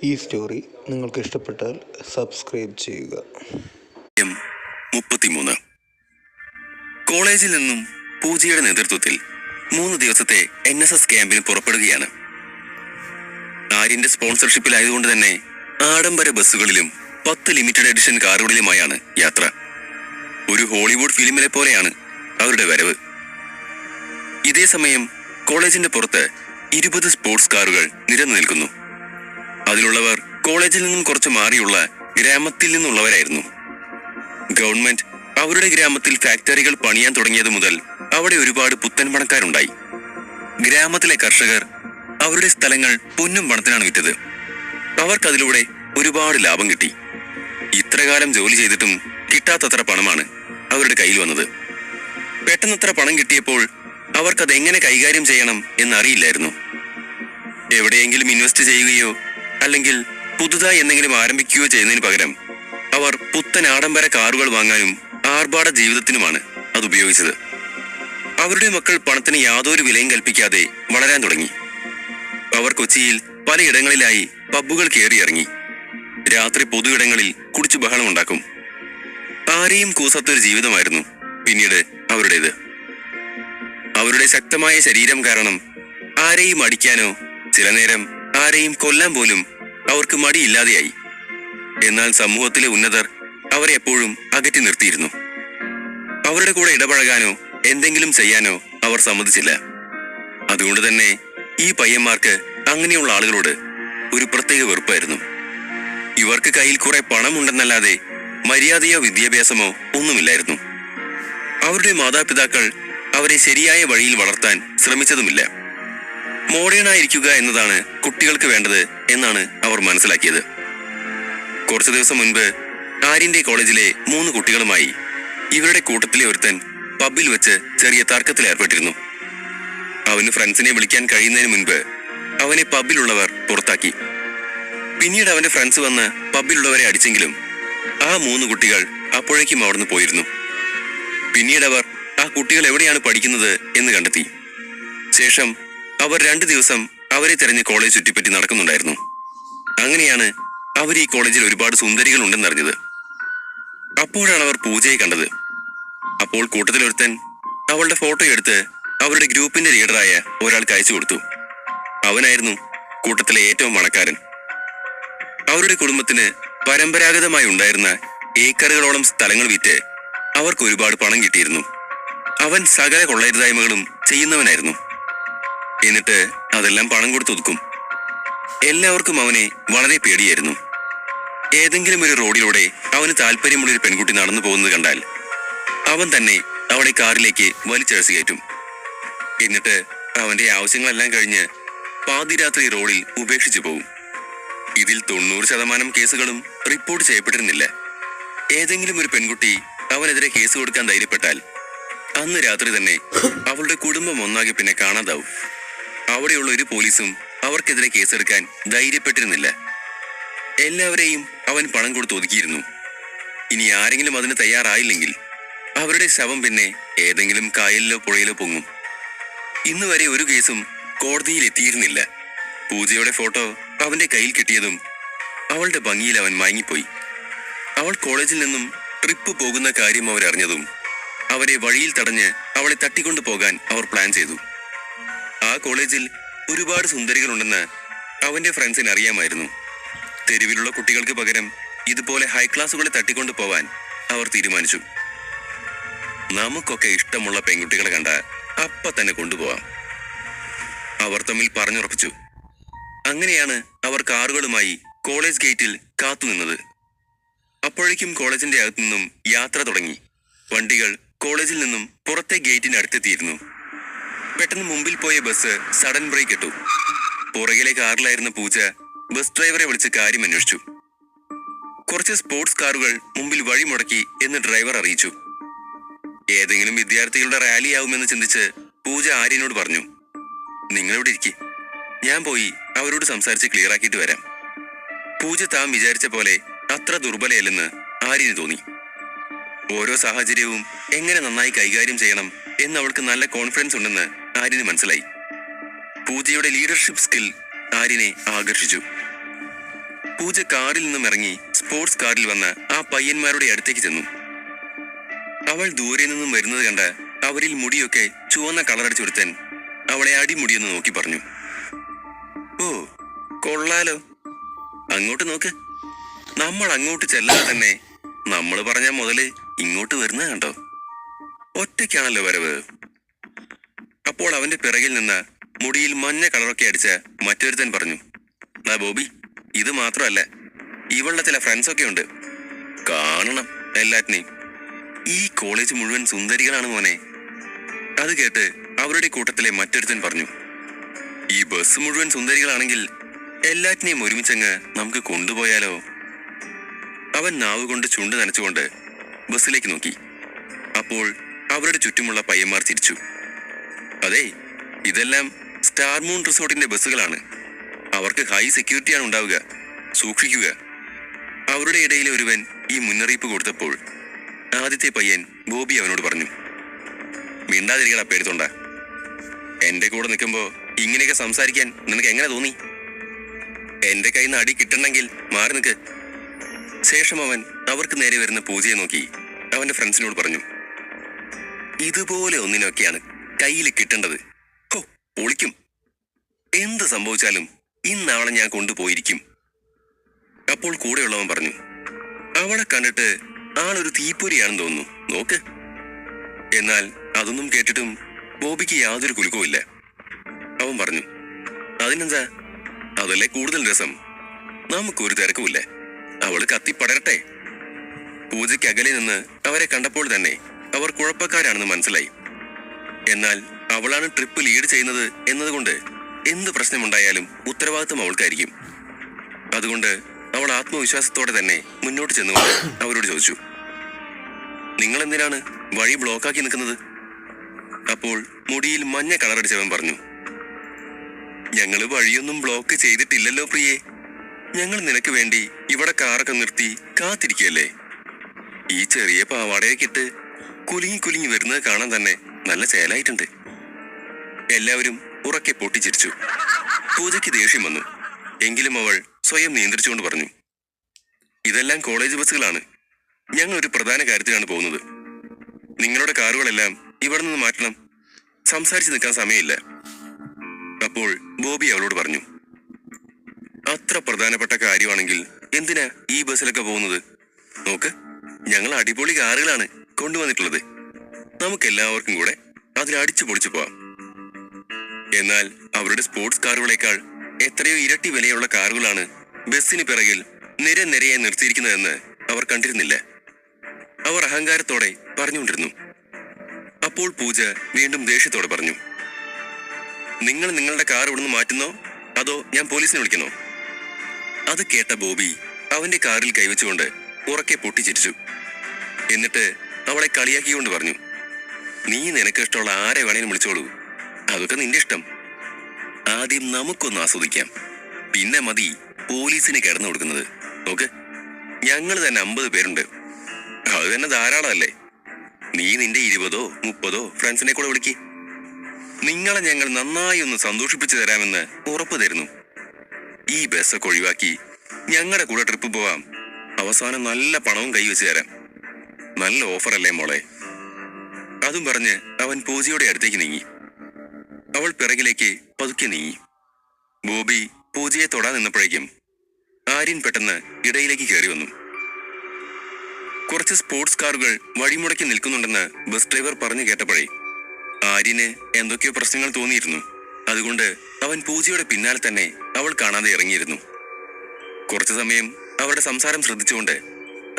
ഈ സ്റ്റോറി നിങ്ങൾക്ക് ഇഷ്ടപ്പെട്ടാൽ സബ്സ്ക്രൈബ് ചെയ്യുക. 33 കോളേജിൽ നിന്നും പൂജയുടെ നേതൃത്വത്തിൽ 3 ദിവസത്തെ NSS ക്യാമ്പിന് പുറപ്പെടുകയാണ്. ആര്യന്റെ സ്പോൺസർഷിപ്പിലായതുകൊണ്ട് തന്നെ ആഡംബര ബസ്സുകളിലും 10 ലിമിറ്റഡ് എഡിഷൻ കാറുകളിലുമായാണ് യാത്ര. ഒരു ഹോളിവുഡ് ഫിലിമിലെ പോലെയാണ് അവരുടെ വരവ്. ഇതേ സമയം കോളേജിന്റെ പുറത്ത് 20 സ്പോർട്സ് കാറുകൾ നിരന്നു നിൽക്കുന്നു. അതിലുള്ളവർ കോളേജിൽ നിന്നും കുറച്ച് മാറിയുള്ള ഗ്രാമത്തിൽ നിന്നുള്ളവരായിരുന്നു. ഗവൺമെന്റ് അവരുടെ ഗ്രാമത്തിൽ ഫാക്ടറികൾ പണിയാൻ തുടങ്ങിയത് മുതൽ അവിടെ ഒരുപാട് പുത്തൻ പണക്കാരുണ്ടായി. ഗ്രാമത്തിലെ കർഷകർ അവരുടെ സ്ഥലങ്ങൾ പൊന്നും പണത്തിനാണ് വിറ്റത്. അവർക്കതിലൂടെ ഒരുപാട് ലാഭം കിട്ടി. ഇത്രകാലം ജോലി ചെയ്തിട്ടും കിട്ടാത്തത്ര പണമാണ് അവരുടെ കയ്യിൽ വന്നത്. പെട്ടെന്നത്ര പണം കിട്ടിയപ്പോൾ അവർക്കതെങ്ങനെ കൈകാര്യം ചെയ്യണം എന്നറിയില്ലായിരുന്നു. എവിടെയെങ്കിലും ഇൻവെസ്റ്റ് ചെയ്യുകയോ അല്ലെങ്കിൽ പുതുതായി എന്തെങ്കിലും ആരംഭിക്കുകയോ ചെയ്യുന്നതിന് പകരം അവർ പുത്തൻ ആഡംബര കാറുകൾ വാങ്ങാനും ആർഭാട ജീവിതത്തിനുമാണ് അത് ഉപയോഗിച്ചത്. അവരുടെ മക്കൾ പണത്തിന് യാതൊരു വിലയും കൽപ്പിക്കാതെ വളരാൻ തുടങ്ങി. അവർ കൊച്ചിയിൽ പലയിടങ്ങളിലായി പബ്ബുകൾ കയറിയിറങ്ങി. രാത്രി പൊതു ഇടങ്ങളിൽ കുടിച്ചു ബഹളമുണ്ടാക്കും. ആരെയും കൂസാത്തൊരു ജീവിതമായിരുന്നു പിന്നീട് അവരുടേത്. അവരുടെ ശക്തമായ ശരീരം കാരണം ആരെയും അടിക്കാനോ ചില നേരം ആരെയും കൊല്ലാൻ പോലും അവർക്ക് മടിയില്ലാതെയായി. എന്നാൽ സമൂഹത്തിലെ ഉന്നതർ അവരെ എപ്പോഴും അകറ്റി നിർത്തിയിരുന്നു. അവരുടെ കൂടെ ഇടപഴകാനോ എന്തെങ്കിലും ചെയ്യാനോ അവർ സമ്മതിച്ചില്ല. അതുകൊണ്ട് തന്നെ ഈ പയ്യന്മാർക്ക് അങ്ങനെയുള്ള ആളുകളോട് ഒരു പ്രത്യേക വെറുപ്പായിരുന്നു. ഇവർക്ക് കയ്യിൽ കുറെ പണമുണ്ടെന്നല്ലാതെ മര്യാദയോ വിദ്യാഭ്യാസമോ ഒന്നുമില്ലായിരുന്നു. അവരുടെ മാതാപിതാക്കൾ അവരെ ശരിയായ വഴിയിൽ വളർത്താൻ ശ്രമിച്ചതുമില്ല. മോഡേണായിരിക്കുക എന്നതാണ് കുട്ടികൾക്ക് വേണ്ടത് എന്നാണ് അവർ മനസ്സിലാക്കിയത്. കുറച്ചു ദിവസം മുൻപ് ആര്യന്റെ കോളേജിലെ 3 കുട്ടികളുമായി ഇവരുടെ കൂട്ടത്തിലെ ഒരുത്തൻ പബ്ബിൽ വെച്ച് ചെറിയ തർക്കത്തിൽ ഏർപ്പെട്ടിരുന്നു. അവന് ഫ്രണ്ട്സിനെ വിളിക്കാൻ കഴിയുന്നതിന് മുൻപ് അവനെ പബ്ബിലുള്ളവർ പുറത്താക്കി. പിന്നീട് അവന്റെ ഫ്രണ്ട്സ് വന്ന് പബ്ബിലുള്ളവരെ അടിച്ചെങ്കിലും ആ 3 കുട്ടികൾ അപ്പോഴേക്കും അവിടുന്ന് പോയിരുന്നു. പിന്നീട് അവർ ആ കുട്ടികൾ എവിടെയാണ് പഠിക്കുന്നത് എന്ന് കണ്ടെത്തി. ശേഷം അവർ 2 ദിവസം അവരെ തെരഞ്ഞ് കോളേജ് ചുറ്റിപ്പറ്റി നടക്കുന്നുണ്ടായിരുന്നു. അങ്ങനെയാണ് അവർ ഈ കോളേജിൽ ഒരുപാട് സുന്ദരികൾ ഉണ്ടെന്നറിഞ്ഞത്. അപ്പോഴാണ് അവർ പൂജയെ കണ്ടത്. അപ്പോൾ കൂട്ടത്തിലൊരുത്തൻ അവളുടെ ഫോട്ടോ എടുത്ത് അവരുടെ ഗ്രൂപ്പിന്റെ ലീഡറായ ഒരാൾക്ക് അയച്ചു കൊടുത്തു. അവനായിരുന്നു കൂട്ടത്തിലെ ഏറ്റവും പണക്കാരൻ. അവരുടെ കുടുംബത്തിന് പരമ്പരാഗതമായി ഉണ്ടായിരുന്ന ഏക്കറുകളോളം സ്ഥലങ്ങൾ വിറ്റ് അവർക്ക് ഒരുപാട് പണം കിട്ടിയിരുന്നു. അവൻ സകല കൊള്ളരുതായ്മകളും ചെയ്യുന്നവനായിരുന്നു. എന്നിട്ട് അതെല്ലാം പണം കൊടുത്തൊതുക്കും. എല്ലാവർക്കും അവനെ വളരെ പേടിയായിരുന്നു. ഏതെങ്കിലും ഒരു റോഡിലൂടെ അവന് താല്പര്യമുള്ളൊരു പെൺകുട്ടി നടന്നു പോകുന്നത് കണ്ടാൽ അവൻ തന്നെ അവളെ കാറിലേക്ക് വലിച്ചഴച്ചു കയറ്റും. എന്നിട്ട് അവന്റെ ആവശ്യങ്ങളെല്ലാം കഴിഞ്ഞ് പാതിരാത്രി റോഡിൽ ഉപേക്ഷിച്ചു പോകും. ഇതിൽ 90% കേസുകളും റിപ്പോർട്ട് ചെയ്യപ്പെട്ടിരുന്നില്ല. ഏതെങ്കിലും ഒരു പെൺകുട്ടി അവനെതിരെ കേസ് കൊടുക്കാൻ ധൈര്യപ്പെട്ടാൽ അന്ന് രാത്രി തന്നെ അവളുടെ കുടുംബം ഒന്നാകെ പിന്നെ കാണാതാവും. അവിടെയുള്ള ഒരു പോലീസും അവർക്കെതിരെ കേസെടുക്കാൻ ധൈര്യപ്പെട്ടിരുന്നില്ല. എല്ലാവരെയും അവൻ പണം കൊടുത്ത് ഒതുക്കിയിരുന്നു. ഇനി ആരെങ്കിലും അതിന് തയ്യാറായില്ലെങ്കിൽ അവരുടെ ശവം പിന്നെ ഏതെങ്കിലും കായലിലോ പുഴയിലോ പൊങ്ങും. ഇന്നുവരെ ഒരു കേസും കോടതിയിൽ എത്തിയിരുന്നില്ല. പൂജയുടെ ഫോട്ടോ അവന്റെ കയ്യിൽ കിട്ടിയതും അവളുടെ ഭംഗിയിൽ അവൻ മയങ്ങിപ്പോയി. അവൾ കോളേജിൽ നിന്നും ട്രിപ്പ് പോകുന്ന കാര്യം അവരറിഞ്ഞതും അവരെ വഴിയിൽ തടഞ്ഞ് അവളെ തട്ടിക്കൊണ്ടു പോകാൻ അവർ പ്ലാൻ ചെയ്തു. ആ കോളേജിൽ ഒരുപാട് സുന്ദരികളുണ്ടെന്ന് അവന്റെ ഫ്രണ്ട്സിന് അറിയാമായിരുന്നു. തെരുവിലുള്ള കുട്ടികൾക്ക് പകരം ഇതുപോലെ ഹൈ ക്ലാസുകളെ തട്ടിക്കൊണ്ടു പോവാൻ അവർ തീരുമാനിച്ചു. നമുക്കൊക്കെ ഇഷ്ടമുള്ള പെൺകുട്ടികളെ കണ്ട അപ്പ തന്നെ കൊണ്ടുപോവാം, അവർ തമ്മിൽ പറഞ്ഞുറപ്പിച്ചു. അങ്ങനെയാണ് അവർ കാറുകളുമായി കോളേജ് ഗേറ്റിൽ കാത്തുനിന്നത്. അപ്പോഴേക്കും കോളേജിന്റെ അകത്തു നിന്നും യാത്ര തുടങ്ങി. വണ്ടികൾ കോളേജിൽ നിന്നും പുറത്തെ ഗേറ്റിന് അടുത്തെത്തിയിരുന്നു. പെട്ടെന്ന് മുമ്പിൽ പോയ ബസ് സഡൻ ബ്രേക്ക് ഇട്ടു. പുറകിലെ കാറിലായിരുന്ന പൂജ ബസ് ഡ്രൈവറെ വിളിച്ച് കാര്യം അന്വേഷിച്ചു. കുറച്ച് സ്പോർട്സ് കാറുകൾ മുമ്പിൽ വഴി മുടക്കി എന്ന് ഡ്രൈവർ അറിയിച്ചു. ഏതെങ്കിലും വിദ്യാർത്ഥികളുടെ റാലി ആവുമെന്ന് ചിന്തിച്ച് പൂജ ആര്യനോട് പറഞ്ഞു, നിങ്ങളിവിടെ ഇരിക്കെ, ഞാൻ പോയി അവരോട് സംസാരിച്ച് ക്ലിയർ ആക്കിയിട്ട് വരാം. പൂജ താൻ വിചാരിച്ച പോലെ അത്ര ദുർബലയല്ലെന്ന് ആര്യന് തോന്നി. ഓരോ സാഹചര്യവും എങ്ങനെ നന്നായി കൈകാര്യം ചെയ്യണം എന്ന് അവൾക്ക് നല്ല കോൺഫിഡൻസ് ഉണ്ടെന്ന് ആര്യന് മനസ്സിലായി. പൂജയുടെ ലീഡർഷിപ്പ് സ്കിൽ ആര്യനെ ആകർഷിച്ചു. പൂജ കാറിൽ നിന്നും ഇറങ്ങി സ്പോർട്സ് കാറിൽ വന്ന ആ പയ്യന്മാരുടെ അടുത്തേക്ക് ചെന്നു. അവൾ ദൂരെ നിന്നും വരുന്നത് കണ്ട അവരിൽ മുടിയൊക്കെ ചുവന്ന കളറടിച്ചൊരുത്തൻ അവളെ അടിമുടിയൊന്ന് നോക്കി പറഞ്ഞു, ഓ കൊള്ളാലോ, അങ്ങോട്ട് നോക്ക്. നമ്മൾ അങ്ങോട്ട് ചെല്ലാതെ തന്നെ നമ്മൾ പറഞ്ഞ മുതല് ഇങ്ങോട്ട് വരുന്നത് കണ്ടോ, ഒറ്റയ്ക്കാണല്ലോ വരവ്. അപ്പോൾ അവന്റെ പിറകിൽ നിന്ന് മുടിയിൽ മഞ്ഞ കളറൊക്കെ അടിച്ച മറ്റൊരുത്തൻ പറഞ്ഞു, ദാ ബോബി, ഇത് മാത്രമല്ല, ഇവളുടെ ചില ഫ്രണ്ട്സൊക്കെ ഉണ്ട്, കാണണം എല്ലാറ്റിനെയും. ഈ കോളേജ് മുഴുവൻ സുന്ദരികളാണ് മോനെ. അത് കേട്ട് അവരുടെ കൂട്ടത്തിലെ മറ്റൊരുത്തൻ പറഞ്ഞു, ഈ ബസ് മുഴുവൻ സുന്ദരികളാണെങ്കിൽ എല്ലാറ്റിനെയും ഒരുമിച്ചങ്ങ് നമുക്ക് കൊണ്ടുപോയാലോ. അവൻ നാവ് കൊണ്ട് ചുണ്ട് നനച്ചുകൊണ്ട് ബസ്സിലേക്ക് നോക്കി. അപ്പോൾ അവരുടെ ചുറ്റുമുള്ള പയ്യന്മാർ ചിരിച്ചു. അതെ, ഇതെല്ലാം സ്റ്റാർ മൂൺ റിസോർട്ടിന്റെ ബസ്സുകളാണ്. അവർക്ക് ഹൈ സെക്യൂരിറ്റിയാണ് ഉണ്ടാവുക, സൂക്ഷിക്കുക. അവരുടെ ഇടയിലെ ഒരുവൻ ഈ മുന്നറിയിപ്പ് കൊടുത്തപ്പോൾ ആദ്യത്തെ പയ്യൻ ബോബി അവനോട് പറഞ്ഞു, മിണ്ടാതിരിക്കടാ പേടിത്തൊണ്ട. എന്റെ കൂടെ നിൽക്കുമ്പോ ഇങ്ങനെയൊക്കെ സംസാരിക്കാൻ നിനക്ക് എങ്ങനെ തോന്നി? എന്റെ കയ്യിൽ നിന്ന് അടി കിട്ടണമെങ്കിൽ മാറി നിൽക്ക്. ശേഷം അവൻ അവർക്ക് നേരെ വരുന്ന പൂജയെ നോക്കി അവന്റെ ഫ്രണ്ട്സിനോട് പറഞ്ഞു, ഇതുപോലെ ഒന്നിനൊക്കെയാണ് കയ്യിൽ കിട്ടേണ്ടത്. ഹോ, പൊളിക്കും. എന്ത് സംഭവിച്ചാലും ഇന്ന് അവളെ ഞാൻ കൊണ്ടുപോയിരിക്കും. അപ്പോൾ കൂടെയുള്ളവൻ പറഞ്ഞു, അവളെ കണ്ടിട്ട് ആളൊരു തീപ്പൊരിയാണെന്ന് തോന്നുന്നു, നോക്ക്. എന്നാൽ അതൊന്നും കേട്ടിട്ടും ബോബിക്ക് യാതൊരു കുലുക്കവുമില്ല. അവൻ പറഞ്ഞു, അതിനെന്താ, അതല്ലേ കൂടുതൽ രസം. നമുക്കൊരു തിരക്കുമില്ല, അവള് കത്തിപ്പടരട്ടെ. പൂജയ്ക്ക് അകലെ നിന്ന് അവരെ കണ്ടപ്പോൾ തന്നെ അവർ കുഴപ്പക്കാരാണെന്ന് മനസ്സിലായി. എന്നാൽ അവളാണ് ട്രിപ്പ് ലീഡ് ചെയ്യുന്നത് എന്നതുകൊണ്ട് എന്ത് പ്രശ്നമുണ്ടായാലും ഉത്തരവാദിത്വം അവൾക്കായിരിക്കും. അതുകൊണ്ട് അവൾ ആത്മവിശ്വാസത്തോടെ തന്നെ മുന്നോട്ട് ചെന്നുകൊണ്ട് അവരോട് ചോദിച്ചു, നിങ്ങൾ എന്തിനാണ് വഴി ബ്ലോക്കാക്കി നിൽക്കുന്നത്? അപ്പോൾ മുടിയിൽ മഞ്ഞ കളറടിച്ചവൻ പറഞ്ഞു, ഞങ്ങള് വഴിയൊന്നും ബ്ലോക്ക് ചെയ്തിട്ടില്ലല്ലോ പ്രിയേ. ഞങ്ങൾ നിനക്ക് വേണ്ടി ഇവിടെ കാറൊക്കെ നിർത്തി കാത്തിരിക്കുകയല്ലേ. ഈ ചെറിയ പാവാടയൊക്കെ ഇട്ട് കുലുങ്ങി കുലുങ്ങി വരുന്നത് കാണാൻ തന്നെ നല്ല ചേലായിട്ടുണ്ട്. എല്ലാവരും ഉറക്കെ പൊട്ടിച്ചിരിച്ചു. പൂജയ്ക്ക് ദേഷ്യം വന്നു. എങ്കിലും അവൾ സ്വയം നിയന്ത്രിച്ചുകൊണ്ട് പറഞ്ഞു, ഇതെല്ലാം കോളേജ് ബസ്സുകളാണ്. ഞങ്ങൾ ഒരു പ്രധാന കാര്യത്തിലാണ് പോകുന്നത്. നിങ്ങളുടെ കാറുകളെല്ലാം ഇവിടെ നിന്ന് മാറ്റണം. സംസാരിച്ച് നിൽക്കാൻ സമയമില്ല. അപ്പോൾ ബോബി അവളോട് പറഞ്ഞു, അത്ര പ്രധാനപ്പെട്ട കാര്യമാണെങ്കിൽ എന്തിനാ ഈ ബസ്സിലൊക്കെ പോകുന്നത്? നോക്ക്, ഞങ്ങൾ അടിപൊളി കാറുകളാണ് കൊണ്ടുവന്നിട്ടുള്ളത്. നമുക്കെല്ലാവർക്കും കൂടെ അതിൽ അടിച്ചു പൊളിച്ചു പോവാം. എന്നാൽ അവരുടെ സ്പോർട്സ് കാറുകളേക്കാൾ എത്രയോ ഇരട്ടി വിലയുള്ള കാറുകളാണ് ബസ്സിന് പിറകിൽ നിരനിരയായി നിർത്തിയിരിക്കുന്നതെന്ന് അവർ കണ്ടിരുന്നില്ല. അവർ അഹങ്കാരത്തോടെ പറഞ്ഞുകൊണ്ടിരുന്നു. അപ്പോൾ പൂജ വീണ്ടും ദേഷ്യത്തോടെ പറഞ്ഞു, നിങ്ങൾ നിങ്ങളുടെ കാർ ഇവിടുന്ന് മാറ്റുന്നോ അതോ ഞാൻ പോലീസിനെ വിളിക്കണോ? അത് കേട്ട ബോബി അവന്റെ കാറിൽ കൈവച്ചുകൊണ്ട് ഉറക്കെ പൊട്ടിച്ചിരിച്ചു. എന്നിട്ട് അവളെ കളിയാക്കിക്കൊണ്ട് പറഞ്ഞു, നീ നിനക്ക് ഇഷ്ടമുള്ള ആരെ വേണേലും വിളിച്ചോളൂ, അതൊക്കെ നിന്റെ ഇഷ്ടം. ആദ്യം നമുക്കൊന്ന് ആസ്വദിക്കാം, പിന്നെ മതി പോലീസിന് കിടന്നു കൊടുക്കുന്നത്. നോക്ക്, ഞങ്ങൾ തന്നെ 50 പേരുണ്ട്. അത് തന്നെ ധാരാളമല്ലേ. നീ നിന്റെ 20ഓ 30ഓ ഫ്രണ്ട്സിനെ കൂടെ വിളിക്ക്. നിങ്ങളെ ഞങ്ങൾ നന്നായി ഒന്ന് സന്തോഷിപ്പിച്ചു തരാമെന്ന് ഉറപ്പ് തരുന്നു. ഈ ബസ്സൊക്കെ ഒഴിവാക്കി ഞങ്ങളുടെ കൂടെ ട്രിപ്പ് പോവാം. അവസാനം നല്ല പണവും കൈവച്ച് തരാം. നല്ല ഓഫറല്ലേ മോളെ? അതും പറഞ്ഞ് അവൻ പൂജയുടെ അടുത്തേക്ക് നീങ്ങി. അവൾ പിറകിലേക്ക് പതുക്കെ നീങ്ങി. ബോബി പൂജയെ തൊടാൻ നിന്നപ്പോഴേക്കും ആര്യൻ പെട്ടെന്ന് ഇടയിലേക്ക് കയറി വന്നു. കുറച്ച് സ്പോർട്സ് കാറുകൾ വഴിമുടക്കി നിൽക്കുന്നുണ്ടെന്ന് ബസ് ഡ്രൈവർ പറഞ്ഞു കേട്ടപ്പോഴേ ആര്യന് എന്തൊക്കെയോ പ്രശ്നങ്ങൾ തോന്നിയിരുന്നു. അതുകൊണ്ട് അവൻ പൂജയുടെ പിന്നാലെ തന്നെ അവൾ കാണാതെ ഇറങ്ങിയിരുന്നു. കുറച്ചു സമയം അവരുടെ സംസാരം ശ്രദ്ധിച്ചുകൊണ്ട്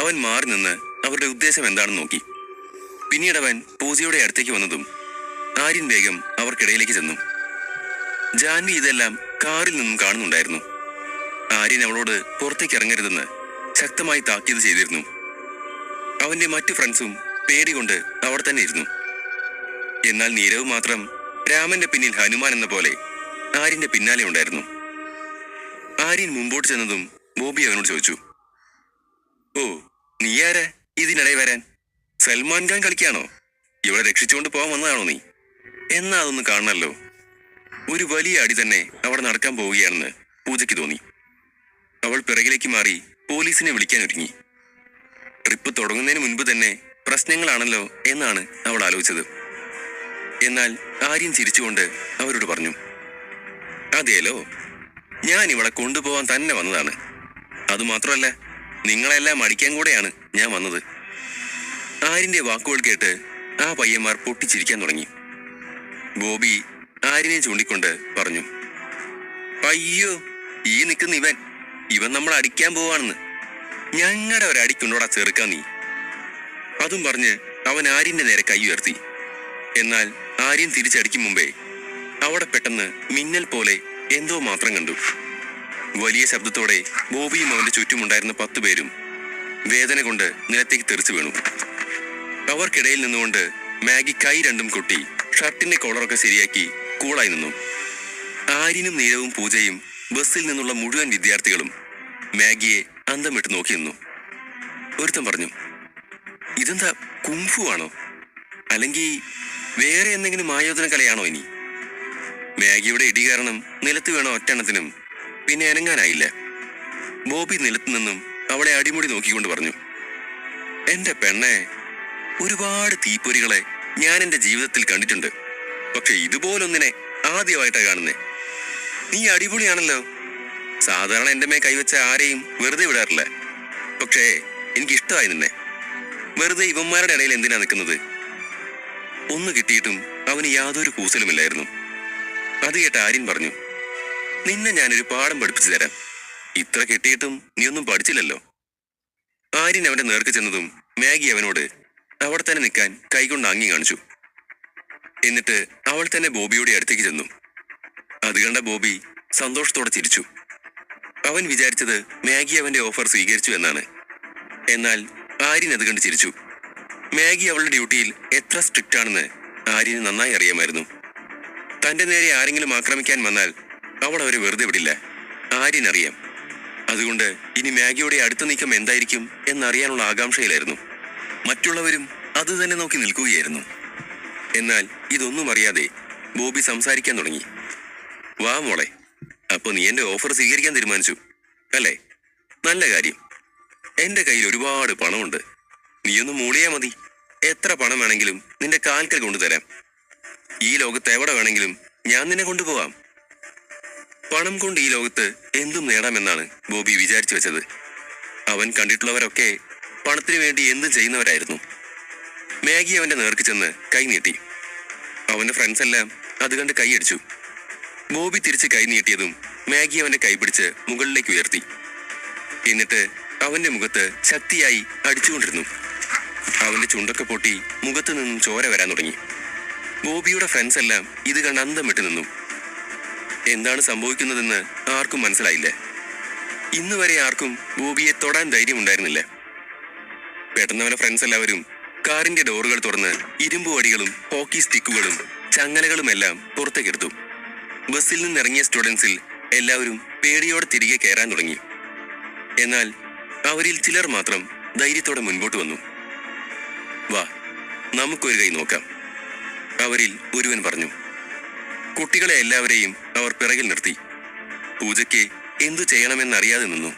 അവൻ മാറി നിന്ന് അവരുടെ ഉദ്ദേശം എന്താണെന്ന് നോക്കി. പിന്നീട് അവൻ പൂജയുടെ അടുത്തേക്ക് വന്നതും ആര്യൻ വേഗം അവർക്കിടയിലേക്ക് ചെന്നു. ജാൻവി ഇതെല്ലാം കാറിൽ നിന്നും കാണുന്നുണ്ടായിരുന്നു. ആര്യൻ അവളോട് പുറത്തേക്ക് ഇറങ്ങരുതെന്ന് ശക്തമായി താക്കീത് ചെയ്തിരുന്നു. അവന്റെ മറ്റു ഫ്രണ്ട്സും പേടികൊണ്ട് അവിടെ തന്നെ ഇരുന്നു. എന്നാൽ നീരവ് മാത്രം രാമന്റെ പിന്നിൽ ഹനുമാൻ എന്ന പോലെ ആര്യന്റെ പിന്നാലെ ഉണ്ടായിരുന്നു. ആര്യൻ മുമ്പോട്ട് ചെന്നതും ബോബി അവനോട് ചോദിച്ചു, ഓ, നീ ആരാ ഇതിനിടെ വരാൻ? സൽമാൻ ഖാൻ കളിക്കാണോ? ഇവളെ രക്ഷിച്ചുകൊണ്ട് പോകാൻ വന്നതാണോ നീ? എന്നാ അതൊന്ന് കാണണല്ലോ. ഒരു വലിയ അടി തന്നെ അവിടെ നടക്കാൻ പോവുകയാണെന്ന് പൂജയ്ക്ക് തോന്നി. അവൾ പിറകിലേക്ക് മാറി പോലീസിനെ വിളിക്കാൻ ഒരുങ്ങി. ട്രിപ്പ് തുടങ്ങുന്നതിന് മുൻപ് തന്നെ പ്രശ്നങ്ങളാണല്ലോ എന്നാണ് അവൾ ആലോചിച്ചത്. എന്നാൽ ആര്യൻ ചിരിച്ചുകൊണ്ട് അവരോട് പറഞ്ഞു, അതേലോ, ഞാൻ ഇവളെ കൊണ്ടുപോകാൻ തന്നെ വന്നതാണ്. അതുമാത്രമല്ല, നിങ്ങളെല്ലാം അടിക്കാൻ കൂടെയാണ് ഞാൻ വന്നത്. ആര്യന്റെ വാക്കുകൾ കേട്ട് ആ പയ്യന്മാർ പൊട്ടിച്ചിരിക്കാൻ തുടങ്ങി. ബോബി ആര്യനെ ചൂണ്ടിക്കൊണ്ട് പറഞ്ഞു, അയ്യോ, ഈ നിൽക്കുന്ന ഇവൻ നമ്മൾ അടിക്കാൻ പോവാണെന്ന്. ഞങ്ങളുടെ ഒരടിക്കുണ്ടോടാ ചെറുക്കാൻ നീ. അതും പറഞ്ഞ് അവൻ ആര്യന്റെ നേരെ കൈ ഉയർത്തി. എന്നാൽ ആര്യൻ തിരിച്ചടിക്കും മുമ്പേ അവിടെ പെട്ടെന്ന് മിന്നൽ പോലെ എന്തോ മാത്രം കണ്ടു. വലിയ ശബ്ദത്തോടെ ബോബിയും അവന്റെ ചുറ്റുമുണ്ടായിരുന്ന 10 പേരും വേദന കൊണ്ട് നിലത്തേക്ക് തെറിച്ചു വീണു. അവർക്കിടയിൽ നിന്നുകൊണ്ട് മാഗി കൈ രണ്ടും കൊട്ടി ഷർട്ടിന്റെ കോളറൊക്കെ ശരിയാക്കി കൂളായി നിന്നു. ആര്യനും നീരവും പൂജയും ബസ്സിൽ നിന്നുള്ള മുഴുവൻ വിദ്യാർത്ഥികളും മാഗിയെ അന്തം വിട്ട് നോക്കി നിന്നു. ഒരുത്തൻ പറഞ്ഞു, ഇതെന്താ കുംഫു ആണോ? അല്ലെങ്കിൽ വേറെ എന്തെങ്കിലും ആയോധന കലയാണോ ഇനി? മാഗിയുടെ ഇടി കാരണം നിലത്ത് വീണ ഒറ്റെണ്ണത്തിനും പിന്നെ അനങ്ങാനായില്ല. ബോബി നിലത്തു നിന്നും അവളെ അടിമുടി നോക്കിക്കൊണ്ട് പറഞ്ഞു, എന്റെ പെണ്ണെ, ഒരുപാട് തീപ്പൊരികളെ ഞാൻ എന്റെ ജീവിതത്തിൽ കണ്ടിട്ടുണ്ട്. പക്ഷെ ഇതുപോലൊന്നിനെ ആദ്യമായിട്ടാണ് കാണുന്നേ. നീ അടിപൊളിയാണല്ലോ. സാധാരണ എന്റെ മേ കൈവച്ച ആരെയും വെറുതെ വിടാറില്ല. പക്ഷേ എനിക്കിഷ്ടമായി നിന്നെ. വെറുതെ ഇവന്മാരുടെ ഇടയിൽ എന്തിനാ നിൽക്കുന്നത്? ഒന്ന് കിട്ടിയിട്ടും അവന് യാതൊരു കൂസലുമില്ലായിരുന്നു. അത് കേട്ട ആര്യൻ പറഞ്ഞു, നിന്നെ ഞാനൊരു പാഠം പഠിപ്പിച്ചു തരാം. ഇത്ര കിട്ടിയിട്ടും നീ ഒന്നും പഠിച്ചില്ലല്ലോ. ആര്യൻ അവന്റെ നേർക്ക് ചെന്നതും മാഗി അവനോട് അവിടെ തന്നെ നിൽക്കാൻ കൈകൊണ്ട് ആംഗ്യം കാണിച്ചു. എന്നിട്ട് അവൾ തന്നെ ബോബിയുടെ അടുത്തേക്ക് ചെന്നു. അത് കണ്ട ബോബി സന്തോഷത്തോടെ ചിരിച്ചു. അവൻ വിചാരിച്ചത് മാഗി അവന്റെ ഓഫർ സ്വീകരിച്ചു എന്നാണ്. എന്നാൽ ആര്യൻ അത് കണ്ട് ചിരിച്ചു. മാഗി അവളുടെ ഡ്യൂട്ടിയിൽ എത്ര സ്ട്രിക്റ്റ് ആണെന്ന് ആര്യന് നന്നായി അറിയാമായിരുന്നു. തന്റെ നേരെ ആരെങ്കിലും ആക്രമിക്കാൻ വന്നാൽ അവൾ അവരെ വെറുതെ വിടില്ല. ആര്യനറിയാം. അതുകൊണ്ട് ഇനി മാഗിയുടെ അടുത്ത നീക്കം എന്തായിരിക്കും എന്നറിയാനുള്ള ആകാംക്ഷയിലായിരുന്നു. മറ്റുള്ളവരും അത് തന്നെ നോക്കി നിൽക്കുകയായിരുന്നു. എന്നാൽ ഇതൊന്നും അറിയാതെ ബോബി സംസാരിക്കാൻ തുടങ്ങി. വാ മോളെ, അപ്പൊ നീ എന്റെ ഓഫർ സ്വീകരിക്കാൻ തീരുമാനിച്ചു അല്ലേ? നല്ല കാര്യം. എന്റെ കയ്യിൽ ഒരുപാട് പണമുണ്ട്. നീയൊന്ന് മൂളിയാ മതി. എത്ര പണം വേണമെങ്കിലും നിന്റെ കാൽക്കൽ കൊണ്ടുതരാം. ഈ ലോകത്ത് എവിടെ വേണമെങ്കിലും ഞാൻ നിന്നെ കൊണ്ടുപോവാം. പണം കൊണ്ട് ഈ ലോകത്ത് എന്തും നേടാമെന്നാണ് ബോബി വിചാരിച്ചു വെച്ചത്. അവൻ കണ്ടിട്ടുള്ളവരൊക്കെ പണത്തിനു വേണ്ടി എന്തും ചെയ്യുന്നവരായിരുന്നു. മാഗി അവന്റെ നേർക്ക് ചെന്ന് കൈ നീട്ടി. അവന്റെ ഫ്രണ്ട്സ് എല്ലാം അത് കണ്ട് കൈയടിച്ചു. ബോബി തിരിച്ച് കൈ നീട്ടിയതും മാഗി അവന്റെ കൈ പിടിച്ച് മുകളിലേക്ക് ഉയർത്തി. എന്നിട്ട് അവന്റെ മുഖത്ത് ശക്തിയായി അടിച്ചുകൊണ്ടിരുന്നു. അവന്റെ ചുണ്ടൊക്കെ പൊട്ടി മുഖത്ത് നിന്നും ചോര വരാൻ തുടങ്ങി. ബോബിയുടെ ഫ്രണ്ട്സ് എല്ലാം ഇത് കണ്ട് അന്തം വിട്ടു നിന്നു. എന്താണ് സംഭവിക്കുന്നതെന്ന് ആർക്കും മനസ്സിലായില്ല. ഇന്ന് വരെ ആർക്കും ബോബിയെ തൊടാൻ ധൈര്യമുണ്ടായിരുന്നില്ല. പെട്ടെന്ന് അവന്റെ ഫ്രണ്ട്സ് എല്ലാവരും കാറിന്റെ ഡോറുകൾ തുറന്ന് ഇരുമ്പ് വടികളും ഹോക്കി സ്റ്റിക്കുകളും ചങ്ങലകളും എല്ലാം പുറത്തേക്കെടുത്തു. ബസ്സിൽ നിന്നിറങ്ങിയ സ്റ്റുഡൻസിൽ എല്ലാവരും പേടിയോടെ തിരികെ കയറാൻ തുടങ്ങി. എന്നാൽ അവരിൽ ചിലർ മാത്രം ധൈര്യത്തോടെ മുൻപോട്ട് വന്നു. വാ, നമുക്കൊരു കൈ നോക്കാം, അവരിൽ ഒരുവൻ പറഞ്ഞു. കുട്ടികളെ എല്ലാവരെയും അവർ പിറകിൽ നിർത്തി. പൂജയ്ക്ക് എന്തു ചെയ്യണമെന്നറിയാതെ നിന്നു.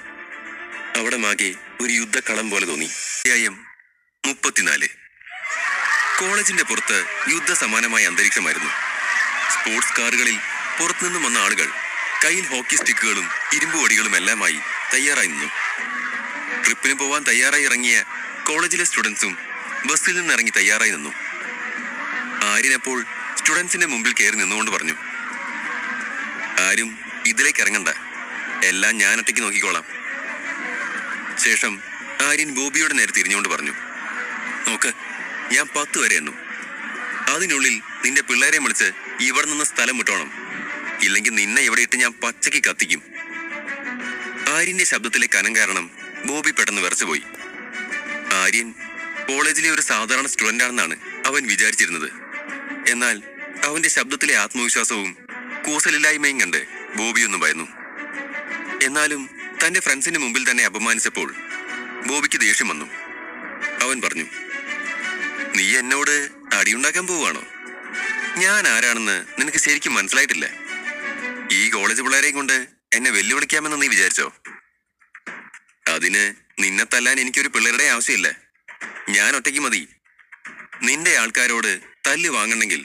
അവിടെ മാകെ ഒരു യുദ്ധക്കളം പോലെ തോന്നി. അധ്യായം 34. കോളേജിന്റെ പുറത്ത് യുദ്ധസമാനമായ അന്തരീക്ഷമായിരുന്നു. സ്പോർട്സ് കാറുകളിൽ പുറത്തുനിന്നും വന്ന ആളുകൾ കയ്യിൽ ഹോക്കി സ്റ്റിക്കുകളും ഇരുമ്പ് വടികളും എല്ലാമായി തയ്യാറായി നിന്നു. ട്രിപ്പിന് പോവാൻ തയ്യാറായി ഇറങ്ങിയ കോളേജിലെ സ്റ്റുഡൻസും ബസ്സിൽ നിന്നിറങ്ങി തയ്യാറായി നിന്നു. ആര്യനപ്പോൾ സ്റ്റുഡൻസിന്റെ മുമ്പിൽ കയറി നിന്നുകൊണ്ട് പറഞ്ഞു, ആരും ഇതിലേക്ക് ഇറങ്ങണ്ട, എല്ലാം ഞാൻ ഒറ്റയ്ക്ക് നോക്കിക്കോളാം. ശേഷം ആര്യൻ ബോബിയുടെ നേരെ തിരിഞ്ഞുകൊണ്ട് പറഞ്ഞു, നോക്ക്, ഞാൻ 10 വരെ എണ്ണും. അതിനുള്ളിൽ നിന്റെ പിള്ളേരെ വിളിച്ച് ഇവിടെ നിന്ന് സ്ഥലം വിട്ടോണം. ഇല്ലെങ്കിൽ നിന്നെ ഇവിടെ ഇട്ട് ഞാൻ പച്ചയ്ക്ക് കത്തിക്കും. ആര്യന്റെ ശബ്ദത്തിലെ കനം കാരണം ബോബി പെട്ടെന്ന് വിറച്ചുപോയി. ആര്യൻ കോളേജിലെ ഒരു സാധാരണ സ്റ്റുഡന്റ് ആണെന്നാണ് അവൻ വിചാരിച്ചിരുന്നത്. എന്നാൽ അവന്റെ ശബ്ദത്തിലെ ആത്മവിശ്വാസവും കൂസലില്ലായ്മയും കണ്ട് ബോബി ഒന്നും ഭയന്നു. എന്നാലും തന്റെ ഫ്രണ്ട്സിന്റെ മുമ്പിൽ തന്നെ അപമാനിച്ചപ്പോൾ ബോബിക്ക് ദേഷ്യം വന്നു. അവൻ പറഞ്ഞു, നീ എന്നോട് അടിയുണ്ടാക്കാൻ പോവുകയാണോ? ഞാൻ ആരാണെന്ന് നിനക്ക് ശരിക്കും മനസ്സിലായിട്ടില്ല. ഈ കോളേജ് പിള്ളേരെയും കൊണ്ട് എന്നെ വെല്ലുവിളിക്കാമെന്ന് നീ വിചാരിച്ചോ? അതിന് നിന്നെ തല്ലാൻ എനിക്കൊരു പിള്ളേരുടെ ആവശ്യമില്ല. ഞാൻ ഒറ്റയ്ക്ക് മതി. നിന്റെ ആൾക്കാരോട് തല്ല് വാങ്ങണമെങ്കിൽ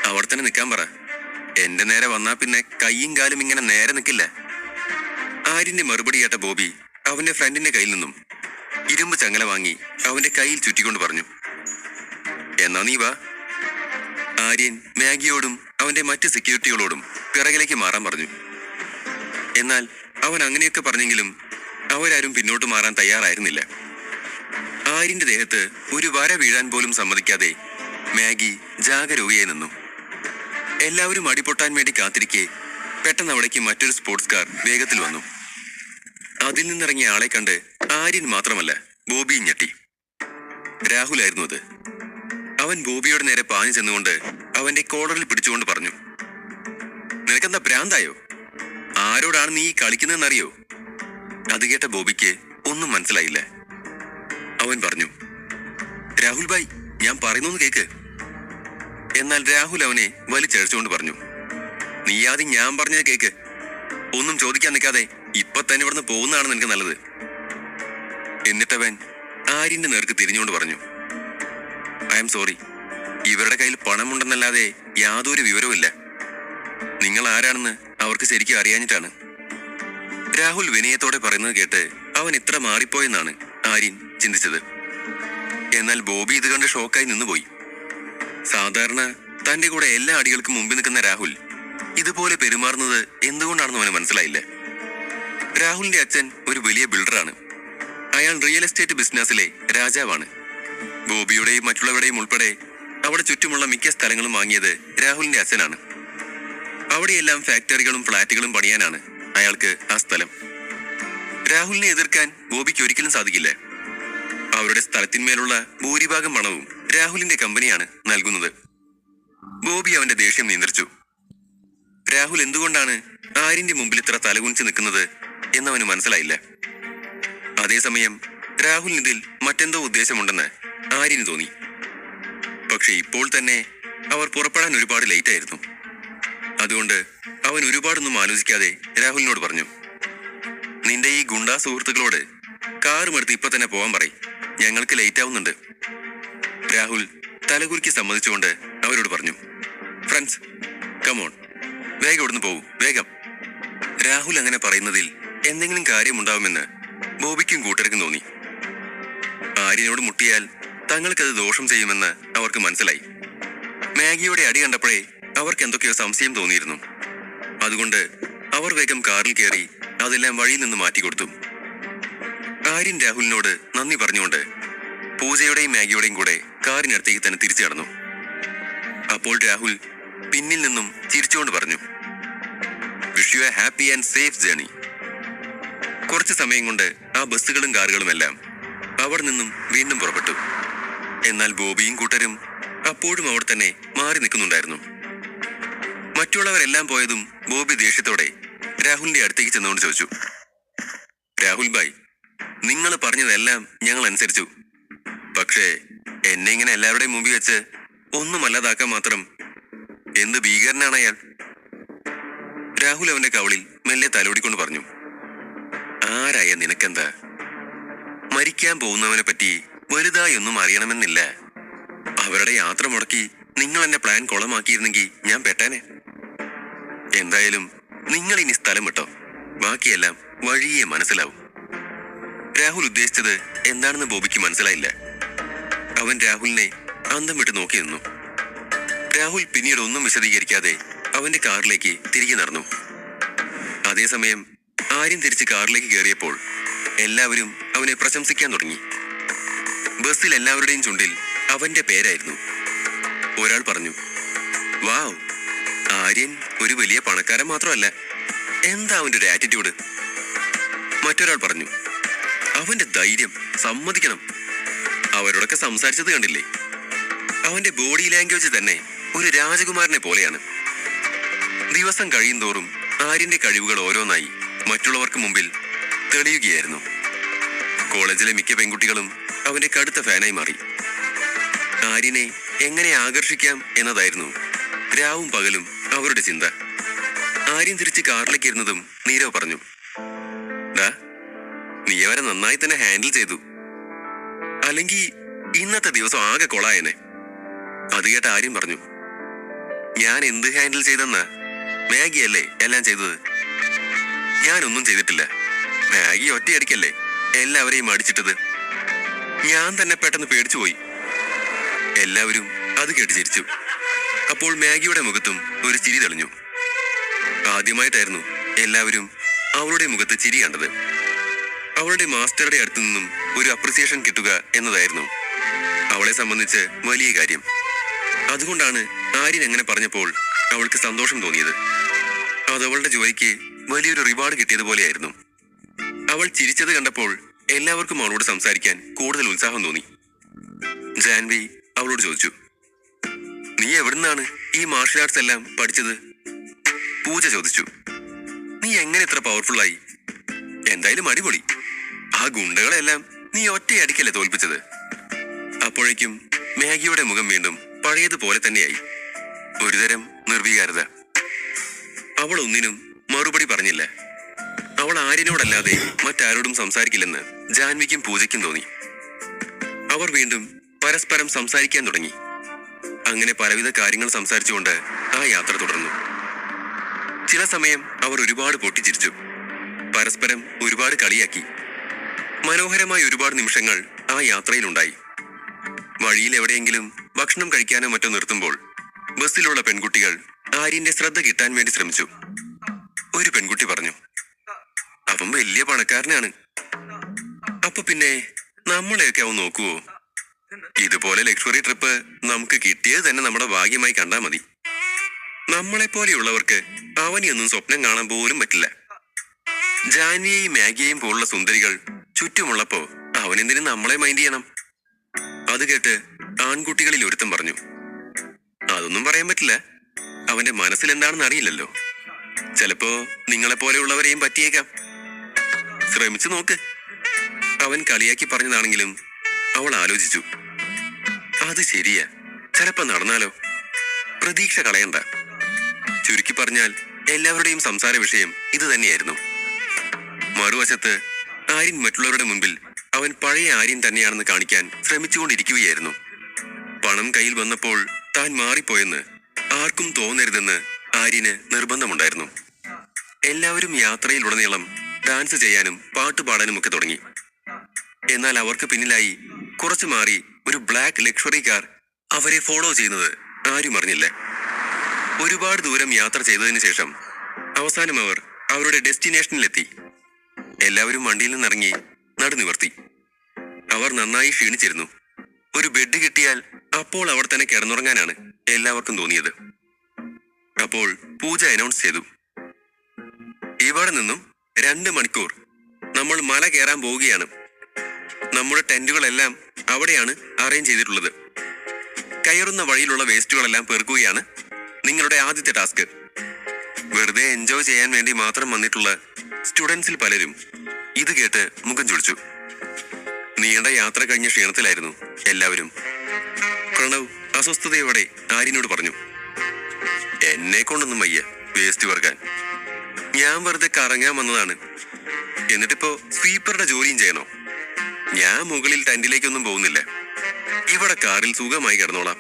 അവിടെ തന്നെ നിൽക്കാൻ പറ. എന്റെ നേരെ വന്നാ പിന്നെ കൈയും കാലും ഇങ്ങനെ നേരെ നിൽക്കില്ല. ആര്യന്റെ മറുപടി കേട്ട ബോബി അവന്റെ ഫ്രണ്ടിന്റെ കയ്യിൽ നിന്നും ഇരുമ്പ് ചങ്ങല വാങ്ങി അവന്റെ കയ്യിൽ ചുറ്റിക്കൊണ്ട് പറഞ്ഞു, എന്നാ നീ വാ. ആര്യൻ മാഗിയോടും അവന്റെ മറ്റ് സെക്യൂരിറ്റികളോടും പിറകിലേക്ക് മാറാൻ പറഞ്ഞു. എന്നാൽ അവൻ അങ്ങനെയൊക്കെ പറഞ്ഞെങ്കിലും അവരാരും പിന്നോട്ട് മാറാൻ തയ്യാറായിരുന്നില്ല. ആര്യന്റെ ദേഹത്ത് ഒരു വര വീഴാൻ പോലും സമ്മതിക്കാതെ മാഗി ജാഗരൂകയായി നിന്നു. എല്ലാവരും അടിപൊട്ടാൻ വേണ്ടി കാത്തിരിക്കെ പെട്ടെന്ന് അവിടേക്ക് മറ്റൊരു സ്പോർട്സ് കാർ വേഗത്തിൽ വന്നു. അതിൽ നിന്നിറങ്ങിയ ആളെ കണ്ട് ആര്യൻ മാത്രമല്ല ബോബിയും ഞെട്ടി. രാഹുലായിരുന്നു അത്. അവൻ ബോബിയോട് നേരെ പാഞ്ഞു ചെന്നുകൊണ്ട് അവന്റെ കോളറിൽ പിടിച്ചുകൊണ്ട് പറഞ്ഞു, നിനക്കെന്താ ഭ്രാന്തായോ? ആരോടാണ് നീ കളിക്കുന്നതെന്നറിയോ? അത് കേട്ട ബോബിക്ക് ഒന്നും മനസ്സിലായില്ല. അവൻ പറഞ്ഞു, രാഹുൽ ഭായ്, ഞാൻ പറയുന്നൊന്ന് കേക്ക്. എന്നാൽ രാഹുൽ അവനെ വലിച്ചഴിച്ചുകൊണ്ട് പറഞ്ഞു, നീ ആദ്യം ഞാൻ പറഞ്ഞത് കേക്ക്. ഒന്നും ചോദിക്കാൻ നിൽക്കാതെ ഇപ്പൊ തന്നെ ഇവിടുന്ന് പോകുന്നതാണ് നിനക്ക് നല്ലത്. എന്നിട്ടവൻ ആര്യന്റെ നേർക്ക് തിരിഞ്ഞുകൊണ്ട് പറഞ്ഞു, ഐ ആം സോറി, ഇവരുടെ കയ്യിൽ പണമുണ്ടെന്നല്ലാതെ യാതൊരു വിവരവുമില്ല. നിങ്ങൾ ആരാണെന്ന് അവർക്ക് ശരിക്കും അറിയാഞ്ഞിട്ടാണ്. രാഹുൽ വിനയത്തോടെ പറയുന്നത് കേട്ട് അവൻ ഇത്ര മാറിപ്പോയെന്നാണ് ആര്യൻ ചിന്തിച്ചത്. എന്നാൽ ബോബി ഇത് കണ്ട് ഷോക്കായി നിന്നുപോയി. സാധാരണ തന്റെ കൂടെ എല്ലാ അടികൾക്കും മുമ്പിൽ നിൽക്കുന്ന രാഹുൽ ഇതുപോലെ പെരുമാറുന്നത് എന്തുകൊണ്ടാണെന്ന് അവന് മനസ്സിലായില്ല. രാഹുലിന്റെ അച്ഛൻ ഒരു വലിയ ബിൽഡറാണ്. അയാൾ റിയൽ എസ്റ്റേറ്റ് ബിസിനസ്സിലെ രാജാവാണ്. ബോബിയുടെയും മറ്റുള്ളവരുടെയും ഉൾപ്പെടെ അവിടെ ചുറ്റുമുള്ള മിക്ക സ്ഥലങ്ങളും വാങ്ങിയത് രാഹുലിന്റെ അച്ഛനാണ്. അവിടെയെല്ലാം ഫാക്ടറികളും ഫ്ളാറ്റുകളും പണിയാനാണ് അയാൾക്ക് ആ സ്ഥലം. രാഹുലിനെ എതിർക്കാൻ ബോബിക്ക് ഒരിക്കലും സാധിക്കില്ല. അവരുടെ സ്ഥലത്തിന്മേലുള്ള ഭൂരിഭാഗം പണവും രാഹുലിന്റെ കമ്പനിയാണ് നൽകുന്നത്. ബോബി അവന്റെ ദേഷ്യം നിയന്ത്രിച്ചു. രാഹുൽ എന്തുകൊണ്ടാണ് ആര്യന്റെ മുമ്പിൽ ഇത്ര തലകുനിച്ച് നിൽക്കുന്നത് എന്നവന് മനസ്സിലായില്ല. അതേസമയം രാഹുലിന് ഇതിൽ മറ്റെന്തോ ഉദ്ദേശമുണ്ടെന്ന് ആര്യന് തോന്നി. പക്ഷെ ഇപ്പോൾ തന്നെ അവർ പുറപ്പെടാൻ ഒരുപാട് ലേറ്റ് ആയിരുന്നു. അതുകൊണ്ട് അവൻ ഒരുപാടൊന്നും ആലോചിക്കാതെ രാഹുലിനോട് പറഞ്ഞു, നിന്റെ ഈ ഗുണ്ടാ സുഹൃത്തുക്കളോട് കാറുമെടുത്ത് ഇപ്പൊ തന്നെ പോകാൻ പറയും. ഞങ്ങൾക്ക് ലേറ്റ് ആവുന്നുണ്ട്. രാഹുൽ തലകുലുക്കി സമ്മതിച്ചുകൊണ്ട് അവരോട് പറഞ്ഞു, ഫ്രണ്ട്സ് കമോൺ, വേഗം ഇവിടുന്ന് പോകൂ, വേഗം. രാഹുൽ അങ്ങനെ പറയുന്നതിൽ എന്തെങ്കിലും കാര്യമുണ്ടാവുമെന്ന് ബോബിക്കും കൂട്ടർക്കും തോന്നി. ആര്യനോട് മുട്ടിയാൽ തങ്ങൾക്കത് ദോഷം ചെയ്യുമെന്ന് അവർക്ക് മനസ്സിലായി. മാഗിയുടെ അടി കണ്ടപ്പോഴേ അവർക്ക് എന്തൊക്കെയോ സംശയം തോന്നിയിരുന്നു. അതുകൊണ്ട് അവർ വേഗം കാറിൽ കയറി അതെല്ലാം വഴിയിൽ നിന്ന് മാറ്റിക്കൊടുത്തു. ആര്യൻ രാഹുലിനോട് നന്ദി പറഞ്ഞുകൊണ്ട് പൂജയുടെയും മാഗിയുടെയും കൂടെ കാറിനടുത്തേക്ക് തന്നെ തിരിച്ചു കടന്നു. അപ്പോൾ രാഹുൽ പിന്നിൽ നിന്നും ചിരിച്ചുകൊണ്ട് പറഞ്ഞു, wish you A happy and safe journey. കുറച്ച് സമയം കൊണ്ട് ആ ബസ്സുകളും കാറുകളും എല്ലാം അവിടെ നിന്നും വീണ്ടും പുറപ്പെട്ടു. എന്നാൽ ബോബിയും കൂട്ടരും അപ്പോഴും അവിടെ തന്നെ മാറി നിൽക്കുന്നുണ്ടായിരുന്നു. മറ്റുള്ളവരെല്ലാം പോയതും ബോബി ദേഷ്യത്തോടെ രാഹുലിന്റെ അടുത്തേക്ക് ചെന്നുകൊണ്ട് ചോദിച്ചു, രാഹുൽ ഭായ്, നിങ്ങൾ പറഞ്ഞതെല്ലാം ഞങ്ങൾ അനുസരിച്ചു. പക്ഷേ എന്നെ ഇങ്ങനെ എല്ലാവരുടെയും മുമ്പിൽ വെച്ച് ഒന്നും അല്ലാതാക്കാൻ മാത്രം എന്ത് ഭീകരനാണ് അയാൾ. രാഹുൽ അവന്റെ കവളിൽ മെല്ലെ തലോടിക്കൊണ്ട് പറഞ്ഞു, ആരായ നിനക്കെന്താ? മരിക്കാൻ പോകുന്നവനെ പറ്റി വലുതായി ഒന്നും അറിയണമെന്നില്ല. അവരുടെ യാത്ര മുടക്കി നിങ്ങൾ എന്നെ പ്ലാൻ കൊളമാക്കിയിരുന്നെങ്കിൽ ഞാൻ പെട്ടാനെ. എന്തായാലും നിങ്ങൾ ഇനി സ്ഥലം വിട്ടോ, ബാക്കിയെല്ലാം വഴിയെ മനസ്സിലാവും. രാഹുൽ ഉദ്ദേശിച്ചത് എന്താണെന്ന് ബോബിക്ക് മനസ്സിലായില്ല. അവൻ രാഹുലിനെ അന്തം വിട്ട് നോക്കി നിന്നു. രാഹുൽ പിന്നീട് ഒന്നും വിശദീകരിക്കാതെ അവന്റെ കാറിലേക്ക് തിരികെ നടന്നു. അതേസമയം ആര്യൻ തിരിച്ച് കാറിലേക്ക് കയറിയപ്പോൾ എല്ലാവരും അവനെ പ്രശംസിക്കാൻ തുടങ്ങി. ബസ്സിൽ എല്ലാവരുടെയും ചുണ്ടിൽ അവന്റെ പേരായിരുന്നു. ഒരാൾ പറഞ്ഞു, വാവ്, ആര്യൻ ഒരു വലിയ പണക്കാരൻ മാത്രമല്ല, എന്താ അവന്റെ ഒരു ആറ്റിറ്റ്യൂഡ്. മറ്റൊരാൾ പറഞ്ഞു, അവന്റെ ധൈര്യം സമ്മതിക്കണം. അവരോടൊക്കെ സംസാരിച്ചത് കണ്ടില്ലേ, അവന്റെ ബോഡി ലാംഗ്വേജ് തന്നെ ഒരു രാജകുമാരനെ പോലെയാണ്. ദിവസം കഴിയും തോറും ആര്യന്റെ കഴിവുകൾ ഓരോന്നായി മറ്റുള്ളവർക്ക് മുമ്പിൽ തെളിയുകയായിരുന്നു. കോളേജിലെ മിക്ക പെൺകുട്ടികളും അവന്റെ കടുത്ത ഫാനായി മാറി. ആര്യനെ എങ്ങനെ ആകർഷിക്കാം എന്നതായിരുന്നു രാവും പകലും അവരുടെ ചിന്ത. ആര്യൻ തിരിച്ച് കാറിലേക്ക് ഇരുന്നതും നീരവ് പറഞ്ഞു, ഡാ, നീ അവരെ നന്നായി തന്നെ ഹാൻഡിൽ ചെയ്തു. അല്ലെങ്കിൽ ഇന്നത്തെ ദിവസം ആകെ കൊളായനെ. അത് കേട്ട ആര്യം പറഞ്ഞു, ഞാൻ എന്ത് ഹാൻഡിൽ ചെയ്തെന്നാ? മാഗിയല്ലേ എല്ലാം ചെയ്തത്. ഞാനൊന്നും ചെയ്തിട്ടില്ല. മാഗി ഒറ്റയടിക്കല്ലേ എല്ലാവരെയും അടിച്ചിട്ടത്. ഞാൻ തന്നെ പെട്ടെന്ന് പേടിച്ചുപോയി. എല്ലാവരും അത് കേട്ട് ചിരിച്ചു. അപ്പോൾ മാഗിയുടെ മുഖത്തും ഒരു ചിരി തെളിഞ്ഞു. ആദ്യമായിട്ടായിരുന്നു എല്ലാവരും അവളുടെ മുഖത്ത് ചിരി കണ്ടത്. അവളുടെ മാസ്റ്ററുടെ അടുത്തു നിന്നും ഒരു അപ്രിസിയേഷൻ കിട്ടുക എന്നതായിരുന്നു അവളെ സംബന്ധിച്ച് വലിയ കാര്യം. അതുകൊണ്ടാണ് ആര്യൻ അങ്ങനെ പറഞ്ഞപ്പോൾ അവൾക്ക് സന്തോഷം തോന്നിയത്. അത് അവളുടെ ജോലിക്ക് വലിയൊരു റിവാർഡ് കിട്ടിയതുപോലെയായിരുന്നു. അവൾ ചിരിച്ചത് കണ്ടപ്പോൾ എല്ലാവർക്കും അവളോട് സംസാരിക്കാൻ കൂടുതൽ ഉത്സാഹം തോന്നി. ജാൻവി അവളോട് ചോദിച്ചു, നീ എവിടുന്നാണ് ഈ മാർഷൽ ആർട്സ് എല്ലാം പഠിച്ചത്? പൂജ ചോദിച്ചു, നീ എങ്ങനെ ഇത്ര പവർഫുള്ളായി? എന്തായാലും അടിപൊളി. ആ ഗുണ്ടകളെല്ലാം നീ ഒറ്റയടിക്കല്ലേ തോൽപ്പിച്ചത്? അപ്പോഴേക്കും മാഗിയുടെ മുഖം വീണ്ടും പഴയതുപോലെ തന്നെയായി, ഒരുതരം നിർവികാരത. അവൾ ഒന്നിനും മറുപടി പറഞ്ഞില്ല. അവൾ ആര്യനോടല്ലാതെ മറ്റാരോടും സംസാരിക്കില്ലെന്ന് ജാൻവിക്കും പൂജയ്ക്കും തോന്നി. അവർ വീണ്ടും പരസ്പരം സംസാരിക്കാൻ തുടങ്ങി. അങ്ങനെ പലവിധ കാര്യങ്ങൾ സംസാരിച്ചുകൊണ്ട് ആ യാത്ര തുടർന്നു. ചില സമയം അവർ ഒരുപാട് പൊട്ടിച്ചിരിച്ചു, പരസ്പരം ഒരുപാട് കളിയാക്കി. മനോഹരമായ ഒരുപാട് നിമിഷങ്ങൾ ആ യാത്രയിലുണ്ടായി. വഴിയിൽ എവിടെയെങ്കിലും ഭക്ഷണം കഴിക്കാനോ മറ്റോ നിർത്തുമ്പോൾ ബസ്സിലുള്ള പെൺകുട്ടികൾ ആര്യന്റെ ശ്രദ്ധ കിട്ടാൻ വേണ്ടി ശ്രമിച്ചു. ഒരു പെൺകുട്ടി പറഞ്ഞു, അവൻ വലിയ പണക്കാരനാണ്. അപ്പൊ പിന്നെ നമ്മളെയൊക്കെ അവൻ നോക്കുവോ? ഇതുപോലെ ലക്ഷറി ട്രിപ്പ് നമുക്ക് കിട്ടിയത് തന്നെ നമ്മുടെ ഭാഗ്യമായി കണ്ടാ മതി. നമ്മളെപ്പോലെയുള്ളവർക്ക് അവനെയൊന്നും സ്വപ്നം കാണാൻ പോലും പറ്റില്ല. ജാൻവിയെയും മാഗിയെയും പോലുള്ള സുന്ദരികൾ ചുറ്റുമുള്ളപ്പോ അവനെന്തിനും നമ്മളെ മൈൻഡ് ചെയ്യണം? അത് കേട്ട് ആൺകുട്ടികളിൽ ഒരുത്തൻ പറഞ്ഞു, അതൊന്നും പറയാൻ പറ്റില്ല. അവന്റെ മനസ്സിൽ എന്താണെന്ന് അറിയില്ലല്ലോ. ചിലപ്പോ നിങ്ങളെപ്പോലെയുള്ളവരെയും പറ്റിയേക്കാം. ശ്രമിച്ചു നോക്ക്. അവൻ കളിയാക്കി പറഞ്ഞതാണെങ്കിലും അവൾ ആലോചിച്ചു, അത് ശരിയാ, ചിലപ്പോ നടന്നാലോ. പ്രതീക്ഷ കളയണ്ട. ചുരുക്കി പറഞ്ഞാൽ എല്ലാവരുടെയും സംസാര വിഷയം ഇത് തന്നെയായിരുന്നു. മറുവശത്ത് ആര്യൻ മറ്റുള്ളവരുടെ മുൻപിൽ അവൻ പഴയ ആര്യൻ തന്നെയാണെന്ന് കാണിക്കാൻ ശ്രമിച്ചുകൊണ്ടിരിക്കുകയായിരുന്നു. പണം കയ്യിൽ വന്നപ്പോൾ താൻ മാറിപ്പോയെന്ന് ആർക്കും തോന്നരുതെന്ന് ആര്യന് നിർബന്ധമുണ്ടായിരുന്നു. എല്ലാവരും യാത്രയിലുടനീളം ഡാൻസ് ചെയ്യാനും പാട്ടുപാടാനും ഒക്കെ തുടങ്ങി. എന്നാൽ അവർക്ക് പിന്നിലായി കുറച്ചു മാറി ഒരു ബ്ലാക്ക് ലക്ഷറി കാർ അവരെ ഫോളോ ചെയ്യുന്നത് ആരും അറിഞ്ഞില്ല. ഒരുപാട് ദൂരം യാത്ര ചെയ്തതിനു ശേഷം അവസാനം അവർ അവരുടെ ഡെസ്റ്റിനേഷനിലെത്തി. എല്ലാവരും വണ്ടിയിൽ നിന്നിറങ്ങി നടുനിവർത്തി. അവർ നന്നായി ക്ഷീണിച്ചിരുന്നു. ഒരു ബെഡ് കിട്ടിയാൽ അപ്പോൾ അവർ തന്നെ കിടന്നുറങ്ങാനാണ് എല്ലാവർക്കും തോന്നിയത്. അപ്പോൾ പൂജ അനൗൺസ് ചെയ്തു, ഇവിടെ നിന്നും 2 മണിക്കൂർ നമ്മൾ മല കയറാൻ പോവുകയാണ്. നമ്മുടെ ടെന്റുകളെല്ലാം അവിടെയാണ് അറേഞ്ച് ചെയ്തിട്ടുള്ളത്. കയറുന്ന വഴിയിലുള്ള വേസ്റ്റുകളെല്ലാം പെറുക്കുകയാണ് നിങ്ങളുടെ ആദ്യത്തെ ടാസ്ക്. വെറുതെ എൻജോയ് ചെയ്യാൻ വേണ്ടി മാത്രം വന്നിട്ടുള്ള സ്റ്റുഡൻസിൽ പലരും ഇത് കേട്ട് മുഖം ചുളിച്ചു. നീണ്ട യാത്ര കഴിഞ്ഞ ക്ഷീണത്തിലായിരുന്നു എല്ലാവരും. പ്രണവ് അസ്വസ്ഥതയോടെ ആര്യനോട് പറഞ്ഞു, എന്നെ കൊണ്ടൊന്നും വയ്യ വേസ്റ്റ് പെറുക്കാൻ. ഞാൻ വെറുതെ കറങ്ങാൻ വന്നതാണ്. എന്നിട്ടിപ്പോ സ്വീപ്പറുടെ ജോലിയും ചെയ്യണോ? ഞാൻ മുകളിൽ ടെന്റിലേക്കൊന്നും പോകുന്നില്ല. ഇവിടെ കാറിൽ സുഖമായി കിടന്നോളാം.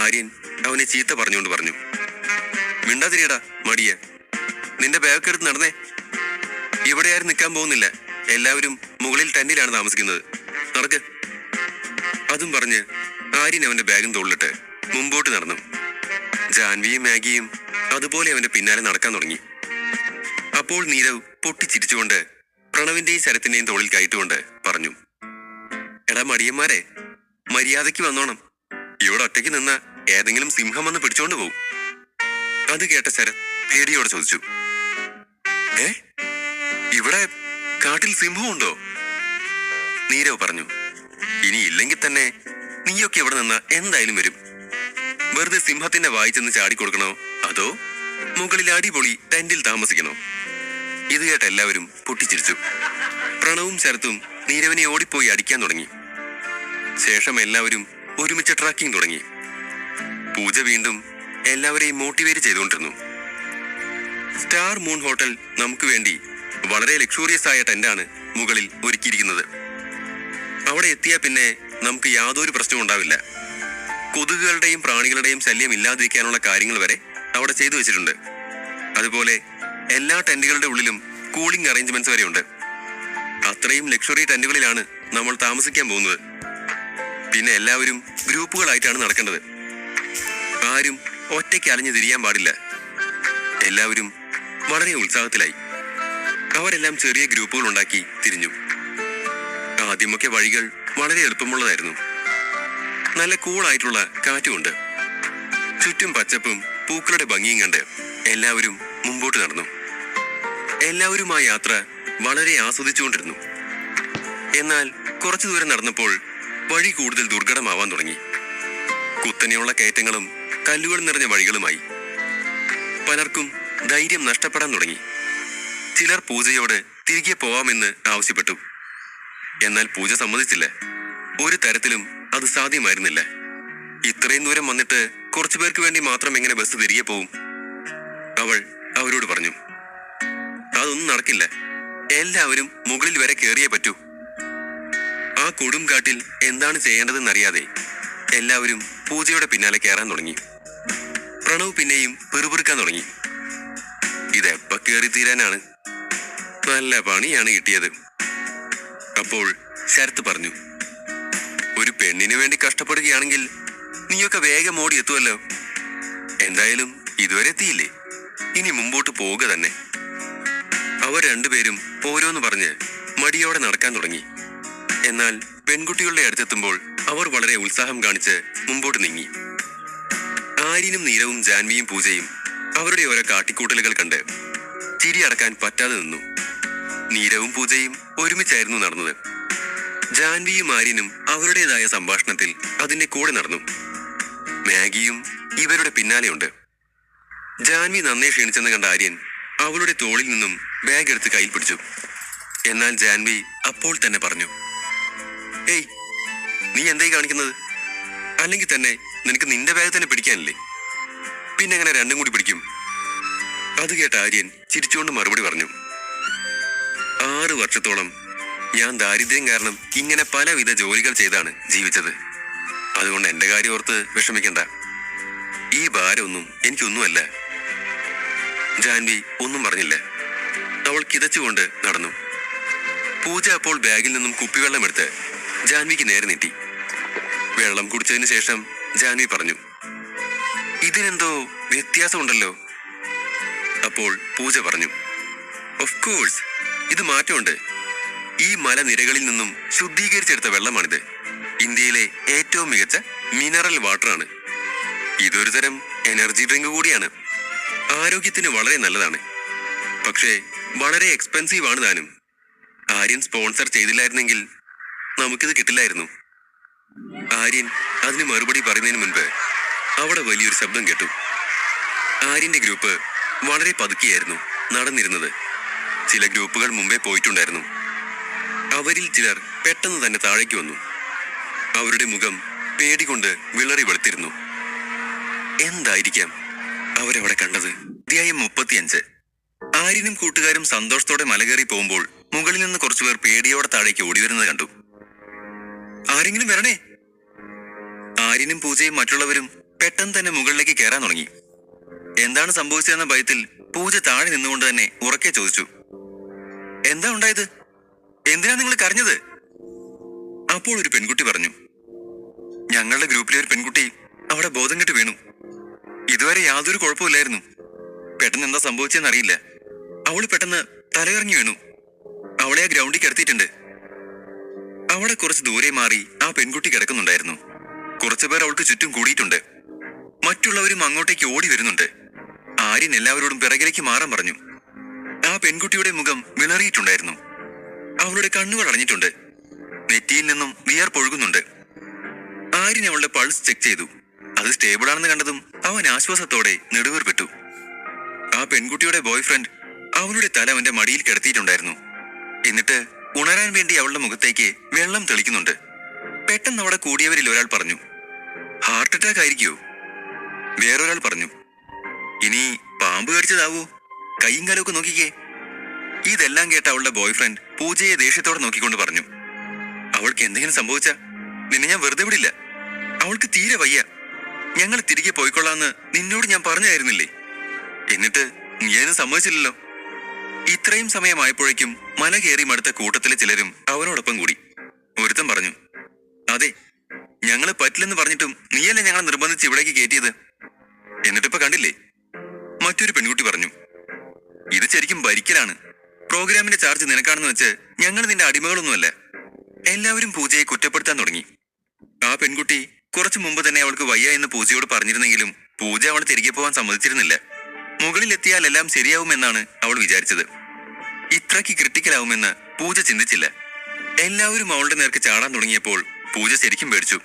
ആര്യൻ അവനെ ചീത്ത പറഞ്ഞുകൊണ്ട് പറഞ്ഞു, മിണ്ടാതിരിയടാ മടിയ, നിന്റെ ബാഗ് എടുത്ത് നടന്നേ. ഇവിടെ ആരും നിൽക്കാൻ പോകുന്നില്ല. എല്ലാവരും മുകളിൽ ടെന്റിലാണ് താമസിക്കുന്നത്. നടക്ക്. അതും പറഞ്ഞ് ആര്യൻ അവന്റെ ബാഗും തോളിലിട്ട് മുമ്പോട്ട് നടന്നു. ജാൻവിയും മാഗിയും അതുപോലെ അവന്റെ പിന്നാലെ നടക്കാൻ തുടങ്ങി. അപ്പോൾ നീരവ് പൊട്ടിച്ചിരിച്ചുകൊണ്ട് പ്രണവിന്റെയും ശരത്തിന്റെയും തോളിൽ കയറ്റുകൊണ്ട് പറഞ്ഞു, എടാ മടിയന്മാരെ, മര്യാദയ്ക്ക് വന്നോണം. ഇവിടെ ഒറ്റയ്ക്ക് നിന്ന ഏതെങ്കിലും സിംഹം വന്ന് പിടിച്ചോണ്ട് പോകും. അത് കേട്ട ശരത് പേടിയോടെ ചോദിച്ചു, ഇവിടെ കാട്ടിൽ സിംഹമുണ്ടോ? നീരവ് പറഞ്ഞു, ഇനി ഇല്ലെങ്കിൽ തന്നെ നീയൊക്കെ ഇവിടെ നിന്ന എന്തായാലും വരും. വെറുതെ സിംഹത്തിന്റെ വായി ചെന്ന് ചാടിക്കൊടുക്കണോ അതോ മുകളിൽ അടിപൊളി ടെന്റിൽ താമസിക്കണോ? ഇത് കേട്ട എല്ലാവരും പൊട്ടിച്ചിരിച്ചു. പ്രണവും ശരത്തും നീരവിനെ ഓടിപ്പോയി അടിക്കാൻ തുടങ്ങി. ശേഷം എല്ലാവരും ഒരുമിച്ച് ട്രാക്കിംഗ് തുടങ്ങി. പൂജ വീണ്ടും എല്ലാവരെയും മോട്ടിവേറ്റ് ചെയ്തുകൊണ്ടിരുന്നു. സ്റ്റാർ മൂൺ ഹോട്ടൽ നമുക്ക് വേണ്ടി വളരെ ലക്ഷൂറിയസ് ആയ ടെന്റാണ് മുകളിൽ ഒരുക്കിയിരിക്കുന്നത്. അവിടെ എത്തിയാൽ പിന്നെ നമുക്ക് യാതൊരു പ്രശ്നവും ഉണ്ടാവില്ല. കൊതുകുകളുടെയും പ്രാണികളുടെയും ശല്യം ഇല്ലാതിരിക്കാനുള്ള കാര്യങ്ങൾ വരെ അവിടെ ചെയ്തു വെച്ചിട്ടുണ്ട്. അതുപോലെ എല്ലാ ടെന്റുകളുടെ ഉള്ളിലും കൂളിംഗ് അറേഞ്ച്മെന്റ്സ് വരെയുണ്ട്. അത്രയും ലക്ഷറി ടെന്റുകളിലാണ് നമ്മൾ താമസിക്കാൻ പോകുന്നത്. പിന്നെ എല്ലാവരും ഗ്രൂപ്പുകളായിട്ടാണ് നടക്കേണ്ടത്. ആരും ഒറ്റയ്ക്ക് അലഞ്ഞു തിരിയാൻ പാടില്ല. എല്ലാവരും വളരെ ഉത്സാഹത്തിലായി. അവരെല്ലാം ചെറിയ ഗ്രൂപ്പുകൾ ഉണ്ടാക്കി തിരിഞ്ഞു. ആദ്യമൊക്കെ വഴികൾ വളരെ എളുപ്പമുള്ളതായിരുന്നു. നല്ല കൂളായിട്ടുള്ള കാറ്റുമുണ്ട്. ചുറ്റും പച്ചപ്പും പൂക്കളുടെ ഭംഗിയും കണ്ട് എല്ലാവരും മുമ്പോട്ട് നടന്നു. എല്ലാവരും ആ യാത്ര വളരെ ആസ്വദിച്ചുകൊണ്ടിരുന്നു. എന്നാൽ കുറച്ചു ദൂരം നടന്നപ്പോൾ വഴി കൂടുതൽ ദുർഘടമാവാൻ തുടങ്ങി. കുത്തനെയുള്ള കയറ്റങ്ങളും കല്ലുകൾ നിറഞ്ഞ വഴികളുമായി. പലർക്കും ധൈര്യം നഷ്ടപ്പെടാൻ തുടങ്ങി. ചിലർ പൂജയോട് തിരികെ പോവാമെന്ന് ആവശ്യപ്പെട്ടു. എന്നാൽ പൂജ സമ്മതിച്ചില്ല. ഒരു തരത്തിലും അത് സാധ്യമായിരുന്നില്ല. ഇത്രയും ദൂരം വന്നിട്ട് കുറച്ചു പേർക്ക് വേണ്ടി മാത്രം എങ്ങനെ ബസ് തിരികെ പോവും? അവൾ അവരോട് പറഞ്ഞു, അതൊന്നും നടക്കില്ല. എല്ലാവരും മുകളിൽ വരെ കയറിയേ പറ്റൂ. ആ കൊടും കാട്ടിൽ എന്താണ് ചെയ്യേണ്ടതെന്നറിയാതെ എല്ലാവരും പൂജയുടെ പിന്നാലെ കയറാൻ തുടങ്ങി. പ്രണവ് പിന്നെയും പെറുപെറുക്കാൻ തുടങ്ങി. ഇതെപ്പ കയറി തീരാനാണ്? നല്ല പണിയാണ് കിട്ടിയത്. അപ്പോൾ ശരത്ത് പറഞ്ഞു, ഒരു പെണ്ണിന് വേണ്ടി കഷ്ടപ്പെടുകയാണെങ്കിൽ നീയൊക്കെ വേഗം ഓടി എത്തുമല്ലോ. എന്തായാലും ഇതുവരെ എത്തിയില്ലേ, ഇനി മുമ്പോട്ട് പോവുക തന്നെ. അവർ രണ്ടുപേരും ഓരോന്ന് പറഞ്ഞ് മടിയോടെ നടക്കാൻ തുടങ്ങി. എന്നാൽ പെൺകുട്ടികളുടെ അടുത്തെത്തുമ്പോൾ അവർ വളരെ ഉത്സാഹം കാണിച്ച് മുമ്പോട്ട് നീങ്ങി. ആര്യനും നീരവും ജാൻവിയും പൂജയും അവരുടെ ഓരോ കാട്ടിക്കൂട്ടലുകൾ കണ്ട് ചിരി അടക്കാൻ പറ്റാതെ നിന്നു. നീരവും പൂജയും ഒരുമിച്ചായിരുന്നു നടന്നത്. ജാൻവിയും ആര്യനും അവരുടേതായ സംഭാഷണത്തിൽ അതിന്റെ കൂടെ നടന്നു. മാഗിയും ഇവരുടെ പിന്നാലെയുണ്ട്. ജാൻവി നന്നേ ക്ഷീണിച്ചെന്ന് കണ്ട ആര്യൻ അവളുടെ തോളിൽ നിന്നും ബാഗ് എടുത്ത് കയ്യിൽ പിടിച്ചു. എന്നാൽ ജാൻവി അപ്പോൾ തന്നെ പറഞ്ഞു, ഏയ്, നീ എന്തായി കാണിക്കുന്നത്? അല്ലെങ്കിൽ തന്നെ നിനക്ക് നിന്റെ ബാഗ് തന്നെ പിടിക്കാനില്ലേ? പിന്നെ എങ്ങനെ രണ്ടും കൂടി പിടിക്കും? അത് കേട്ട ആര്യൻ ചിരിച്ചുകൊണ്ട് മറുപടി പറഞ്ഞു, 6 വർഷത്തോളം ഞാൻ ദാരിദ്ര്യം കാരണം ഇങ്ങനെ പലവിധ ജോലികൾ ചെയ്താണ് ജീവിച്ചത്. അതുകൊണ്ട് എന്റെ കാര്യം ഓർത്ത് വിഷമിക്കണ്ട. ഈ ഭാരമൊന്നും എനിക്കൊന്നുമല്ല. ജാൻവി ഒന്നും പറഞ്ഞില്ല. അവൾ കിതച്ചുകൊണ്ട് നടന്നു. പൂജ അപ്പോൾ ബാഗിൽ നിന്നും കുപ്പിവെള്ളം എടുത്ത് ജാൻവിക്ക് നേരെ നീട്ടി. വെള്ളം കുടിച്ചതിന് ശേഷം ജാൻവി പറഞ്ഞു, ഇതിനെന്തോ വ്യത്യാസമുണ്ടല്ലോ. അപ്പോൾ പൂജ പറഞ്ഞു, ഓഫ് കോഴ്സ്, ഇത് മാറ്റമുണ്ട്. ഈ മലനിരകളിൽ നിന്നും ശുദ്ധീകരിച്ചെടുത്ത വെള്ളമാണിത്. ഇന്ത്യയിലെ ഏറ്റവും മികച്ച മിനറൽ വാട്ടറാണ്. ഇതൊരു തരം എനർജി ഡ്രിങ്ക് കൂടിയാണ്. ആരോഗ്യത്തിന് വളരെ നല്ലതാണ്. പക്ഷേ വളരെ എക്സ്പെൻസീവ് ആണ് താനും. ആര്യൻ സ്പോൺസർ ചെയ്തില്ലായിരുന്നെങ്കിൽ നമുക്കിത് കിട്ടില്ലായിരുന്നു. ആര്യൻ അതിന് മറുപടി പറയുന്നതിന് മുൻപ് അവിടെ വലിയൊരു ശബ്ദം കേട്ടു. ആര്യന്റെ ഗ്രൂപ്പ് വളരെ പതുക്കെയായിരുന്നു നടന്നിരുന്നത്. ചില ഗ്രൂപ്പുകൾ മുമ്പേ പോയിട്ടുണ്ടായിരുന്നു. അവരിൽ ചിലർ പെട്ടെന്ന് തന്നെ താഴേക്ക് വന്നു. അവരുടെ മുഖം പേടികൊണ്ട് വിളറി വെളുത്തിരുന്നു. എന്തായിരിക്കാം അവരവിടെ കണ്ടത്? അധ്യായം 35. ആര്യനും കൂട്ടുകാരും സന്തോഷത്തോടെ മലകയറി പോകുമ്പോൾ മുകളിൽ നിന്ന് കുറച്ചുപേർ പേടിയോടെ താഴേക്ക് ഓടി വരുന്നത് കണ്ടു. ആരെങ്കിലും വരണേ! ആര്യനും പൂജയും മറ്റുള്ളവരും പെട്ടെന്ന് തന്നെ മുകളിലേക്ക് കയറാൻ തുടങ്ങി. എന്താണ് സംഭവിച്ചതെന്ന ഭയത്തിൽ പൂജ താഴെ നിന്നുകൊണ്ട് തന്നെ ഉറക്കെ ചോദിച്ചു, എന്താ ഉണ്ടായത്? എന്തിനാ നിങ്ങൾ കരഞ്ഞത്? അപ്പോൾ ഒരു പെൺകുട്ടി പറഞ്ഞു, ഞങ്ങളുടെ ഗ്രൂപ്പിലെ ഒരു പെൺകുട്ടി അവിടെ ബോധം കെട്ട് വീണു. ഇതുവരെ യാതൊരു കുഴപ്പമില്ലായിരുന്നു. പെട്ടെന്ന് എന്താ സംഭവിച്ചതെന്ന് അറിയില്ല. അവള് പെട്ടെന്ന് തലകറങ്ങി വീണു. അവളെ ആ ഗ്രൗണ്ടിൽ കിടത്തിയിട്ടുണ്ട്. അവിടെ കുറച്ച് ദൂരെ മാറി ആ പെൺകുട്ടി കിടക്കുന്നുണ്ടായിരുന്നു. കുറച്ചുപേർ അവൾക്ക് ചുറ്റും കൂടിയിട്ടുണ്ട്. മറ്റുള്ളവരും അങ്ങോട്ടേക്ക് ഓടി വരുന്നുണ്ട്. ആര്യൻ എല്ലാവരോടും പിറകിലേക്ക് മാറാൻ പറഞ്ഞു. ആ പെൺകുട്ടിയുടെ മുഖം വിളറിയിട്ടുണ്ടായിരുന്നു. അവളുടെ കണ്ണുകൾ അടഞ്ഞിട്ടുണ്ട്. നെറ്റിയിൽ നിന്നും വിയർപ്പൊഴുകുന്നുണ്ട്. ആര്യൻ അവളുടെ പൾസ് ചെക്ക് ചെയ്തു. അത് സ്റ്റേബിൾ ആണെന്ന് കണ്ടതും അവൻ ആശ്വാസത്തോടെ നെടുവേർപ്പെട്ടു. ആ പെൺകുട്ടിയുടെ ബോയ്ഫ്രണ്ട് അവളുടെ തല അവന്റെ മടിയിൽ കിടത്തിയിട്ടുണ്ടായിരുന്നു. എന്നിട്ട് ഉണരാൻ വേണ്ടി അവളുടെ മുഖത്തേക്ക് വെള്ളം തെളിക്കുന്നുണ്ട്. പെട്ടെന്ന് അവിടെ കൂടിയവരിൽ ഒരാൾ പറഞ്ഞു, ഹാർട്ട് അറ്റാക്ക് ആയിരിക്കുമോ? വേറൊരാൾ പറഞ്ഞു, ഇനി പാമ്പ് കടിച്ചതാവോ? കൈയും കാലമൊക്കെ നോക്കിക്കേ. ഇതെല്ലാം കേട്ട അവളുടെ ബോയ്ഫ്രണ്ട് പൂജയെ ദേഷ്യത്തോടെ നോക്കിക്കൊണ്ട് പറഞ്ഞു, അവൾക്ക് എന്തെങ്കിലും സംഭവിച്ച നിന്നെ ഞാൻ വെറുതെ വിടില്ല. അവൾക്ക് തീരെ വയ്യ. ഞങ്ങൾ തിരികെ പോയിക്കൊള്ളാന്ന് നിന്നോട് ഞാൻ പറഞ്ഞായിരുന്നില്ലേ? എന്നിട്ട് നീ അതിന് സമ്മതിച്ചില്ലല്ലോ. ഇത്രയും സമയമായപ്പോഴേക്കും മല കയറി മടുത്ത കൂട്ടത്തിലെ ചിലരും അവനോടൊപ്പം കൂടി. ഒരുത്തൻ പറഞ്ഞു, അതെ, ഞങ്ങള് പറ്റില്ലെന്ന് പറഞ്ഞിട്ടും നീയല്ലേ ഞങ്ങളെ നിർബന്ധിച്ച് ഇവിടേക്ക് കയറ്റിയത്. എന്നിട്ടിപ്പോ കണ്ടില്ലേ? മറ്റൊരു പെൺകുട്ടി പറഞ്ഞു, ഇത് ശരിക്കും ഭരിക്കലാണ്. പ്രോഗ്രാമിന്റെ ചാർജ് നിനക്കാണെന്ന് വെച്ച് ഞങ്ങൾ നിന്റെ അടിമകളൊന്നുമല്ല. എല്ലാവരും പൂജയെ കുറ്റപ്പെടുത്താൻ തുടങ്ങി. ആ പെൺകുട്ടി കുറച്ചു മുമ്പ് തന്നെ അവൾക്ക് വയ്യ എന്ന് പൂജയോട് പറഞ്ഞിരുന്നെങ്കിലും പൂജ അവൾ തിരികെ പോവാൻ സമ്മതിച്ചിരുന്നില്ല. മുകളിലെത്തിയാൽ എല്ലാം ശരിയാവുമെന്നാണ് അവൾ വിചാരിച്ചത്. ഇത്രയ്ക്ക് ക്രിട്ടിക്കലാവുമെന്ന് പൂജ ചിന്തിച്ചില്ല. എല്ലാവരും അവളുടെ നേർക്ക് ചാടാൻ തുടങ്ങിയപ്പോൾ പൂജ ശരിക്കും പേടിച്ചു.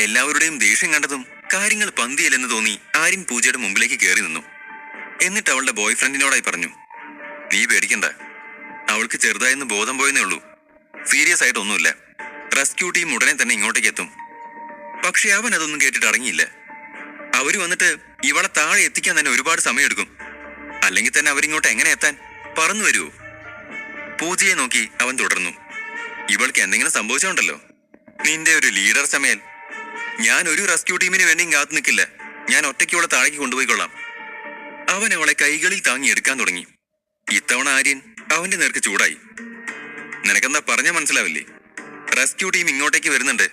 എല്ലാവരുടെയും ദേഷ്യം കണ്ടതും കാര്യങ്ങൾ പന്തിയല്ലെന്ന് തോന്നി ആര്യൻ പൂജയുടെ മുമ്പിലേക്ക് കയറി നിന്നു. എന്നിട്ട് അവളുടെ ബോയ്ഫ്രണ്ടിനോടായി പറഞ്ഞു, നീ പേടിക്കണ്ട, അവൾക്ക് ചെറുതായെന്ന് ബോധം പോയെന്നേ ഉള്ളൂ. സീരിയസ് ആയിട്ടൊന്നുമില്ല. റെസ്ക്യൂ ടീം ഉടനെ തന്നെ ഇങ്ങോട്ടേക്ക് എത്തും. പക്ഷെ അവൻ അതൊന്നും കേട്ടിട്ട് അടങ്ങിയില്ല. അവര് വന്നിട്ട് ഇവളെ താഴെ എത്തിക്കാൻ തന്നെ ഒരുപാട് സമയമെടുക്കും. അല്ലെങ്കിൽ തന്നെ അവരിങ്ങോട്ട് എങ്ങനെ എത്താൻ? പറന്നു വരുവോ? പൂജയെ നോക്കി അവൻ തുടർന്നു, ഇവൾക്ക് എന്തെങ്കിലും സംഭവിച്ചോണ്ടല്ലോ. നിന്റെ ഒരു ലീഡർ ചമയൽ. ഞാൻ ഒരു റെസ്ക്യൂ ടീമിന് വേണ്ടിയും കാത്തു നിൽക്കില്ല. ഞാൻ ഒറ്റയ്ക്ക് അവളെ താഴേക്ക് കൊണ്ടുപോയിക്കൊള്ളാം. അവൻ അവളെ കൈകളിൽ താങ്ങി എടുക്കാൻ തുടങ്ങി. ഇത്തവണ ആര്യൻ അവന്റെ നേർക്ക് ചൂടായി. നിനക്കെന്താ പറഞ്ഞാൽ മനസ്സിലാവില്ലേ? റെസ്ക്യൂ ടീം ഇങ്ങോട്ടേക്ക് വരുന്നുണ്ട്.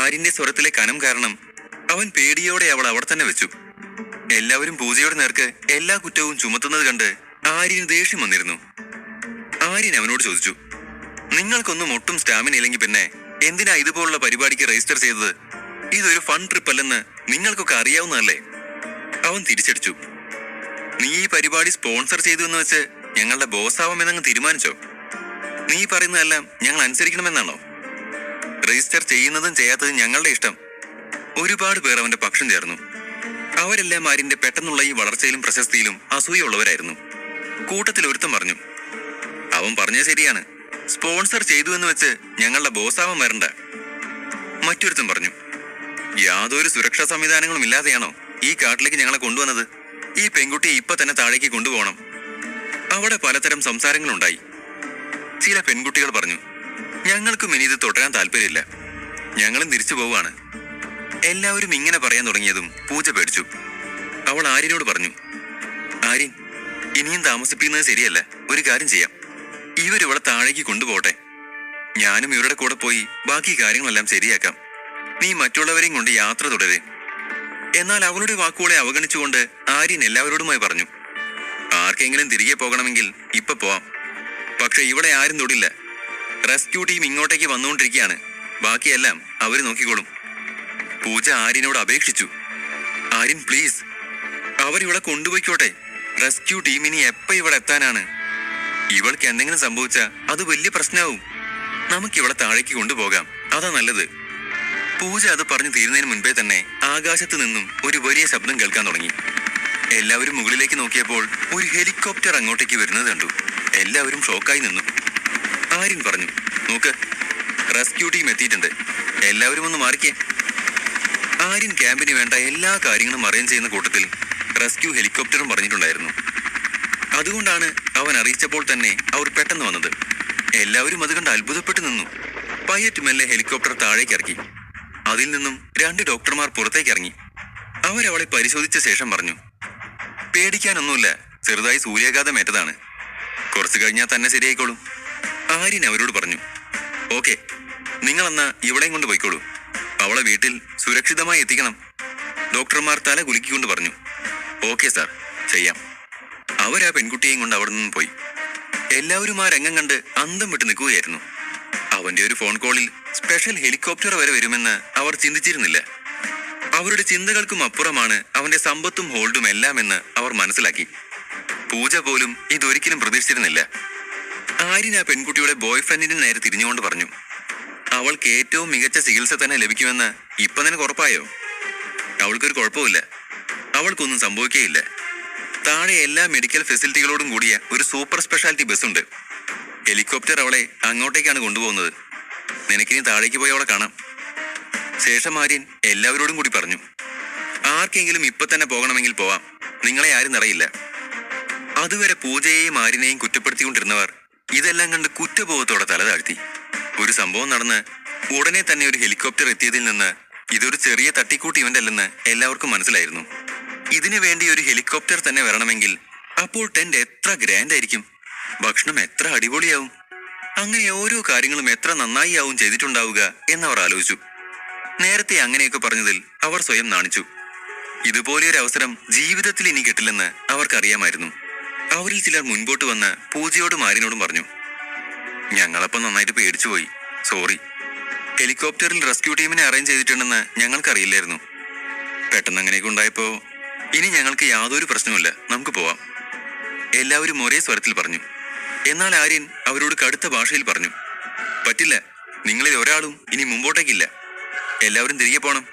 ആര്യന്റെ സ്വരത്തിലെ കനം കാരണം അവൻ പേടിയോടെ അവൾ അവിടെ തന്നെ വെച്ചു. എല്ലാവരും പൂജയുടെ നേർക്ക് എല്ലാ കുറ്റവും ചുമത്തുന്നത് കണ്ട് ആര്യന് ദേഷ്യം വന്നിരുന്നു. ആര്യൻ അവനോട് ചോദിച്ചു, നിങ്ങൾക്കൊന്നും ഒട്ടും സ്റ്റാമിന ഇല്ലെങ്കിൽ പിന്നെ എന്തിനാ ഇതുപോലുള്ള പരിപാടിക്ക് രജിസ്റ്റർ ചെയ്തത്? ഇതൊരു ഫൺ ട്രിപ്പ് അല്ലെന്ന് നിങ്ങൾക്കൊക്കെ അറിയാവുന്നതല്ലേ? അവൻ തിരിച്ചടിച്ചു, നീ ഈ പരിപാടി സ്പോൺസർ ചെയ്തു എന്ന് വെച്ച് ഞങ്ങളുടെ ബോസാവാമെന്നങ്ങ് തീരുമാനിച്ചോ? നീ പറയുന്നതെല്ലാം ഞങ്ങൾ അനുസരിക്കണമെന്നാണോ? രജിസ്റ്റർ ചെയ്യുന്നതും ചെയ്യാത്തതും ഞങ്ങളുടെ ഇഷ്ടം. ഒരുപാട് പേർ അവന്റെ പക്ഷം ചേർന്നു. അവരെല്ലാം ആര്യന്റെ പെട്ടെന്നുള്ള ഈ വളർച്ചയിലും പ്രശസ്തിയിലും അസൂയുള്ളവരായിരുന്നു. കൂട്ടത്തിൽ ഒരുത്തൻ പറഞ്ഞു, അവൻ പറഞ്ഞത് ശരിയാണ്, സ്പോൺസർ ചെയ്തു എന്ന് വെച്ച് ഞങ്ങളുടെ ബോസാവാൻ വരണ്ട. മറ്റൊരുത്തൻ പറഞ്ഞു, യാതൊരു സുരക്ഷാ സംവിധാനങ്ങളും ഇല്ലാതെയാണോ ഈ കാട്ടിലേക്ക് ഞങ്ങളെ കൊണ്ടുവന്നത്? ഈ പെൺകുട്ടിയെ ഇപ്പൊ തന്നെ താഴേക്ക് കൊണ്ടുപോകണം. അവിടെ പലതരം സംസാരങ്ങളുണ്ടായി. ചില പെൺകുട്ടികൾ പറഞ്ഞു, ഞങ്ങൾക്കും ഇനി ഇത് തുടരാൻ താല്പര്യമില്ല, ഞങ്ങളും തിരിച്ചു പോവാണ്. എല്ലാവരും ഇങ്ങനെ പറയാൻ തുടങ്ങിയതും പൂജ പേടിച്ചു. അവൾ ആര്യനോട് പറഞ്ഞു, ആര്യൻ, ഇനിയും താമസിപ്പിക്കുന്നത് ശരിയല്ല. ഒരു കാര്യം ചെയ്യാം, ഇവരിവളെ താഴേക്ക് കൊണ്ടുപോട്ടെ. ഞാനും ഇവരുടെ കൂടെ പോയി ബാക്കി കാര്യങ്ങളെല്ലാം ശരിയാക്കാം. നീ മറ്റുള്ളവരെയും കൊണ്ട് യാത്ര തുടരെ. എന്നാൽ അവളുടെ വാക്കുകളെ അവഗണിച്ചുകൊണ്ട് ആര്യൻ എല്ലാവരോടുമായി പറഞ്ഞു, ആർക്കെങ്കിലും തിരികെ പോകണമെങ്കിൽ ഇപ്പൊ പോവാം. പക്ഷെ ഇവിടെ ആരും തൊടില്ല. റെസ്ക്യൂ ടീം ഇങ്ങോട്ടേക്ക് വന്നുകൊണ്ടിരിക്കുകയാണ്. ബാക്കിയെല്ലാം അവര് നോക്കിക്കോളും. പൂജ ആര്യനോട് അപേക്ഷിച്ചു, ആര്യൻ പ്ലീസ്, അവരിവിടെ കൊണ്ടുപോയിക്കോട്ടെ. റെസ്ക്യൂ ടീമിനി എപ്പ ഇവിടെ എത്താനാണ്? ഇവൾക്ക് എന്തെങ്കിലും സംഭവിച്ച അത് വലിയ പ്രശ്നമാവും. നമുക്കിവളെ താഴേക്ക് കൊണ്ടുപോകാം, അതാ നല്ലത്. പൂജ അത് പറഞ്ഞു തീരുന്നതിന് മുൻപേ തന്നെ ആകാശത്ത് നിന്നും ഒരു വലിയ ശബ്ദം കേൾക്കാൻ തുടങ്ങി. എല്ലാവരും മുകളിലേക്ക് നോക്കിയപ്പോൾ ഒരു ഹെലികോപ്റ്റർ അങ്ങോട്ടേക്ക് വരുന്നത് കണ്ടു. എല്ലാവരും ഷോക്കായി നിന്നു. ആര്യൻ പറഞ്ഞു, നോക്ക്, റെസ്ക്യൂ ടീം എത്തിയിട്ടുണ്ട്. എല്ലാവരും ഒന്ന് മാറിക്കേ. ആര്യൻ ക്യാമ്പിന് വേണ്ട എല്ലാ കാര്യങ്ങളും അറേഞ്ച് ചെയ്യുന്ന കൂട്ടത്തിൽ റെസ്ക്യൂ ഹെലികോപ്റ്ററും പറഞ്ഞിട്ടുണ്ടായിരുന്നു. അതുകൊണ്ടാണ് അവൻ അറിയിച്ചപ്പോൾ തന്നെ അവർ പെട്ടെന്ന് വന്നത്. എല്ലാവരും അത് കണ്ട് അത്ഭുതപ്പെട്ടു നിന്നു. പൈലറ്റ് മെല്ലെ ഹെലികോപ്റ്റർ താഴേക്ക് ഇറക്കി. അതിൽ നിന്നും 2 ഡോക്ടർമാർ പുറത്തേക്ക് ഇറങ്ങി. അവരവളെ പരിശോധിച്ച ശേഷം പറഞ്ഞു, പേടിക്കാനൊന്നുമില്ല, ചെറുതായി സൂര്യാഘാതം ഏറ്റതാണ്. കുറച്ചു കഴിഞ്ഞാൽ തന്നെ ശരിയായിക്കോളും. ആര്യൻ അവരോട് പറഞ്ഞു, ഓക്കെ, നിങ്ങളെന്നാ ഇവളെയും കൊണ്ട് പോയിക്കോളൂ. അവളെ വീട്ടിൽ സുരക്ഷിതമായി എത്തിക്കണം. ഡോക്ടർമാർ തല കുലുക്കിക്കൊണ്ട് പറഞ്ഞു, ഓക്കെ സാർ, ചെയ്യാം. അവരാ പെൺകുട്ടിയെയും കൊണ്ട് അവിടെ നിന്നും പോയി. എല്ലാവരും ആ രംഗം കണ്ട് അന്തം വിട്ട് നിൽക്കുകയായിരുന്നു. അവന്റെ ഒരു ഫോൺ കോളിൽ സ്പെഷ്യൽ ഹെലികോപ്റ്റർ വരെ വരുമെന്ന് അവർ ചിന്തിച്ചിരുന്നില്ല. അവരുടെ ചിന്തകൾക്കും അപ്പുറമാണ് അവന്റെ സമ്പത്തും ഹോൾഡും എല്ലാം എന്ന് അവർ മനസ്സിലാക്കി. പൂജ പോലും ഇതൊരിക്കലും പ്രതീക്ഷിച്ചിരുന്നില്ല. ആര്യൻ ആ പെൺകുട്ടിയുടെ ബോയ്ഫ്രണ്ടിന് നേരെ തിരിഞ്ഞുകൊണ്ട് പറഞ്ഞു, അവൾക്ക് ഏറ്റവും മികച്ച ചികിത്സ തന്നെ ലഭിക്കുമെന്ന് ഇപ്പൊ നിനക്ക് ഉറപ്പായോ? അവൾക്കൊരു കുഴപ്പമില്ല, അവൾക്കൊന്നും സംഭവിക്കുകയില്ല. താഴെ എല്ലാ മെഡിക്കൽ ഫെസിലിറ്റികളോടും കൂടിയ ഒരു സൂപ്പർ സ്പെഷ്യാലിറ്റി ബസ്സുണ്ട്. ഹെലികോപ്റ്റർ അവളെ അങ്ങോട്ടേക്കാണ് കൊണ്ടുപോകുന്നത്. നിനക്കിനി താഴേക്ക് പോയി അവളെ കാണാം. ശേഷം ആര്യൻ എല്ലാവരോടും കൂടി പറഞ്ഞു, ആർക്കെങ്കിലും ഇപ്പൊ തന്നെ പോകണമെങ്കിൽ പോവാം, നിങ്ങളെ ആരും അറിയില്ല. അതുവരെ പൂജയെയും ആര്യനെയും കുറ്റപ്പെടുത്തിക്കൊണ്ടിരുന്നവർ ഇതെല്ലാം കണ്ട് കുറ്റബോധത്തോടെ തല താഴ്ത്തി. ഒരു സംഭവം നടന്ന് ഉടനെ തന്നെ ഒരു ഹെലികോപ്റ്റർ എത്തിയതിൽ നിന്ന് ഇതൊരു ചെറിയ തട്ടിക്കൂട്ട് ഇവന്റ് അല്ലെന്ന് എല്ലാവർക്കും മനസ്സിലായിരുന്നു. ഇതിനു വേണ്ടി ഒരു ഹെലികോപ്റ്റർ തന്നെ വരണമെങ്കിൽ അപ്പോൾ ടെന്റ് എത്ര ഗ്രാൻഡ് ആയിരിക്കും, ഭക്ഷണം എത്ര അടിപൊളിയാവും, അങ്ങനെ ഓരോ കാര്യങ്ങളും എത്ര നന്നായി ആവും ചെയ്തിട്ടുണ്ടാവുക എന്നവർ ആലോചിച്ചു. നേരത്തെ അങ്ങനെയൊക്കെ പറഞ്ഞതിൽ അവർ സ്വയം നാണിച്ചു. ഇതുപോലെയൊരു അവസരം ജീവിതത്തിൽ ഇനി കിട്ടില്ലെന്ന് അവർക്കറിയാമായിരുന്നു. അവരിൽ ചിലർ മുൻപോട്ട് വന്ന് പൂജയോടും ആര്യനോടും പറഞ്ഞു, ഞങ്ങളപ്പം നന്നായിട്ട് പേടിച്ചുപോയി, സോറി. ഹെലികോപ്റ്ററിൽ റെസ്ക്യൂ ടീമിനെ അറേഞ്ച് ചെയ്തിട്ടുണ്ടെന്ന് ഞങ്ങൾക്കറിയില്ലായിരുന്നു. പെട്ടെന്ന് അങ്ങനെയൊക്കെ ഉണ്ടായപ്പോ ഇനി ഞങ്ങൾക്ക് യാതൊരു പ്രശ്നവുമില്ല, നമുക്ക് പോവാം. എല്ലാവരും ഒരേ സ്വരത്തിൽ പറഞ്ഞു. എന്നാൽ ആര്യൻ അവരോട് കടുത്ത ഭാഷയിൽ പറഞ്ഞു, പറ്റില്ല, നിങ്ങളിൽ ഒരാളും ഇനി മുമ്പോട്ടേക്കില്ല, എല്ലാവരും തിരികെ പോണം.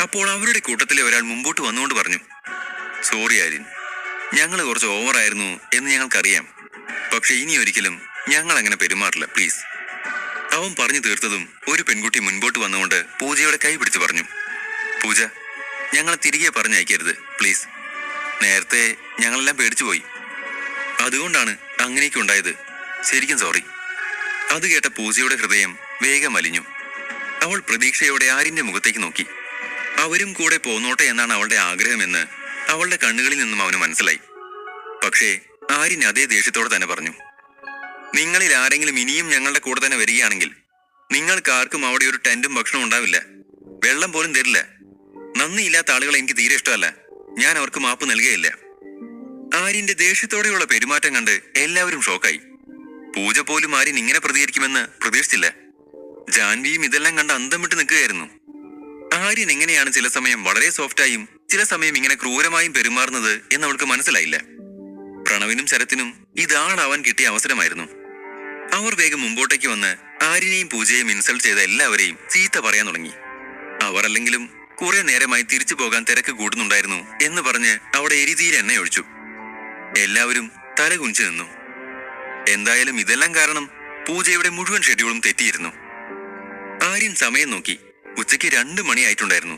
അപ്പോൾ അവരുടെ കൂട്ടത്തിലെ ഒരാൾ മുമ്പോട്ട് വന്നുകൊണ്ട് പറഞ്ഞു, സോറി ആര്യൻ, ഞങ്ങൾ കുറച്ച് ഓവറായിരുന്നു എന്ന് ഞങ്ങൾക്കറിയാം, പക്ഷെ ഇനി ഒരിക്കലും ഞങ്ങൾ അങ്ങനെ പെരുമാറില്ല, പ്ലീസ്. അവൻ പറഞ്ഞു തീർത്തതും ഒരു പെൺകുട്ടി മുൻപോട്ട് വന്നുകൊണ്ട് പൂജയുടെ കൈ പിടിച്ച് പറഞ്ഞു, പൂജ, ഞങ്ങളെ തിരികെ പറഞ്ഞയക്കരുത് പ്ലീസ്. നേരത്തെ ഞങ്ങളെല്ലാം പേടിച്ചുപോയി, അതുകൊണ്ടാണ് അങ്ങനെയൊക്കെ ഉണ്ടായത്, ശരിക്കും സോറി. അത് കേട്ട പൂജയുടെ ഹൃദയം വേഗം വലിഞ്ഞു. അവൾ പ്രതീക്ഷയോടെ ആര്യന്റെ മുഖത്തേക്ക് നോക്കി. അവരും കൂടെ പോന്നോട്ടെ എന്നാണ് അവളുടെ ആഗ്രഹമെന്ന് അവളുടെ കണ്ണുകളിൽ നിന്നും അവന് മനസ്സിലായി. പക്ഷേ ആര്യൻ അതേ ദേഷ്യത്തോടെ തന്നെ പറഞ്ഞു, നിങ്ങളിൽ ആരെങ്കിലും ഇനിയും ഞങ്ങളുടെ കൂടെ തന്നെ വരികയാണെങ്കിൽ നിങ്ങൾക്ക് ആർക്കും അവിടെ ഒരു ടെന്റും ഭക്ഷണവും ഉണ്ടാവില്ല, വെള്ളം പോലും തരില്ല. നന്ദിയില്ലാത്ത ആളുകളെ എനിക്ക് തീരെ ഇഷ്ടമല്ല, ഞാൻ അവർക്ക് മാപ്പ് നൽകുകയില്ല. ആര്യന്റെ ദേഷ്യത്തോടെയുള്ള പെരുമാറ്റം കണ്ട് എല്ലാവരും ഷോക്കായി. പൂജ പോലും ആര്യൻ ഇങ്ങനെ പ്രതികരിക്കുമെന്ന് പ്രതീക്ഷിച്ചില്ല. ജാൻവിയും ഇതെല്ലാം കണ്ട് അന്തം വിട്ട് നിൽക്കുകയായിരുന്നു. ആര്യൻ എങ്ങനെയാണ് ചില സമയം വളരെ സോഫ്റ്റായും ചില സമയം ഇങ്ങനെ ക്രൂരമായും പെരുമാറുന്നത് എന്ന് അവൾക്ക് മനസ്സിലായില്ല. പ്രണവിനും ശരത്തിനും ഇതാണാവാൻ കിട്ടിയ അവസരമായിരുന്നു. അവർ വേഗം മുമ്പോട്ടേക്ക് വന്ന് ആര്യനെയും പൂജയെയും ഇൻസൾട്ട് ചെയ്ത എല്ലാവരെയും ചീത്ത പറയാൻ തുടങ്ങി. അവർ അല്ലെങ്കിലും കുറെ നേരമായി തിരിച്ചു പോകാൻ തിരക്ക് കൂടുന്നുണ്ടായിരുന്നു എന്ന് പറഞ്ഞ് അവിടെ എരിതീരെ എണ്ണ ഒഴിച്ചു. എല്ലാവരും തല കുനിച്ചു നിന്നു. എന്തായാലും ഇതെല്ലാം കാരണം പൂജയുടെ മുഴുവൻ ഷെഡ്യൂളും തെറ്റിയിരുന്നു. ആര്യൻ സമയം നോക്കി. ഉച്ചയ്ക്ക് 2 മണിയായിട്ടുണ്ടായിരുന്നു.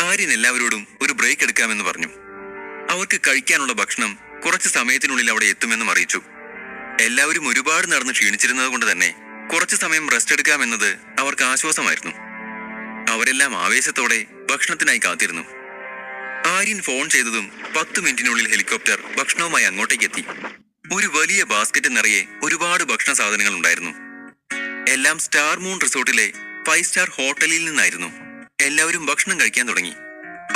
ആര്യൻ എല്ലാവരോടും ഒരു ബ്രേക്ക് എടുക്കാമെന്ന് പറഞ്ഞു. അവർക്ക് കഴിക്കാനുള്ള ഭക്ഷണം കുറച്ച് സമയത്തിനുള്ളിൽ അവിടെ എത്തുമെന്നും അറിയിച്ചു. എല്ലാവരും ഒരുപാട് നടന്ന് ക്ഷീണിച്ചിരുന്നത് കൊണ്ട് തന്നെ കുറച്ചു സമയം റെസ്റ്റ് എടുക്കാമെന്നത് അവർക്ക് ആശ്വാസമായിരുന്നു. അവരെല്ലാം ആവേശത്തോടെ ഭക്ഷണത്തിനായി കാത്തിരുന്നു. ആര്യൻ ഫോൺ ചെയ്തതും 10 മിനിറ്റിനുള്ളിൽ ഹെലികോപ്റ്റർ ഭക്ഷണവുമായി അങ്ങോട്ടേക്ക് എത്തി. ഒരു വലിയ ബാസ്ക്കറ്റ് നിറയെ ഒരുപാട് ഭക്ഷണ സാധനങ്ങൾ ഉണ്ടായിരുന്നു. എല്ലാം സ്റ്റാർ മൂൺ റിസോർട്ടിലെ 5 സ്റ്റാർ ഹോട്ടലിൽ നിന്നായിരുന്നു. എല്ലാവരും ഭക്ഷണം കഴിക്കാൻ തുടങ്ങി.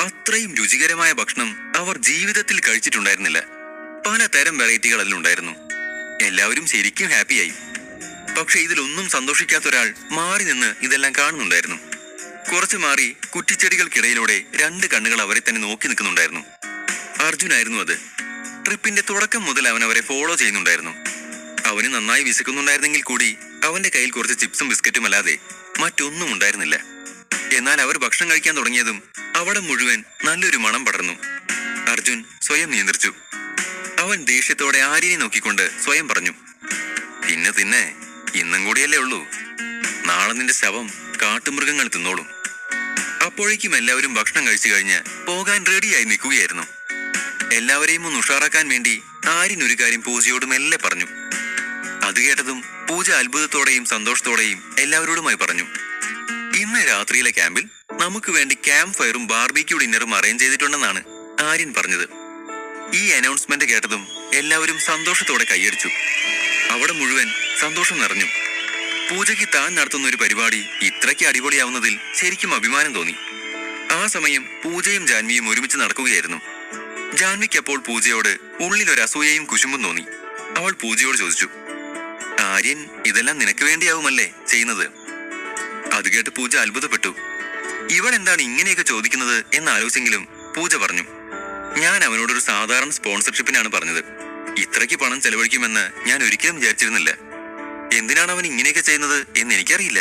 അത്രയും രുചികരമായ ഭക്ഷണം അവർ ജീവിതത്തിൽ കഴിച്ചിട്ടുണ്ടായിരുന്നില്ല. പലതരം വെറൈറ്റികൾ അതിലുണ്ടായിരുന്നു. എല്ലാവരും ശരിക്കും ഹാപ്പിയായി. പക്ഷെ ഇതിലൊന്നും സന്തോഷിക്കാത്ത ഒരാൾ മാറി നിന്ന് ഇതെല്ലാം കാണുന്നുണ്ടായിരുന്നു. കുറച്ചു മാറി കുറ്റിച്ചെടികൾക്കിടയിലൂടെ 2 കണ്ണുകൾ അവരെ തന്നെ നോക്കി നിൽക്കുന്നുണ്ടായിരുന്നു. അർജുനായിരുന്നു അത്. ട്രിപ്പിന്റെ തുടക്കം മുതൽ അവൻ അവരെ ഫോളോ ചെയ്യുന്നുണ്ടായിരുന്നു. അവന് നന്നായി വിശക്കുന്നുണ്ടായിരുന്നെങ്കിൽ കൂടി അവന്റെ കയ്യിൽ കുറച്ച് ചിപ്സും ബിസ്ക്കറ്റും അല്ലാതെ മറ്റൊന്നും ഉണ്ടായിരുന്നില്ല. എന്നാൽ അവർ ഭക്ഷണം കഴിക്കാൻ തുടങ്ങിയതും അവിടെ മുഴുവൻ നല്ലൊരു മണം പടർന്നു. അർജുൻ സ്വയം നിയന്ത്രിച്ചു. അവൻ ദേഷ്യത്തോടെ ആര്യനെ നോക്കിക്കൊണ്ട് സ്വയം പറഞ്ഞു, തിന്നെ ഇന്നും കൂടിയല്ലേ ഉള്ളൂ, നാളെ നിന്റെ ശവം കാട്ടുമൃഗങ്ങൾ തിന്നോളും. അപ്പോഴേക്കും എല്ലാവരും ഭക്ഷണം കഴിച്ചു കഴിഞ്ഞ് പോകാൻ റെഡിയായി നിൽക്കുകയായിരുന്നു. എല്ലാവരെയും ഒന്ന് ഉഷാറാക്കാൻ വേണ്ടി ആര്യൻ ഒരു കാര്യം പൂജയോട് മെല്ലെ പറഞ്ഞു. അത് കേട്ടതും പൂജ അത്ഭുതത്തോടെയും സന്തോഷത്തോടെയും എല്ലാവരോടുമായി പറഞ്ഞു, ഇന്ന് രാത്രിയിലെ ക്യാമ്പിൽ നമുക്ക് വേണ്ടി ക്യാമ്പ് ഫയറും ബാർബിക്യൂ ഡിന്നറും അറേഞ്ച് ചെയ്തിട്ടുണ്ടെന്നാണ് ആര്യൻ പറഞ്ഞത്. ഈ അനൗൺസ്മെന്റ് കേട്ടതും എല്ലാവരും സന്തോഷത്തോടെ കൈയടിച്ചു. അവിടെ മുഴുവൻ സന്തോഷം നിറഞ്ഞു. പൂജയ്ക്ക് താൻ നടത്തുന്ന ഒരു പരിപാടി ഇത്രയ്ക്ക് അടിപൊളിയാവുന്നതിൽ ശരിക്കും അഭിമാനം തോന്നി. ആ സമയം പൂജയും ജാൻവിയും ഒരുമിച്ച് നടക്കുകയായിരുന്നു. ജാൻവിക്ക് അപ്പോൾ പൂജയോട് ഉള്ളിലൊരു അസൂയയും കുശുമ്പും തോന്നി. അവൾ പൂജയോട് ചോദിച്ചു, ആര്യൻ ഇതെല്ലാം നിനക്ക് വേണ്ടിയാവുമല്ലേ ചെയ്യുന്നത്? അത് കേട്ട് പൂജ അത്ഭുതപ്പെട്ടു. ഇവൾ എന്താണ് ഇങ്ങനെയൊക്കെ ചോദിക്കുന്നത് എന്നാലോചിച്ചെങ്കിലും പൂജ പറഞ്ഞു, ഞാൻ അവനോടൊരു സാധാരണ സ്പോൺസർഷിപ്പിനാണ് പറഞ്ഞത്. ഇത്രയ്ക്ക് പണം ചെലവഴിക്കുമെന്ന് ഞാൻ ഒരിക്കലും വിചാരിച്ചിരുന്നില്ല. എന്തിനാണ് അവൻ ഇങ്ങനെയൊക്കെ ചെയ്യുന്നത് എന്ന് എനിക്കറിയില്ല.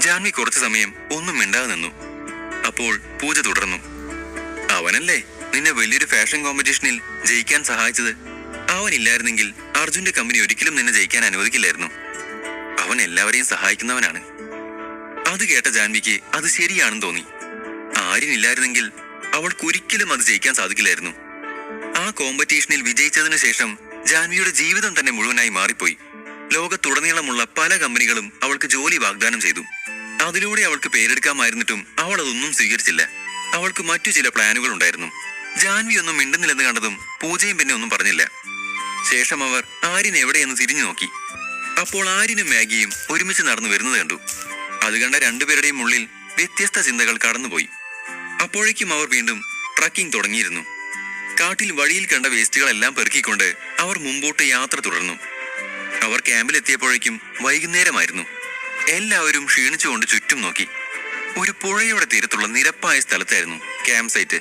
ജാൻവി കുറച്ചു സമയം ഒന്നും മിണ്ടാതെ നിന്നു. അപ്പോൾ പൂജ തുടർന്നു, അവനല്ലേ നിന്നെ വലിയൊരു ഫാഷൻ കോമ്പറ്റീഷനിൽ ജയിക്കാൻ സഹായിച്ചത്. അവനില്ലായിരുന്നെങ്കിൽ അർജുന്റെ കമ്പനി ഒരിക്കലും നിന്നെ ജയിക്കാൻ അനുവദിക്കില്ലായിരുന്നു. അവൻ എല്ലാവരെയും സഹായിക്കുന്നവനാണ്. അത് കേട്ട ജാൻവിക്ക് അത് ശരിയാണെന്ന് തോന്നി. ആര്യനില്ലായിരുന്നെങ്കിൽ അവൾക്കൊരിക്കലും അത് ജയിക്കാൻ സാധിക്കില്ലായിരുന്നു. ആ കോമ്പറ്റീഷനിൽ വിജയിച്ചതിനു ശേഷം ജാൻവിയുടെ ജീവിതം തന്നെ മുഴുവനായി മാറിപ്പോയി. ലോകത്തുടനീളമുള്ള പല കമ്പനികളും അവൾക്ക് ജോലി വാഗ്ദാനം ചെയ്തു. അതിലൂടെ അവൾക്ക് പേരെടുക്കാമായിരുന്നിട്ടും അവൾ അതൊന്നും സ്വീകരിച്ചില്ല. അവൾക്ക് മറ്റു ചില പ്ലാനുകൾ ഉണ്ടായിരുന്നു. ജാൻവി ഒന്നും മിണ്ടുന്നില്ലെന്ന് കണ്ടതും പൂജയും പിന്നെ ഒന്നും പറഞ്ഞില്ല. ശേഷം അവർ ആര്യൻ എവിടെയെന്ന് തിരിഞ്ഞു നോക്കി. അപ്പോൾ ആര്യനും മാഗിയും ഒരുമിച്ച് നടന്നു വരുന്നത് കണ്ടു. അത് കണ്ട രണ്ടുപേരുടെയും ഉള്ളിൽ വ്യത്യസ്ത ചിന്തകൾ കടന്നുപോയി. അപ്പോഴേക്കും അവർ വീണ്ടും ട്രക്കിംഗ് തുടങ്ങിയിരുന്നു. കാട്ടിൽ വഴിയിൽ കണ്ട വേസ്റ്റുകളെല്ലാം പെറുക്കിക്കൊണ്ട് അവർ മുമ്പോട്ട് യാത്ര തുടർന്നു. അവർ ക്യാമ്പിലെത്തിയപ്പോഴേക്കും വൈകുന്നേരമായിരുന്നു. എല്ലാവരും ക്ഷീണിച്ചുകൊണ്ട് ചുറ്റും നോക്കി. ഒരു പുഴയുടെ തീരത്തുള്ള നിരപ്പായ സ്ഥലത്തായിരുന്നു ക്യാമ്പ് സൈറ്റ്.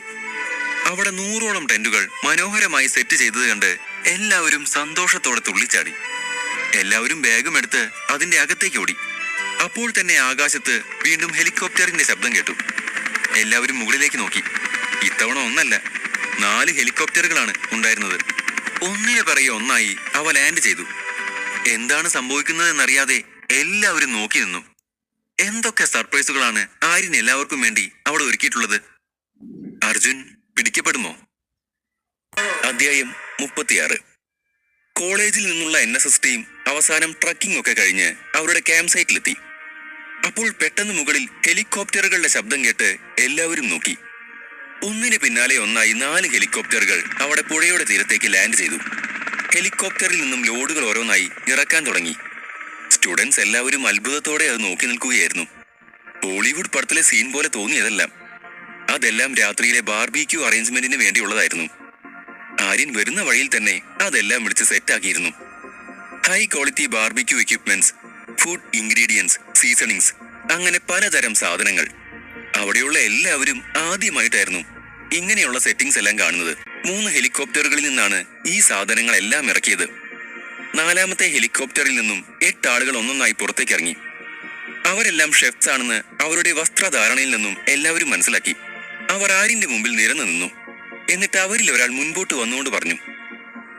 അവിടെ 100ഓളം ടെന്റുകൾ മനോഹരമായി സെറ്റ് ചെയ്തത് കണ്ട് എല്ലാവരും സന്തോഷത്തോടെ തുള്ളിച്ചാടി. എല്ലാവരും ബാഗും എടുത്ത് അതിന്റെ അകത്തേക്ക് ഓടി. അപ്പോൾ തന്നെ ആകാശത്ത് വീണ്ടും ഹെലികോപ്റ്ററിന്റെ ശബ്ദം കേട്ടു. എല്ലാവരും മുകളിലേക്ക് നോക്കി. ഇത്തവണ ഒന്നല്ല, 4 ഹെലികോപ്റ്ററുകളാണ് ഉണ്ടായിരുന്നത്. ഒന്നിനു പിറകെ ഒന്നായി അവ ലാൻഡ് ചെയ്തു. എന്താണ് സംഭവിക്കുന്നതെന്നറിയാതെ എല്ലാവരും നോക്കി നിന്നു. എന്തൊക്കെ സർപ്രൈസുകളാണ് ആര്യൻ എല്ലാവർക്കും വേണ്ടി അവിടെ ഒരുക്കിയിട്ടുള്ളത്. അർജുൻ പിടിക്കപ്പെടുമോ? അധ്യായം 36. കോളേജിൽ നിന്നുള്ള NSS ടീം അവസാനം ട്രക്കിംഗ് ഒക്കെ കഴിഞ്ഞ് അവരുടെ ക്യാമ്പ് സൈറ്റിലെത്തി. അപ്പോൾ പെട്ടെന്ന് മുകളിൽ ഹെലികോപ്റ്ററുകളുടെ ശബ്ദം കേട്ട് എല്ലാവരും നോക്കി. ഒന്നിന് പിന്നാലെ ഒന്നായി 4 ഹെലികോപ്റ്ററുകൾ അവിടെ പുഴയുടെ തീരത്തേക്ക് ലാൻഡ് ചെയ്തു. ഹെലികോപ്റ്ററിൽ നിന്നും ലോഡുകൾ ഓരോന്നായി ഇറക്കാൻ തുടങ്ങി. സ്റ്റുഡൻസ് എല്ലാവരും അത്ഭുതത്തോടെ അത് നോക്കി നിൽക്കുകയായിരുന്നു. ബോളിവുഡ് പടത്തിലെ സീൻ പോലെ തോന്നിയതെല്ലാം. അതെല്ലാം രാത്രിയിലെ ബാർബിക്യൂ അറേഞ്ച്മെന്റിന് വേണ്ടിയുള്ളതായിരുന്നു. ആര്യൻ വരുന്ന വഴിയിൽ തന്നെ അതെല്ലാം വിളിച്ച് സെറ്റാക്കിയിരുന്നു. High quality barbecue equipments, food ingredients, seasonings, അങ്ങനെ പലതരം സാധനങ്ങൾ. അവിടെയുള്ള എല്ലാവരും ആദ്യമായിട്ടായിരുന്നു ഇങ്ങനെയുള്ള സെറ്റിംഗ്സ് എല്ലാം കാണുന്നത്. 3 ഹെലികോപ്റ്ററുകളിൽ നിന്നാണ് ഈ സാധനങ്ങളെല്ലാം ഇറക്കിയത്. 4ാമത്തെ ഹെലികോപ്റ്ററിൽ നിന്നും 8 ആളുകൾ ഒന്നൊന്നായി പുറത്തേക്ക് ഇറങ്ങി. അവരെല്ലാം ഷെഫ്സ് ആണെന്ന് അവരുടെ വസ്ത്രധാരണയിൽ നിന്നും എല്ലാവരും മനസ്സിലാക്കി. അവർ ആര്യന്റെ മുമ്പിൽ നിരന്നു നിന്നു. എന്നിട്ട് അവരിൽ ഒരാൾ മുൻപോട്ട് വന്നുകൊണ്ട് പറഞ്ഞു,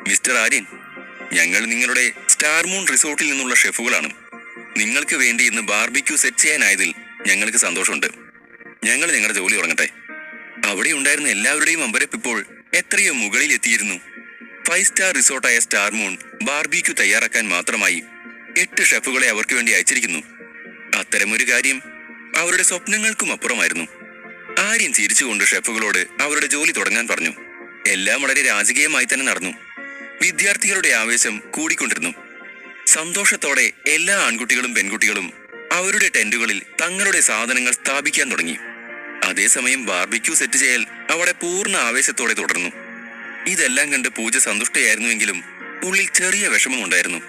മിസ്റ്റർ ആര്യൻ, ഞങ്ങൾ നിങ്ങളുടെ സ്റ്റാർ മൂൺ റിസോർട്ടിൽ നിന്നുള്ള ഷെഫുകളാണ്. നിങ്ങൾക്ക് വേണ്ടി ഇന്ന് ബാർബിക്യൂ സെറ്റ് ചെയ്യാനായതിൽ ഞങ്ങൾക്ക് സന്തോഷമുണ്ട്. ഞങ്ങൾ ഞങ്ങളുടെ ജോലി തുടങ്ങട്ടെ. അവിടെ ഉണ്ടായിരുന്ന എല്ലാവരുടെയും അമ്പരപ്പ് ഇപ്പോൾ എത്രയോ മുകളിൽ എത്തിയിരുന്നു. 5 സ്റ്റാർ റിസോർട്ടായ സ്റ്റാർ മൂൺ ബാർബിക്യൂ തയ്യാറാക്കാൻ മാത്രമായി 8 ഷെഫുകളെ അവർക്ക് വേണ്ടി അയച്ചിരിക്കുന്നു. അത്തരമൊരു കാര്യം അവരുടെ സ്വപ്നങ്ങൾക്കും അപ്പുറമായിരുന്നു. ആര്യൻ ചിരിച്ചുകൊണ്ട് ഷെഫുകളോട് അവരുടെ ജോലി തുടങ്ങാൻ പറഞ്ഞു. എല്ലാം വളരെ രാജകീയമായി തന്നെ നടന്നു. വിദ്യാർത്ഥികളുടെ ആവേശം കൂടിക്കൊണ്ടിരുന്നു. സന്തോഷത്തോടെ എല്ലാ ആൺകുട്ടികളും പെൺകുട്ടികളും അവരുടെ ടെന്റുകളിൽ തങ്ങളുടെ സാധനങ്ങൾ സ്ഥാപിക്കാൻ തുടങ്ങി. അതേസമയം ബാർബിക്യൂ സെറ്റ് ചെയ്യൽ അവിടെ പൂർണ്ണ ആവേശത്തോടെ തുടർന്നു. ഇതെല്ലാം കണ്ട് പൂജ സന്തുഷ്ടയായിരുന്നുവെങ്കിലും ഉള്ളിൽ ചെറിയ വിഷമമുണ്ടായിരുന്നു.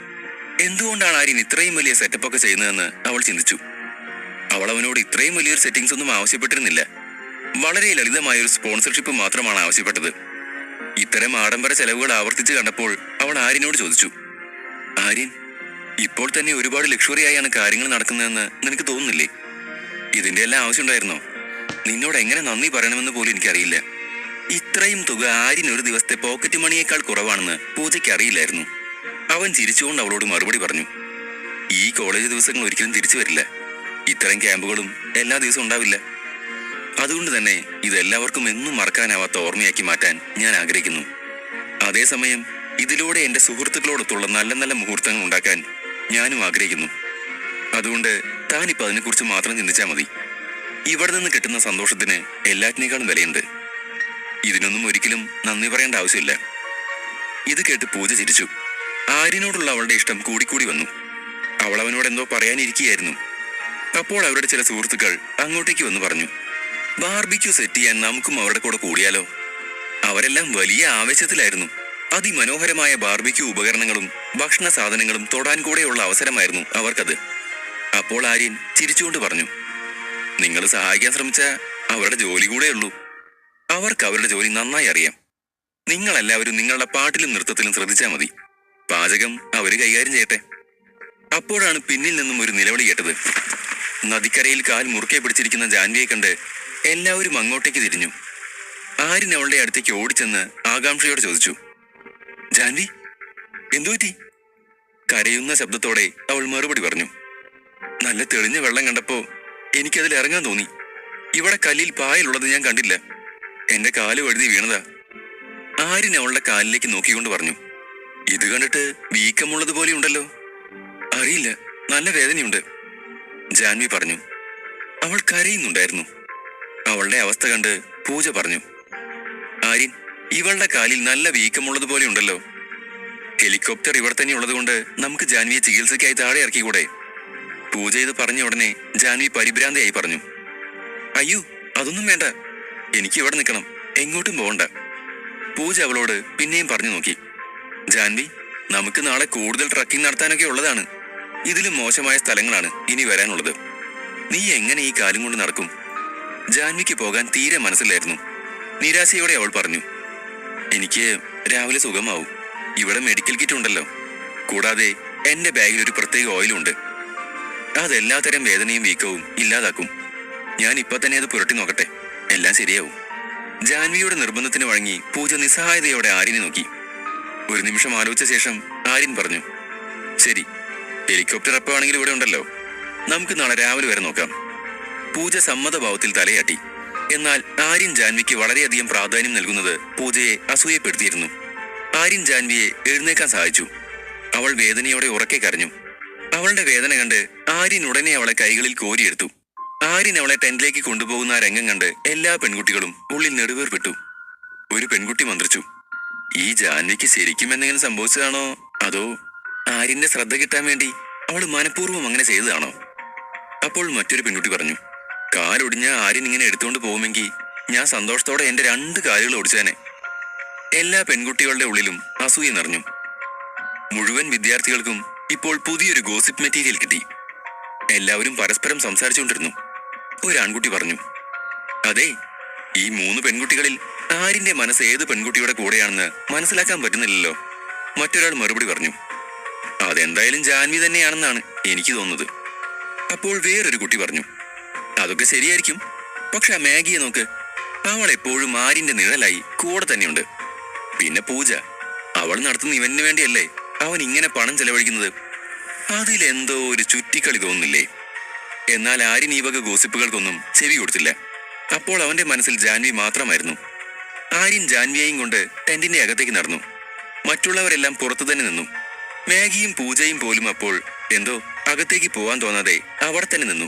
എന്തുകൊണ്ടാണ് ആര്യൻ ഇത്രയും വലിയ സെറ്റപ്പൊക്കെ ചെയ്യുന്നതെന്ന് അവൾ ചിന്തിച്ചു. അവൾ അവനോട് ഇത്രയും വലിയൊരു സെറ്റിംഗ്സ് ഒന്നും ആവശ്യപ്പെട്ടിരുന്നില്ല. വളരെ ലളിതമായൊരു സ്പോൺസർഷിപ്പ് മാത്രമാണ് ആവശ്യപ്പെട്ടത്. ഇത്തരം ആഡംബര ചെലവുകൾ ആവർത്തിച്ച് കണ്ടപ്പോൾ അവൾ ആര്യനോട് ചോദിച്ചു, ആര്യൻ, ഇപ്പോൾ തന്നെ ഒരുപാട് ലക്ഷറി ആയാണ് കാര്യങ്ങൾ നടക്കുന്നതെന്ന് നിനക്ക് തോന്നുന്നില്ലേ? ഇതിന്റെ എല്ലാം ആവശ്യമുണ്ടായിരുന്നോ? നിന്നോട് എങ്ങനെ നന്ദി പറയണമെന്ന് പോലും എനിക്കറിയില്ല. ഇത്രയും തുക ആര്യൻ ഒരു ദിവസത്തെ പോക്കറ്റ് മണിയേക്കാൾ കുറവാണെന്ന് പൂജയ്ക്ക് അറിയില്ലായിരുന്നു. അവൻ ചിരിച്ചുകൊണ്ട് അവളോട് മറുപടി പറഞ്ഞു, ഈ കോളേജ് ദിവസങ്ങൾ ഒരിക്കലും തിരിച്ചു വരില്ല. ഇത്തരം ക്യാമ്പുകളും എല്ലാ ദിവസവും ഉണ്ടാവില്ല. അതുകൊണ്ട് തന്നെ ഇതെല്ലാവർക്കും എന്നും മറക്കാനാവാത്ത ഓർമ്മയാക്കി മാറ്റാൻ ഞാൻ ആഗ്രഹിക്കുന്നു. അതേസമയം ഇതിലൂടെ എൻ്റെ സുഹൃത്തുക്കളോടൊത്തുള്ള നല്ല നല്ല മുഹൂർത്തങ്ങൾ ഉണ്ടാക്കാൻ ഞാനും ആഗ്രഹിക്കുന്നു. അതുകൊണ്ട് താനിപ്പോൾ അതിനെക്കുറിച്ച് മാത്രം ചിന്തിച്ചാൽ മതി. ഇവിടെ നിന്ന് കിട്ടുന്ന സന്തോഷത്തിന് എല്ലാറ്റിനേക്കാളും വിലയുണ്ട്. ഇതിനൊന്നും ഒരിക്കലും നന്ദി പറയേണ്ട ആവശ്യമില്ല. ഇത് കേട്ട് പൂജ ചിരിച്ചു. ആര്യനോടുള്ള അവളുടെ ഇഷ്ടം കൂടിക്കൂടി വന്നു. അവൾ അവനോട് എന്തോ പറയാനിരിക്കുകയായിരുന്നു. അപ്പോൾ അവരുടെ ചില സുഹൃത്തുക്കൾ അങ്ങോട്ടേക്ക് വന്ന് പറഞ്ഞു, ബാർബിക്യൂ സെറ്റ് ചെയ്യാൻ നമുക്കും അവരുടെ കൂടെ കൂടിയാലോ? അവരെല്ലാം വലിയ ആവേശത്തിലായിരുന്നു. അതിമനോഹരമായ ബാർബിക്യൂ ഉപകരണങ്ങളും ഭക്ഷണ സാധനങ്ങളും തൊടാൻ കൂടെയുള്ള അവസരമായിരുന്നു അവർക്കത്. അപ്പോൾ ആര്യൻ ചിരിച്ചുകൊണ്ട് പറഞ്ഞു, നിങ്ങൾ സഹായിക്കാൻ ശ്രമിച്ച അവരുടെ ജോലി കൂടെയുള്ളൂ. അവർക്ക് അവരുടെ ജോലി നന്നായി അറിയാം. നിങ്ങളെല്ലാവരും നിങ്ങളുടെ പാട്ടിലും നൃത്തത്തിലും ശ്രദ്ധിച്ചാൽ മതി. പാചകം അവര് കൈകാര്യം ചെയ്യട്ടെ. അപ്പോഴാണ് പിന്നിൽ നിന്നും ഒരു നിലവിളി കേട്ടത്. നദിക്കരയിൽ കാൽ മുറുക്കെ പിടിച്ചിരിക്കുന്ന ജാൻവിയെ കണ്ട് എല്ലാവരും അങ്ങോട്ടേക്ക് തിരിഞ്ഞു. ആര്യൻ അവളുടെ അടുത്തേക്ക് ഓടിച്ചെന്ന് ആകാംക്ഷയോട് ചോദിച്ചു, ജാൻവി, എന്തുപറ്റി? കരയുന്ന ശബ്ദത്തോടെ അവൾ മറുപടി പറഞ്ഞു, നല്ല തെളിഞ്ഞ വെള്ളം കണ്ടപ്പോ എനിക്കതിൽ ഇറങ്ങാൻ തോന്നി. ഇവിടെ കല്ലിൽ പായലുള്ളത് ഞാൻ കണ്ടില്ല. എന്റെ കാല് വഴുതി വീണതാ. ആര്യൻ അവളുടെ കാലിലേക്ക് നോക്കിക്കൊണ്ട് പറഞ്ഞു, ഇത് കണ്ടിട്ട് വീക്കമുള്ളതുപോലെ ഉണ്ടല്ലോ. അറിയില്ല, നല്ല വേദനയുണ്ട്, ജാൻവി പറഞ്ഞു. അവൾ കരയുന്നുണ്ടായിരുന്നു. അവളുടെ അവസ്ഥ കണ്ട് പൂജ പറഞ്ഞു, ആര്യൻ, ഇവളുടെ കാലിൽ നല്ല വീക്കമുള്ളതുപോലെ ഉണ്ടല്ലോ. ഹെലികോപ്റ്റർ ഇവിടെ തന്നെ ഉള്ളതുകൊണ്ട് നമുക്ക് ജാൻവിയെ ചികിത്സയ്ക്കായി താഴെ ഇറക്കിക്കൂടെ? പൂജ ഇത് പറഞ്ഞ ഉടനെ ജാൻവി പരിഭ്രാന്തയായി പറഞ്ഞു, അയ്യോ, അതൊന്നും വേണ്ട, എനിക്ക് ഇവിടെ നിൽക്കണം, എങ്ങോട്ടും പോകണ്ട. പൂജ അവളോട് പിന്നെയും പറഞ്ഞു നോക്കി, ജാൻവി, നമുക്ക് നാളെ കൂടുതൽ ട്രക്കിംഗ് നടത്താനൊക്കെ ഉള്ളതാണ്. ഇതിലും മോശമായ സ്ഥലങ്ങളാണ് ഇനി വരാനുള്ളത്. നീ എങ്ങനെ ഈ കാലും കൊണ്ട് നടക്കും? ജാൻവിക്ക് പോകാൻ തീരെ മനസ്സിലായിരുന്നു. നിരാശയോടെ അവൾ പറഞ്ഞു, എനിക്ക് രാവിലെ സുഖമാവും. ഇവിടെ മെഡിക്കൽ കിറ്റ് ഉണ്ടല്ലോ. കൂടാതെ എന്റെ ബാഗിൽ ഒരു പ്രത്യേക ഓയിലുണ്ട്. അതെല്ലാത്തരം വേദനയും വീക്കവും ഇല്ലാതാക്കും. ഞാൻ ഇപ്പൊ തന്നെ അത് പുരട്ടി നോക്കട്ടെ, എല്ലാം ശരിയാവും. ജാൻവിയുടെ നിർബന്ധത്തിന് വഴങ്ങി പൂജ നിസ്സഹായതയോടെ ആര്യനെ നോക്കി. ഒരു നിമിഷം ആലോചിച്ച ശേഷം ആര്യൻ പറഞ്ഞു, ശരി, ഹെലികോപ്റ്റർ എപ്പോഴാണെങ്കിൽ ഇവിടെ ഉണ്ടല്ലോ, നമുക്ക് നാളെ രാവിലെ വരെ നോക്കാം. പൂജ സമ്മതഭാവത്തിൽ തലയാട്ടി. എന്നാൽ ആര്യൻ ജാൻവിക്ക് വളരെയധികം പ്രാധാന്യം നൽകുന്നത് പൂജയെ അസൂയപ്പെടുത്തിയിരുന്നു. ആര്യൻ ജാൻവിയെ എഴുന്നേക്കാൻ സഹായിച്ചു. അവൾ വേദനയോടെ ഉറക്കെ കരഞ്ഞു. അവളുടെ വേദന കണ്ട് ആര്യൻ ഉടനെ അവളെ കൈകളിൽ കോരിയെടുത്തു. ആര്യൻ അവളെ ടെന്റിലേക്ക് കൊണ്ടുപോകുന്ന ആ രംഗം കണ്ട് എല്ലാ പെൺകുട്ടികളും ഉള്ളിൽ നെടുവേർപ്പെട്ടു. ഒരു പെൺകുട്ടി മന്ത്രിച്ചു, ഈ ജാൻവിക്ക് ശരിക്കും എന്തെങ്കിലും സംഭവിച്ചതാണോ, അതോ ആര്യന്റെ ശ്രദ്ധ കിട്ടാൻ വേണ്ടി അവൾ മനഃപൂർവ്വം അങ്ങനെ ചെയ്തതാണോ? അപ്പോൾ മറ്റൊരു പെൺകുട്ടി പറഞ്ഞു, കാലൊടിഞ്ഞ ആര്യൻ ഇങ്ങനെ എടുത്തുകൊണ്ട് പോകുമെങ്കിൽ ഞാൻ സന്തോഷത്തോടെ എന്റെ 2 കാലുകൾ ഓടിച്ചേനെ. എല്ലാ പെൺകുട്ടികളുടെ ഉള്ളിലും അസൂയ നിറഞ്ഞു. മുഴുവൻ വിദ്യാർത്ഥികൾക്കും ഇപ്പോൾ പുതിയൊരു ഗോസിപ്പ് മെറ്റീരിയൽ കിട്ടി. എല്ലാവരും പരസ്പരം സംസാരിച്ചുകൊണ്ടിരുന്നു. ഒരു ആൺകുട്ടി പറഞ്ഞു, അതെ, ഈ 3 പെൺകുട്ടികളിൽ ആര്യന്റെ മനസ്സ് ഏത് പെൺകുട്ടിയുടെ കൂടെയാണെന്ന് മനസ്സിലാക്കാൻ പറ്റുന്നില്ലല്ലോ. മറ്റൊരാൾ മറുപടി പറഞ്ഞു, അതെന്തായാലും ജാൻവി തന്നെയാണെന്നാണ് എനിക്ക് തോന്നുന്നത്. അപ്പോൾ വേറൊരു കുട്ടി പറഞ്ഞു, അതൊക്കെ ശരിയായിരിക്കും, പക്ഷെ ആ മാഗിയെ നോക്ക്, അവൾ എപ്പോഴും ആര്യന്റെ നിഴലായി കൂടെ തന്നെയുണ്ട്. പിന്നെ പൂജ, അവൾ നടത്തുന്ന ഇവന്റിന് വേണ്ടിയല്ലേ അവൻ ഇങ്ങനെ പണം ചെലവഴിക്കുന്നത്. അതിലെന്തോ ഒരു ചുറ്റിക്കളി തോന്നുന്നില്ലേ? എന്നാൽ ആര്യൻ ഈ വക ഗോസിപ്പുകൾക്കൊന്നും ചെവി കൊടുത്തില്ല. അപ്പോൾ അവന്റെ മനസ്സിൽ ജാൻവി മാത്രമായിരുന്നു. ആര്യൻ ജാൻവിയെയും കൊണ്ട് ടെന്റിന്റെ അകത്തേക്ക് നടന്നു. മറ്റുള്ളവരെല്ലാം പുറത്തു തന്നെ നിന്നു. മാഗിയും പൂജയും പോലും അപ്പോൾ എന്തോ അകത്തേക്ക് പോവാൻ തോന്നാതെ അവിടെ തന്നെ നിന്നു.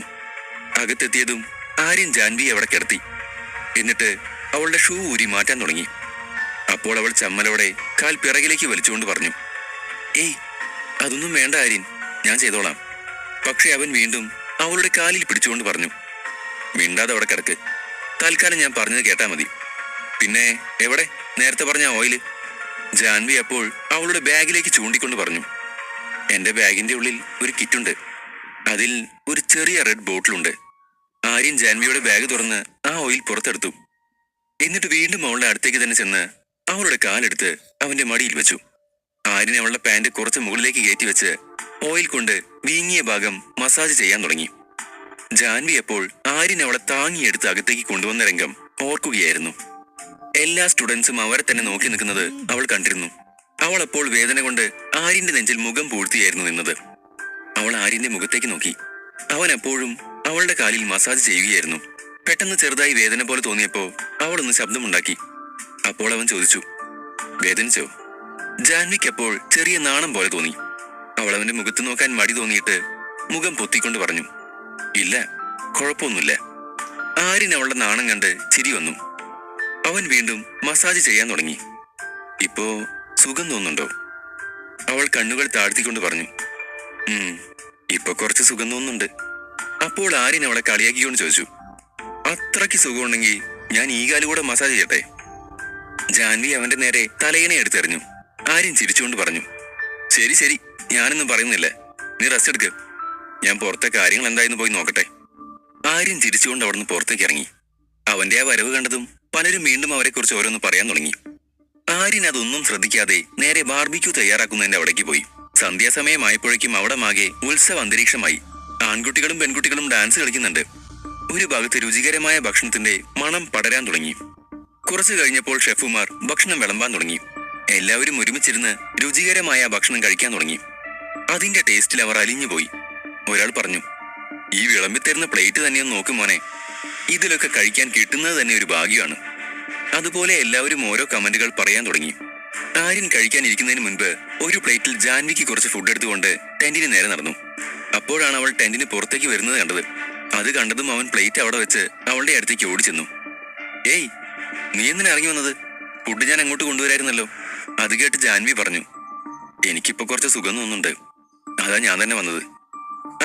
അകത്തെത്തിയതും ആര്യൻ ജാൻവിയെ അവിടെ കിടത്തി. എന്നിട്ട് അവളുടെ ഷൂ ഊരി മാറ്റാൻ തുടങ്ങി. അപ്പോൾ അവൾ ചമ്മലോടെ കാൽ പിറകിലേക്ക് വലിച്ചുകൊണ്ട് പറഞ്ഞു, ഏയ്, അതൊന്നും വേണ്ട ആര്യൻ, ഞാൻ ചെയ്തോളാം. പക്ഷെ അവൻ വീണ്ടും അവളുടെ കാലിൽ പിടിച്ചുകൊണ്ട് പറഞ്ഞു, മിണ്ടാതെ അവിടെ കിടക്ക്, തൽക്കാലം ഞാൻ പറഞ്ഞത് കേട്ടാ മതി. പിന്നെ എവിടെ നേരത്തെ പറഞ്ഞ ഓയില്? ജാൻവി അപ്പോൾ അവളുടെ ബാഗിലേക്ക് ചൂണ്ടിക്കൊണ്ട് പറഞ്ഞു, എന്റെ ബാഗിന്റെ ഉള്ളിൽ ഒരു കിറ്റുണ്ട്, അതിൽ ഒരു ചെറിയ റെഡ് ബോട്ടിലുണ്ട്. ആര്യൻ ജാൻവിയുടെ ബാഗ് തുറന്ന് ആ ഓയിൽ പുറത്തെടുത്തു. എന്നിട്ട് വീണ്ടും അവളുടെ അടുത്തേക്ക് തന്നെ ചെന്ന് അവളുടെ കാലെടുത്ത് അവന്റെ മടിയിൽ വെച്ചു. ആര്യൻ അവളുടെ പാന്റ് കുറച്ച് മുകളിലേക്ക് കയറ്റി വെച്ച് ഓയിൽ കൊണ്ട് വീങ്ങിയ ഭാഗം മസാജ് ചെയ്യാൻ തുടങ്ങി. ജാൻവി അപ്പോൾ ആര്യൻ അവളെ താങ്ങിയെടുത്ത് അകത്തേക്ക് കൊണ്ടുവന്ന രംഗം ഓർക്കുകയായിരുന്നു. എല്ലാ സ്റ്റുഡൻസും അവരെ തന്നെ നോക്കി നിൽക്കുന്നത് അവൾ കണ്ടിരുന്നു. അവൾ അപ്പോൾ വേദന കൊണ്ട് ആര്യന്റെ നെഞ്ചിൽ മുഖം പൂഴ്ത്തിയായിരുന്നു നിന്നത്. അവൾ ആര്യന്റെ മുഖത്തേക്ക് നോക്കി. അവൻ എപ്പോഴും അവളുടെ കാലിൽ മസാജ് ചെയ്യുകയായിരുന്നു. പെട്ടെന്ന് ചെറുതായി വേദന പോലെ തോന്നിയപ്പോ അവൾ ഒന്ന് ശബ്ദമുണ്ടാക്കി. അപ്പോൾ അവൻ ചോദിച്ചു, വേദനിച്ചോ? ജാൻവിക്ക് അപ്പോൾ ചെറിയ നാണം പോലെ തോന്നി. അവൾ അവന്റെ മുഖത്ത് നോക്കാൻ മടി തോന്നിയിട്ട് മുഖം പൊത്തിക്കൊണ്ട് പറഞ്ഞു, ഇല്ല, കുഴപ്പമൊന്നുമില്ല. ആര്യൻ അവളുടെ നാണം കണ്ട് ചിരി വന്നു. അവൻ വീണ്ടും മസാജ് ചെയ്യാൻ തുടങ്ങി. ഇപ്പോ സുഖം തോന്നുന്നുണ്ടോ? അവൾ കണ്ണുകൾ താഴ്ത്തിക്കൊണ്ട് പറഞ്ഞു, ഇപ്പൊ കുറച്ച് സുഖം തോന്നുന്നുണ്ട്. അപ്പോൾ ആര്യൻ അവളെ കളിയാക്കിക്കൊണ്ട് ചോദിച്ചു, അത്രയ്ക്ക് സുഖമുണ്ടെങ്കിൽ ഞാൻ ഈ കാലുകൂടെ മസാജ് ചെയ്യട്ടെ? ജാൻവി അവന്റെ നേരെ തലയിണ എടുത്തെറിഞ്ഞു. ആര്യൻ ചിരിച്ചുകൊണ്ട് പറഞ്ഞു, ശരി ശരി, ഞാനൊന്നും പറയുന്നില്ല, നീ റെസ്റ്റ് എടുക്ക്, ഞാൻ പുറത്തെ കാര്യങ്ങൾ എന്തായെന്ന് പോയി നോക്കട്ടെ. ആര്യൻ ചിരിച്ചുകൊണ്ട് അവിടുന്ന് പുറത്തേക്ക് ഇറങ്ങി. അവന്റെ ആ വരവ് കണ്ടതും പലരും വീണ്ടും അവരെക്കുറിച്ച് ഓരോന്ന് പറയാൻ തുടങ്ങി. ആര്യൻ അതൊന്നും ശ്രദ്ധിക്കാതെ നേരെ ബാർബിക്യൂ തയ്യാറാക്കുന്നതിന്റെ അവിടേക്ക് പോയി. സന്ധ്യാസമയമായപ്പോഴേക്കും അവിടെ മാകെ ഉത്സവ അന്തരീക്ഷമായി. ആൺകുട്ടികളും പെൺകുട്ടികളും ഡാൻസ് കളിക്കുന്നുണ്ട്. ഒരു ഭാഗത്ത് രുചികരമായ ഭക്ഷണത്തിന്റെ മണം പടരാൻ തുടങ്ങി. കുറച്ചു കഴിഞ്ഞപ്പോൾ ഷെഫുമാർ ഭക്ഷണം വിളമ്പാൻ തുടങ്ങി. എല്ലാവരും ഒരുമിച്ചിരുന്ന് രുചികരമായ ഭക്ഷണം കഴിക്കാൻ തുടങ്ങി. അതിന്റെ ടേസ്റ്റിൽ അവർ അലിഞ്ഞുപോയി. ഒരാൾ പറഞ്ഞു, ഈ വിളമ്പിത്തരുന്ന പ്ലേറ്റ് തന്നെയൊന്ന് നോക്കും മോനെ, ഇതിലൊക്കെ കഴിക്കാൻ കിട്ടുന്നത് തന്നെ ഒരു ഭാഗ്യമാണ്. അതുപോലെ എല്ലാവരും ഓരോ കമന്റുകൾ പറയാൻ തുടങ്ങി. ആര്യൻ കഴിക്കാനിരിക്കുന്നതിന് മുൻപ് ഒരു പ്ലേറ്റിൽ ജാൻവിക്ക് കുറച്ച് ഫുഡ് എടുത്തുകൊണ്ട് ടെന്റിന് നേരെ നടന്നു. അപ്പോഴാണ് അവൾ ടെന്റിന് പുറത്തേക്ക് വരുന്നത് കണ്ടത്. അത് കണ്ടതും അവൻ പ്ലേറ്റ് അവിടെ വെച്ച് അവളുടെ അടുത്തേക്ക് ഓടിച്ചെന്നു. ഏയ്, നീ എന്തിനാ ഇറങ്ങി വന്നത്? ഫുഡ് ഞാൻ അങ്ങോട്ട് കൊണ്ടുവരായിരുന്നല്ലോ. അത് കേട്ട് ജാൻവി പറഞ്ഞു, എനിക്കിപ്പോ കുറച്ച് സുഖം തോന്നുന്നുണ്ട്, അതാ ഞാൻ തന്നെ വന്നത്.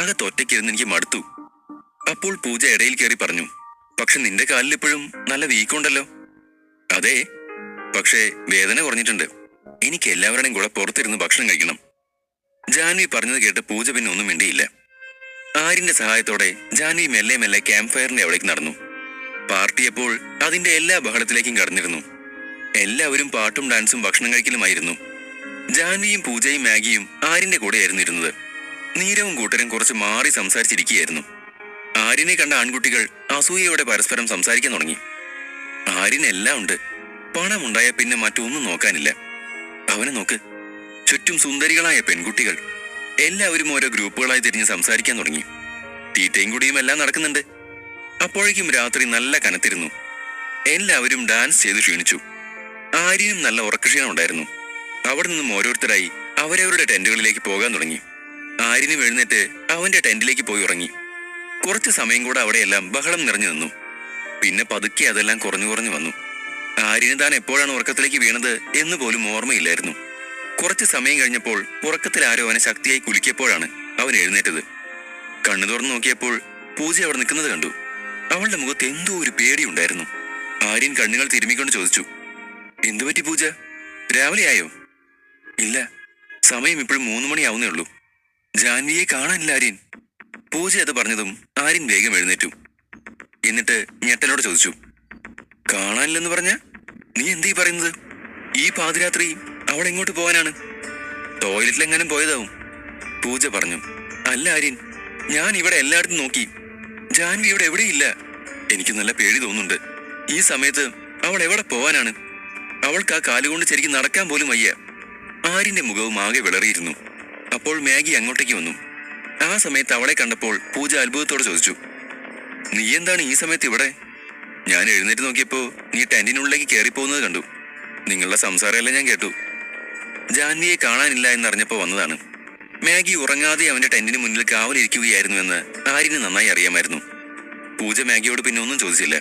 അകത്തൊറ്റയ്ക്കിരുന്ന് എനിക്ക് മടുത്തു. അപ്പോൾ പൂജ ഇടയിൽ കയറി പറഞ്ഞു, പക്ഷെ നിന്റെ കാലിൽ ഇപ്പോഴും നല്ല വീക്കുണ്ടല്ലോ. അതെ, പക്ഷേ വേദന കുറഞ്ഞിട്ടുണ്ട്. എനിക്ക് എല്ലാവരുടെയും കൂടെ പുറത്തിരുന്ന് ഭക്ഷണം കഴിക്കണം. ജാൻവി പറഞ്ഞത് കേട്ട് പൂജ പിന്നെ ഒന്നും മിണ്ടിയില്ല. ആര്യന്റെ സഹായത്തോടെ ജാൻവി മെല്ലെ മെല്ലെ ക്യാമ്പ് ഫയറിന്റെ അവിടേക്ക് നടന്നു. പാർട്ടിയപ്പോൾ അതിന്റെ എല്ലാ ബഹളത്തിലേക്കും കടന്നിരുന്നു. എല്ലാവരും പാട്ടും ഡാൻസും ഭക്ഷണം കഴിക്കലുമായിരുന്നു. ജാൻവിയും പൂജയും മാഗിയും ആര്യന്റെ കൂടെയായിരുന്നു ഇരുന്നത്. നീരവും കൂട്ടരും കുറച്ച് മാറി സംസാരിച്ചിരിക്കുകയായിരുന്നു. ആര്യനെ കണ്ട ആൺകുട്ടികൾ അസൂയയോടെ പരസ്പരം സംസാരിക്കാൻ തുടങ്ങി. ആര്യനെല്ലാം ഉണ്ട്, പണമുണ്ടായ പിന്നെ മറ്റൊന്നും നോക്കാനില്ല. അവനെ നോക്ക്, ചുറ്റും സുന്ദരികളായ പെൺകുട്ടികൾ. എല്ലാവരും ഓരോ ഗ്രൂപ്പുകളായി തിരിഞ്ഞ് സംസാരിക്കാൻ തുടങ്ങി. തീറ്റയും കുടിയും എല്ലാം നടക്കുന്നുണ്ട്. അപ്പോഴേക്കും രാത്രി നല്ല കനത്തിരുന്നു. എല്ലാവരും ഡാൻസ് ചെയ്ത് ക്ഷീണിച്ചു. ആര്യനും നല്ല ഉറക്കക്ഷീണം ഉണ്ടായിരുന്നു. അവിടെ നിന്നും ഓരോരുത്തരായി അവരവരുടെ ടെന്റുകളിലേക്ക് പോകാൻ തുടങ്ങി. ആര്യനും എഴുന്നേറ്റ് അവന്റെ ടെന്റിലേക്ക് പോയി ഉറങ്ങി. കുറച്ചു സമയം കൂടെ അവിടെയെല്ലാം ബഹളം നിറഞ്ഞു നിന്നു. പിന്നെ പതുക്കെ അതെല്ലാം കുറഞ്ഞു കുറഞ്ഞു വന്നു. ആര്യന് താൻ എപ്പോഴാണ് ഉറക്കത്തിലേക്ക് വീണത് എന്ന് പോലും ഓർമ്മയില്ലായിരുന്നു. കുറച്ചു സമയം കഴിഞ്ഞപ്പോൾ ഉറക്കത്തിൽ ആരോ അവനെ ശക്തിയായി കുലുക്കിയപ്പോഴാണ് അവൻ എഴുന്നേറ്റത്. കണ്ണു തുറന്നു നോക്കിയപ്പോൾ പൂജ അവിടെ നിൽക്കുന്നത് കണ്ടു. അവളുടെ മുഖത്ത് എന്തോ ഒരു പേടിയുണ്ടായിരുന്നു. ആര്യൻ കണ്ണുകൾ തിരുമ്മിക്കൊണ്ട് ചോദിച്ചു, എന്തുപറ്റി പൂജ? രാവിലെ ആയോ? ഇല്ല, സമയം ഇപ്പോഴും 3 മണിയാവുന്നേ ഉള്ളൂ. ജാൻവിയെ കാണാനില്ല ആര്യൻ. പൂജ അത് പറഞ്ഞതും ആര്യൻ വേഗം എഴുന്നേറ്റു. എന്നിട്ട് ഞെട്ടലോടെ ചോദിച്ചു, കാണാനില്ലെന്ന് പറഞ്ഞ നീ എന്തീ പറയുന്നത്? ഈ പാതിരാത്രി അവൾ എങ്ങോട്ട് പോകാനാണ്? ടോയ്ലറ്റിലെങ്ങാനും പോയതാവും. പൂജ പറഞ്ഞു, അല്ല ആര്യൻ, ഞാൻ ഇവിടെ എല്ലായിടത്തും നോക്കി. ജാൻവി ഇവിടെ എവിടെയില്ല. എനിക്ക് നല്ല പേടി തോന്നുന്നുണ്ട്. ഈ സമയത്ത് അവൾ എവിടെ പോവാനാണ്? അവൾക്ക് ആ കാലുകൊണ്ട് ശരിക്കും നടക്കാൻ പോലും വയ്യ. ആര്യന്റെ മുഖവും ആകെ വിളറിയിരുന്നു. അപ്പോൾ മാഗി അങ്ങോട്ടേക്ക് വന്നു. ആ സമയത്ത് അവളെ കണ്ടപ്പോൾ പൂജ അത്ഭുതത്തോടെ ചോദിച്ചു, നീ എന്താണ് ഈ സമയത്ത് ഇവിടെ? ഞാൻ എഴുന്നേറ്റ് നോക്കിയപ്പോ നീ ടെന്റിനുള്ളിലേക്ക് കയറിപ്പോകുന്നത് കണ്ടു. നിങ്ങളുടെ സംസാരമെല്ലാം ഞാൻ കേട്ടു. ജാൻവിയെ കാണാനില്ല എന്നറിഞ്ഞപ്പോ വന്നതാണ്. മാഗി ഉറങ്ങാതെ അവന്റെ ടെന്റിന് മുന്നിൽ കാവലിരിക്കുകയായിരുന്നുവെന്ന് ആര്യന് നന്നായി അറിയാമായിരുന്നു. പൂജ മാഗിയോട് പിന്നെ ഒന്നും ചോദിച്ചില്ല.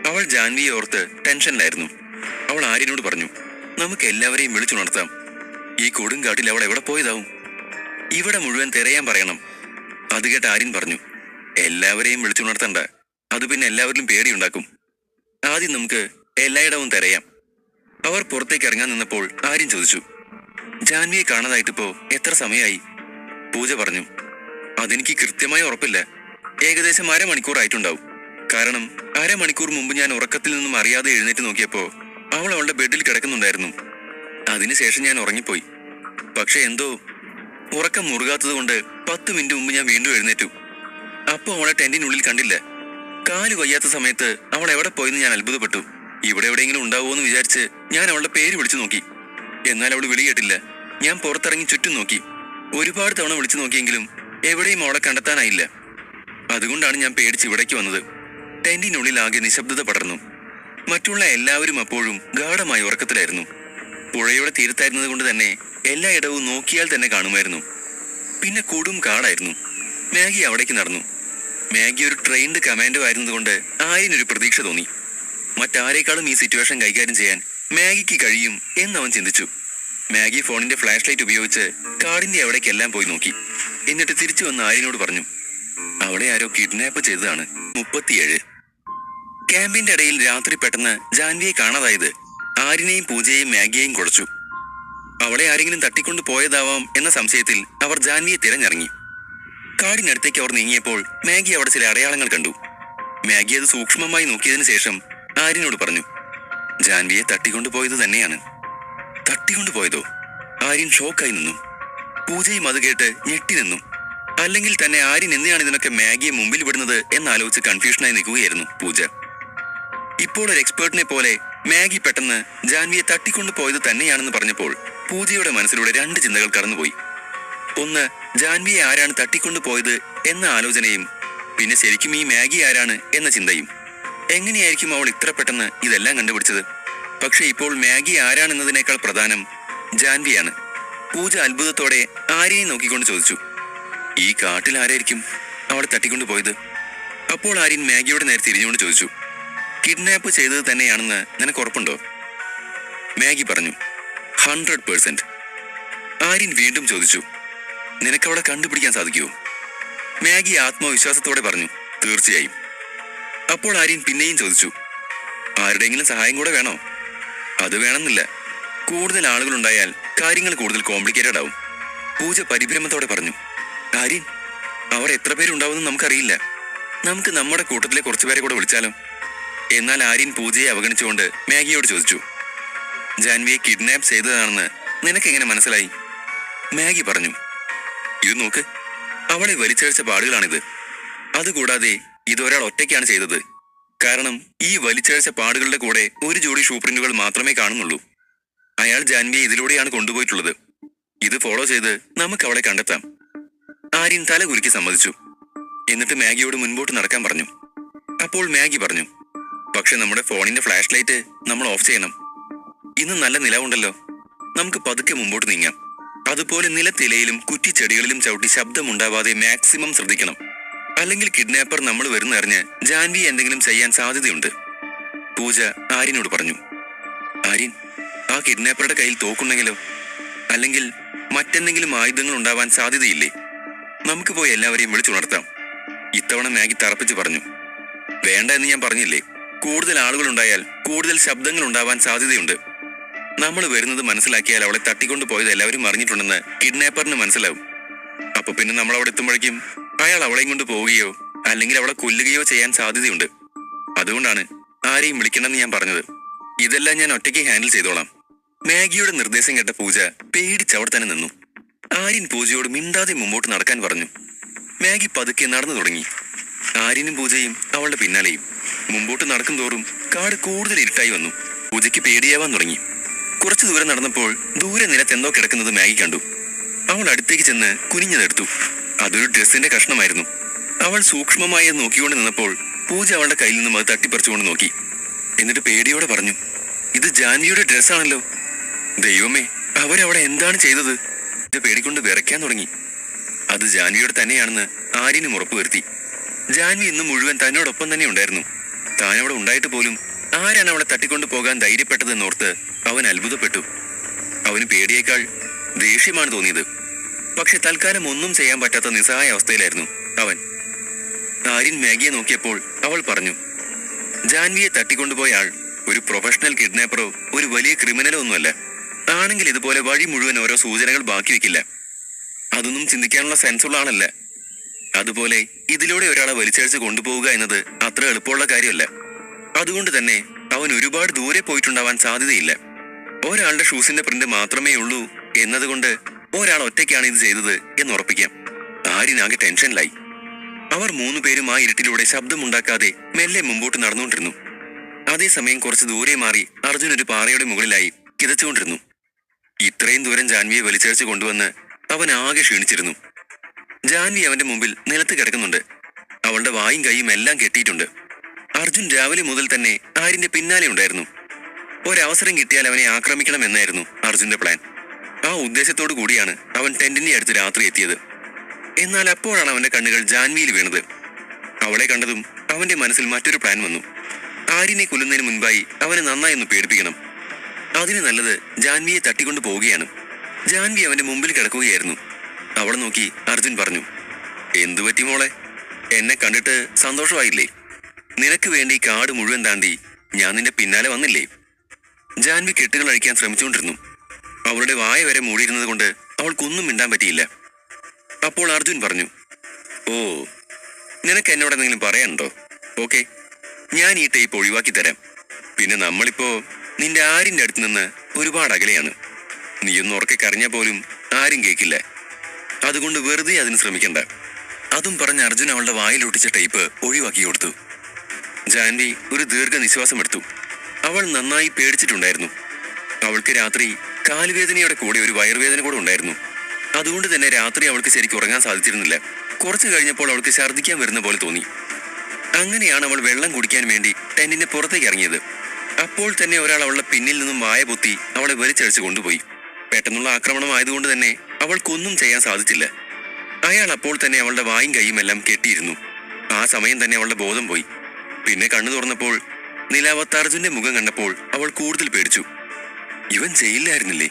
അവൾ ജാൻവിയെ ഓർത്ത് ടെൻഷനിലായിരുന്നു. അവൾ ആര്യനോട് പറഞ്ഞു, നമുക്ക് എല്ലാവരെയും വിളിച്ചുണർത്താം. ഈ കൊടുങ്കാട്ടിൽ അവൾ എവിടെ പോയതാവും? ഇവിടെ മുഴുവൻ തിരയാൻ പറയണം. അത് കേട്ട് ആര്യൻ പറഞ്ഞു, എല്ലാവരെയും വിളിച്ചുണർത്തണ്ട, അത് പിന്നെ എല്ലാവരിലും പേടിയുണ്ടാക്കും. ആദ്യം നമുക്ക് എല്ലായിടവും തിരയാം. അവർ പുറത്തേക്ക് ഇറങ്ങാൻ നിന്നപ്പോൾ ആര്യൻ ചോദിച്ചു, ജാൻവിയെ കാണാതായിട്ടിപ്പോ എത്ര സമയമായി? പൂജ പറഞ്ഞു, അതെനിക്ക് കൃത്യമായി ഉറപ്പില്ല. ഏകദേശം 1/2 മണിക്കൂറായിട്ടുണ്ടാവും. കാരണം 1/2 മണിക്കൂർ മുമ്പ് ഞാൻ ഉറക്കത്തിൽ നിന്നും അറിയാതെ എഴുന്നേറ്റ് നോക്കിയപ്പോ അവൾ അവളുടെ ബെഡിൽ കിടക്കുന്നുണ്ടായിരുന്നു. അതിനുശേഷം ഞാൻ ഉറങ്ങിപ്പോയി. പക്ഷെ എന്തോ ഉറക്കം മുറുകാത്തത് കൊണ്ട് 10 മിനിറ്റ് മുമ്പ് ഞാൻ വീണ്ടും എഴുന്നേറ്റു. അപ്പൊ അവളെ ടെന്റിനുള്ളിൽ കണ്ടില്ല. കാല് വയ്യാത്ത സമയത്ത് അവൾ എവിടെ പോയെന്ന് ഞാൻ അത്ഭുതപ്പെട്ടു. ഇവിടെ എവിടെയെങ്കിലും ഉണ്ടാവുമോ എന്ന് വിചാരിച്ച് ഞാൻ അവളുടെ പേര് വിളിച്ചു നോക്കി. എന്നാൽ അവൾ വിളി കേട്ടില്ല. ഞാൻ പുറത്തിറങ്ങി ചുറ്റും നോക്കി. ഒരുപാട് തവണ വിളിച്ചു നോക്കിയെങ്കിലും എവിടെയും അവളെ കണ്ടെത്താനായില്ല. അതുകൊണ്ടാണ് ഞാൻ പേടിച്ച് ഇവിടേക്ക് വന്നത്. ടെന്റിനുള്ളിൽ ആകെ നിശബ്ദത പടർന്നു. മറ്റുള്ള എല്ലാവരും അപ്പോഴും ഗാഢമായി ഉറക്കത്തിലായിരുന്നു. പുഴയുടെ തീരത്തായിരുന്നത് കൊണ്ട് തന്നെ എല്ലായിടവും നോക്കിയാൽ തന്നെ കാണുമായിരുന്നു. പിന്നെ കൊടും കാടായിരുന്നു. മാഗി അവിടേക്ക് നടന്നു. മാഗി ഒരു ട്രെയിൻഡ് കമാൻഡോ ആയിരുന്നതുകൊണ്ട് ആര്യനൊരു പ്രതീക്ഷ തോന്നി. മറ്റാരേക്കാളും ഈ സിറ്റുവേഷൻ കൈകാര്യം ചെയ്യാൻ മാഗിക്ക് കഴിയും എന്നവൻ ചിന്തിച്ചു. മാഗി ഫോണിന്റെ ഫ്ലാഷ് ലൈറ്റ് ഉപയോഗിച്ച് കാടിന്റെ അവിടേക്കെല്ലാം പോയി നോക്കി. എന്നിട്ട് തിരിച്ചു വന്ന് ആര്യനോട് പറഞ്ഞു, അവിടെ ആരോ കിഡ്നാപ്പ് ചെയ്തതാണ്. 37. ക്യാമ്പിന്റെ ഇടയിൽ രാത്രി പെട്ടെന്ന് ജാൻവിയെ കാണാതായത് ആര്യനെയും പൂജയെയും മാഗിയെയും കുഴച്ചു. അവളെ ആരെങ്കിലും തട്ടിക്കൊണ്ടു പോയതാവാം എന്ന സംശയത്തിൽ അവർ ജാൻവിയെ തിരഞ്ഞിറങ്ങി. കാടിനടുത്തേക്ക് അവർ നീങ്ങിയപ്പോൾ മാഗി അവിടെ ചില അടയാളങ്ങൾ കണ്ടു. മാഗി അത് സൂക്ഷ്മമായി നോക്കിയതിനു ശേഷം ആര്യനോട് പറഞ്ഞു, ജാൻവിയെ തട്ടിക്കൊണ്ടുപോയത് തന്നെയാണ്. തട്ടിക്കൊണ്ടുപോയതോ? ആര്യൻ ഷോക്കായി നിന്നു. പൂജയും അത് കേട്ട് ഞെട്ടി നിന്നു. അല്ലെങ്കിൽ തന്നെ ആര്യൻ എന്തിനാണ് ഇതിനൊക്കെ മാഗിയെ മുമ്പിൽ വിടുന്നത് എന്നാലോചിച്ച് കൺഫ്യൂഷനായി നിൽക്കുകയായിരുന്നു പൂജ. ഇപ്പോൾ ഒരു എക്സ്പേർട്ടിനെ പോലെ മാഗി പെട്ടെന്ന് ജാൻവിയെ തട്ടിക്കൊണ്ടുപോയത് തന്നെയാണെന്ന് പറഞ്ഞപ്പോൾ പൂജയുടെ മനസ്സിലൂടെ 2 ചിന്തകൾ കടന്നുപോയി. ഒന്ന്, ജാൻവിയെ ആരാണ് തട്ടിക്കൊണ്ടുപോയത് എന്ന ആലോചനയും പിന്നെ ശരിക്കും ഈ മാഗി ആരാണ് എന്ന ചിന്തയും. എങ്ങനെയായിരിക്കും അവൾ ഇത്ര പെട്ടെന്ന് ഇതെല്ലാം കണ്ടുപിടിച്ചത്? പക്ഷെ ഇപ്പോൾ മാഗി ആരാണെന്നതിനേക്കാൾ പ്രധാനം ജാൻവിയാണ്. പൂജ അത്ഭുതത്തോടെ ആര്യയെ നോക്കിക്കൊണ്ട് ചോദിച്ചു, ഈ കാട്ടിൽ ആരായിരിക്കും അവളെ തട്ടിക്കൊണ്ടു പോയത്? അപ്പോൾ ആര്യൻ മാഗിയോട് നേരെ തിരിഞ്ഞുകൊണ്ട് ചോദിച്ചു, കിഡ്നാപ്പ് ചെയ്തത് തന്നെയാണെന്ന് നിനക്ക് ഉറപ്പുണ്ടോ? മാഗി പറഞ്ഞു, 100%. ആര്യൻ വീണ്ടും ചോദിച്ചു, നിനക്കവളെ കണ്ടുപിടിക്കാൻ സാധിക്കുമോ? മാഗി ആത്മവിശ്വാസത്തോടെ പറഞ്ഞു, തീർച്ചയായും. അപ്പോൾ ആര്യൻ പിന്നെയും ചോദിച്ചു, ആരുടെയെങ്കിലും സഹായം കൂടെ വേണോ? അത് വേണമെന്നില്ല. കൂടുതൽ ആളുകളുണ്ടായാൽ കാര്യങ്ങൾ കൂടുതൽ കോംപ്ലിക്കേറ്റഡ് ആവും. പൂജ പരിഭ്രമത്തോടെ പറഞ്ഞു, ആര്യൻ, അവർ എത്ര പേരുണ്ടാവുമെന്ന് നമുക്കറിയില്ല. നമുക്ക് നമ്മുടെ കൂട്ടത്തിലെ കുറച്ചുപേരെ കൂടെ വിളിച്ചാലോ? എന്നാൽ ആര്യൻ പൂജയെ അവഗണിച്ചുകൊണ്ട് മാഗിയോട് ചോദിച്ചു, ജാൻവിയെ കിഡ്നാപ്പ് ചെയ്തതാണെന്ന് നിനക്കെങ്ങനെ മനസ്സിലായി? മാഗി പറഞ്ഞു, ഇത് നോക്ക്, അവളെ വലിച്ചഴിച്ച പാടുകളാണിത്. അതുകൂടാതെ ഇതൊരാൾ ഒറ്റയ്ക്കാണ് ചെയ്തത്. കാരണം ഈ വലിച്ചഴിച്ച പാടുകളുടെ കൂടെ ഒരു ജോഡി ഷൂ പ്രിന്റുകൾ മാത്രമേ കാണുന്നുള്ളൂ. അയാൾ ജാൻവിയെ ഇതിലൂടെയാണ് കൊണ്ടുപോയിട്ടുള്ളത്. ഇത് ഫോളോ ചെയ്ത് നമുക്ക് അവളെ കണ്ടെത്താം. ആര്യൻ തല കുലുക്കി സമ്മതിച്ചു. എന്നിട്ട് മാഗിയോട് മുൻപോട്ട് നടക്കാൻ പറഞ്ഞു. അപ്പോൾ മാഗി പറഞ്ഞു, പക്ഷെ നമ്മുടെ ഫോണിന്റെ ഫ്ലാഷ് ലൈറ്റ് നമ്മൾ ഓഫ് ചെയ്യണം. ഇന്ന് നല്ല നിലവുണ്ടല്ലോ, നമുക്ക് പതുക്കെ മുമ്പോട്ട് നീങ്ങാം. അതുപോലെ നിലത്തിലയിലും കുറ്റിച്ചെടികളിലും ചവിട്ടി ശബ്ദമുണ്ടാവാതെ മാക്സിമം ശ്രദ്ധിക്കണം. അല്ലെങ്കിൽ കിഡ്നാപ്പർ നമ്മൾ വരുന്നറിഞ്ഞ് ജാൻവി എന്തെങ്കിലും ചെയ്യാൻ സാധ്യതയുണ്ട്. പൂജ ആര്യനോട് പറഞ്ഞു. ആര്യൻ, ആ കിഡ്നാപ്പറുടെ കയ്യിൽ തോക്കുണ്ടെങ്കിലോ? അല്ലെങ്കിൽ മറ്റെന്തെങ്കിലും ആയുധങ്ങൾ ഉണ്ടാവാൻ സാധ്യതയില്ലേ? നമുക്ക് പോയി എല്ലാവരെയും വിളിച്ചുണർത്താം. ഇത്തവണ മാഗി തറപ്പിച്ച് പറഞ്ഞു. വേണ്ട എന്ന് ഞാൻ പറഞ്ഞില്ലേ, കൂടുതൽ ആളുകളുണ്ടായാൽ കൂടുതൽ ശബ്ദങ്ങൾ ഉണ്ടാവാൻ സാധ്യതയുണ്ട്. നമ്മൾ വരുന്നത് മനസ്സിലാക്കിയാൽ അവളെ തട്ടിക്കൊണ്ടു പോയത് എല്ലാവരും അറിഞ്ഞിട്ടുണ്ടെന്ന് കിഡ്നാപ്പറിന് മനസ്സിലാവും. അപ്പൊ പിന്നെ നമ്മൾ അവിടെ എത്തുമ്പോഴേക്കും അയാൾ അവളെയും കൊണ്ട് പോവുകയോ അല്ലെങ്കിൽ അവളെ കൊല്ലുകയോ ചെയ്യാൻ സാധ്യതയുണ്ട്. അതുകൊണ്ടാണ് ആരെയും വിളിക്കണമെന്ന് ഞാൻ പറഞ്ഞത്. ഇതെല്ലാം ഞാൻ ഒറ്റയ്ക്ക് ഹാൻഡിൽ ചെയ്തോളാം. മാഗിയുടെ നിർദ്ദേശം കേട്ട പൂജ പേടിച്ചവിടെ തന്നെ നിന്നു. ആര്യൻ പൂജയോട് മിണ്ടാതെ മുമ്പോട്ട് നടക്കാൻ പറഞ്ഞു. മാഗി പതുക്കെ നടന്നു തുടങ്ങി. ആര്യനും പൂജയും അവളുടെ പിന്നാലെയും. മുമ്പോട്ട് നടക്കും തോറും കാട് കൂടുതൽ ഇരുട്ടായി വന്നു. പൂജയ്ക്ക് പേടിയാവാൻ തുടങ്ങി. കുറച്ചു ദൂരം നടന്നപ്പോൾ ദൂരെ നിലത്തെന്തോ കിടക്കുന്നത് മാഗി കണ്ടു. അവൾ അടുത്തേക്ക് ചെന്ന് കുനിഞ്ഞതെടുത്തു. അതൊരു ഡ്രസ്സിന്റെ കഷ്ണമായിരുന്നു. അവൾ സൂക്ഷ്മമായി അത് നോക്കിക്കൊണ്ട് നിന്നപ്പോൾ പൂജ അവളുടെ കയ്യിൽ നിന്നും അത് തട്ടിപ്പറിച്ചുകൊണ്ട് നോക്കി. എന്നിട്ട് പേടിയോടെ പറഞ്ഞു, ഇത് ജാൻവിയുടെ ഡ്രസ്സാണല്ലോ. ദൈവമേ, അവരവിടെ എന്താണ് ചെയ്തത്? ഇത് പേടിക്കൊണ്ട് വിറയ്ക്കാൻ തുടങ്ങി. അത് ജാൻവിയുടെ തന്നെയാണെന്ന് ആര്യനും ഉറപ്പുവരുത്തി. ജാൻവി ഇന്ന് മുഴുവൻ തന്നോടൊപ്പം തന്നെ ഉണ്ടായിരുന്നു. താനവിടെ ഉണ്ടായിട്ട് പോലും ആരാണ് അവളെ തട്ടിക്കൊണ്ടു പോകാൻ ധൈര്യപ്പെട്ടതെന്നോർത്ത് അവൻ അത്ഭുതപ്പെട്ടു. അവന് പേടിയേക്കാൾ ദേഷ്യമാണ് തോന്നിയത്. പക്ഷെ തൽക്കാലം ഒന്നും ചെയ്യാൻ പറ്റാത്ത നിസ്സഹായ അവസ്ഥയിലായിരുന്നു അവൻ. ആര്യൻ മാഗിയെ നോക്കിയപ്പോൾ അവൾ പറഞ്ഞു, ജാൻവിയെ തട്ടിക്കൊണ്ടുപോയ ആൾ ഒരു പ്രൊഫഷണൽ കിഡ്നാപ്പറോ ഒരു വലിയ ക്രിമിനലോ ഒന്നുമല്ല. ആണെങ്കിൽ ഇതുപോലെ വഴി മുഴുവൻ ഓരോ സൂചനകൾ ബാക്കി വെക്കില്ല. അതൊന്നും ചിന്തിക്കാനുള്ള സെൻസുള്ള ആളല്ല. അതുപോലെ ഇതിലൂടെ ഒരാളെ വലിച്ചഴിച്ച് കൊണ്ടുപോവുക എന്നത് അത്ര എളുപ്പമുള്ള കാര്യമല്ല. അതുകൊണ്ട് തന്നെ അവൻ ഒരുപാട് ദൂരെ പോയിട്ടുണ്ടാവാൻ സാധ്യതയില്ല. ഒരാളുടെ ഷൂസിന്റെ പ്രിന്റ് മാത്രമേ ഉള്ളൂ എന്നതുകൊണ്ട് ഒരാൾ ഒറ്റയ്ക്കാണ് ഇത് ചെയ്തത് എന്നുറപ്പിക്കാം. ആര്യനാകെ ടെൻഷനിലായി. അവർ 3 പേരും ആ ഇരുട്ടിലൂടെ ശബ്ദമുണ്ടാക്കാതെ മെല്ലെ മുമ്പോട്ട് നടന്നുകൊണ്ടിരുന്നു. അതേസമയം കുറച്ച് ദൂരെ മാറി അർജുൻ ഒരു പാറയുടെ മുകളിലായി കിതച്ചുകൊണ്ടിരുന്നു. ഇത്രയും ദൂരം ജാൻവിയെ വലിച്ചഴിച്ച് കൊണ്ടുവന്ന് അവൻ ആകെ ക്ഷീണിച്ചിരുന്നു. ജാൻവി അവന്റെ മുമ്പിൽ നിലത്ത് കിടക്കുന്നുണ്ട്. അവളുടെ വായും കൈയും എല്ലാം കെട്ടിയിട്ടുണ്ട്. അർജുൻ രാവിലെ മുതൽ തന്നെ ആര്യന്റെ പിന്നാലെ ഉണ്ടായിരുന്നു. ഒരവസരം കിട്ടിയാൽ അവനെ ആക്രമിക്കണം എന്നായിരുന്നു അർജുന്റെ പ്ലാൻ. ആ ഉദ്ദേശത്തോടു കൂടിയാണ് അവൻ ടെന്റിന്റെ അടുത്ത് രാത്രി എത്തിയത്. എന്നാൽ അപ്പോഴാണ് അവന്റെ കണ്ണുകൾ ജാൻവിയിൽ വീണത്. അവളെ കണ്ടതും അവന്റെ മനസ്സിൽ മറ്റൊരു പ്ലാൻ വന്നു. ആര്യനെ കൊല്ലുന്നതിന് മുൻപായി അവനെ നന്നായി ഒന്ന് പേടിപ്പിക്കണം. അതിന് നല്ലത് ജാൻവിയെ തട്ടിക്കൊണ്ടു പോവുകയാണ്. ജാൻവി അവന്റെ മുമ്പിൽ കിടക്കുകയായിരുന്നു. അവളെ നോക്കി അർജുൻ പറഞ്ഞു, എന്തുപറ്റി മോളെ? എന്നെ കണ്ടിട്ട് സന്തോഷമായില്ലേ? നിനക്ക് വേണ്ടി കാട് മുഴുവൻ താണ്ടി ഞാൻ നിന്റെ പിന്നാലെ വന്നില്ലേ? ജാൻവി കെട്ടുകൾ അഴിക്കാൻ ശ്രമിച്ചുകൊണ്ടിരുന്നു. അവളുടെ വായ വരെ മൂടിയിരുന്നത് കൊണ്ട് അവൾക്കൊന്നും മിണ്ടാൻ പറ്റിയില്ല. അപ്പോൾ അർജുൻ പറഞ്ഞു, ഓ, നിനക്ക് എന്നോട് എന്തെങ്കിലും പറയാനുണ്ടോ? ഓക്കെ, ഞാൻ ഈ ടേപ്പ് ഒഴിവാക്കി തരാം. പിന്നെ നമ്മളിപ്പോ നിന്റെ ആര്യന്റെ അടുത്ത് നിന്ന് ഒരുപാട് അകലെയാണ്. നീയൊന്ന് ഉറക്കെ കരഞ്ഞാൽ പോലും ആരും കേൾക്കില്ല. അതുകൊണ്ട് വെറുതെ അതിന് ശ്രമിക്കണ്ട. അതും പറഞ്ഞ് അർജുൻ അവളുടെ വായിലൊട്ടിച്ച ടേപ്പ് ഒഴിവാക്കി കൊടുത്തു. ജാൻവി ഒരു ദീർഘനിശ്വാസം എടുത്തു. അവൾ നന്നായി പേടിച്ചിട്ടുണ്ടായിരുന്നു. അവൾക്ക് രാത്രി കാലുവേദനയുടെ കൂടെ ഒരു വയറുവേദന കൂടെ ഉണ്ടായിരുന്നു. അതുകൊണ്ട് തന്നെ രാത്രി അവൾക്ക് ശരിക്കും ഉറങ്ങാൻ സാധിച്ചിരുന്നില്ല. കുറച്ചു കഴിഞ്ഞപ്പോൾ അവൾക്ക് ഛർദ്ദിക്കാൻ വരുന്ന പോലെ തോന്നി. അങ്ങനെയാണ് അവൾ വെള്ളം കുടിക്കാൻ വേണ്ടി ടെന്റിന്റെ പുറത്തേക്ക് ഇറങ്ങിയത്. അപ്പോൾ തന്നെ ഒരാൾ അവളുടെ പിന്നിൽ നിന്നും വായ പൊത്തി അവളെ വലിച്ചഴിച്ചു കൊണ്ടുപോയി. പെട്ടെന്നുള്ള ആക്രമണമായതുകൊണ്ട് തന്നെ അവൾക്കൊന്നും ചെയ്യാൻ സാധിച്ചില്ല. അയാൾ അപ്പോൾ തന്നെ അവളുടെ വായും കൈയും എല്ലാം കെട്ടിയിരുന്നു. ആ സമയം തന്നെ അവളുടെ ബോധം പോയി. പിന്നെ കണ്ണു തുറന്നപ്പോൾ നിലാവത്ത് അർജുന്റെ മുഖം കണ്ടപ്പോൾ അവൾ കൂടുതൽ പേടിച്ചു. ഇവൻ ജയിലിലായിരുന്നില്ലേ?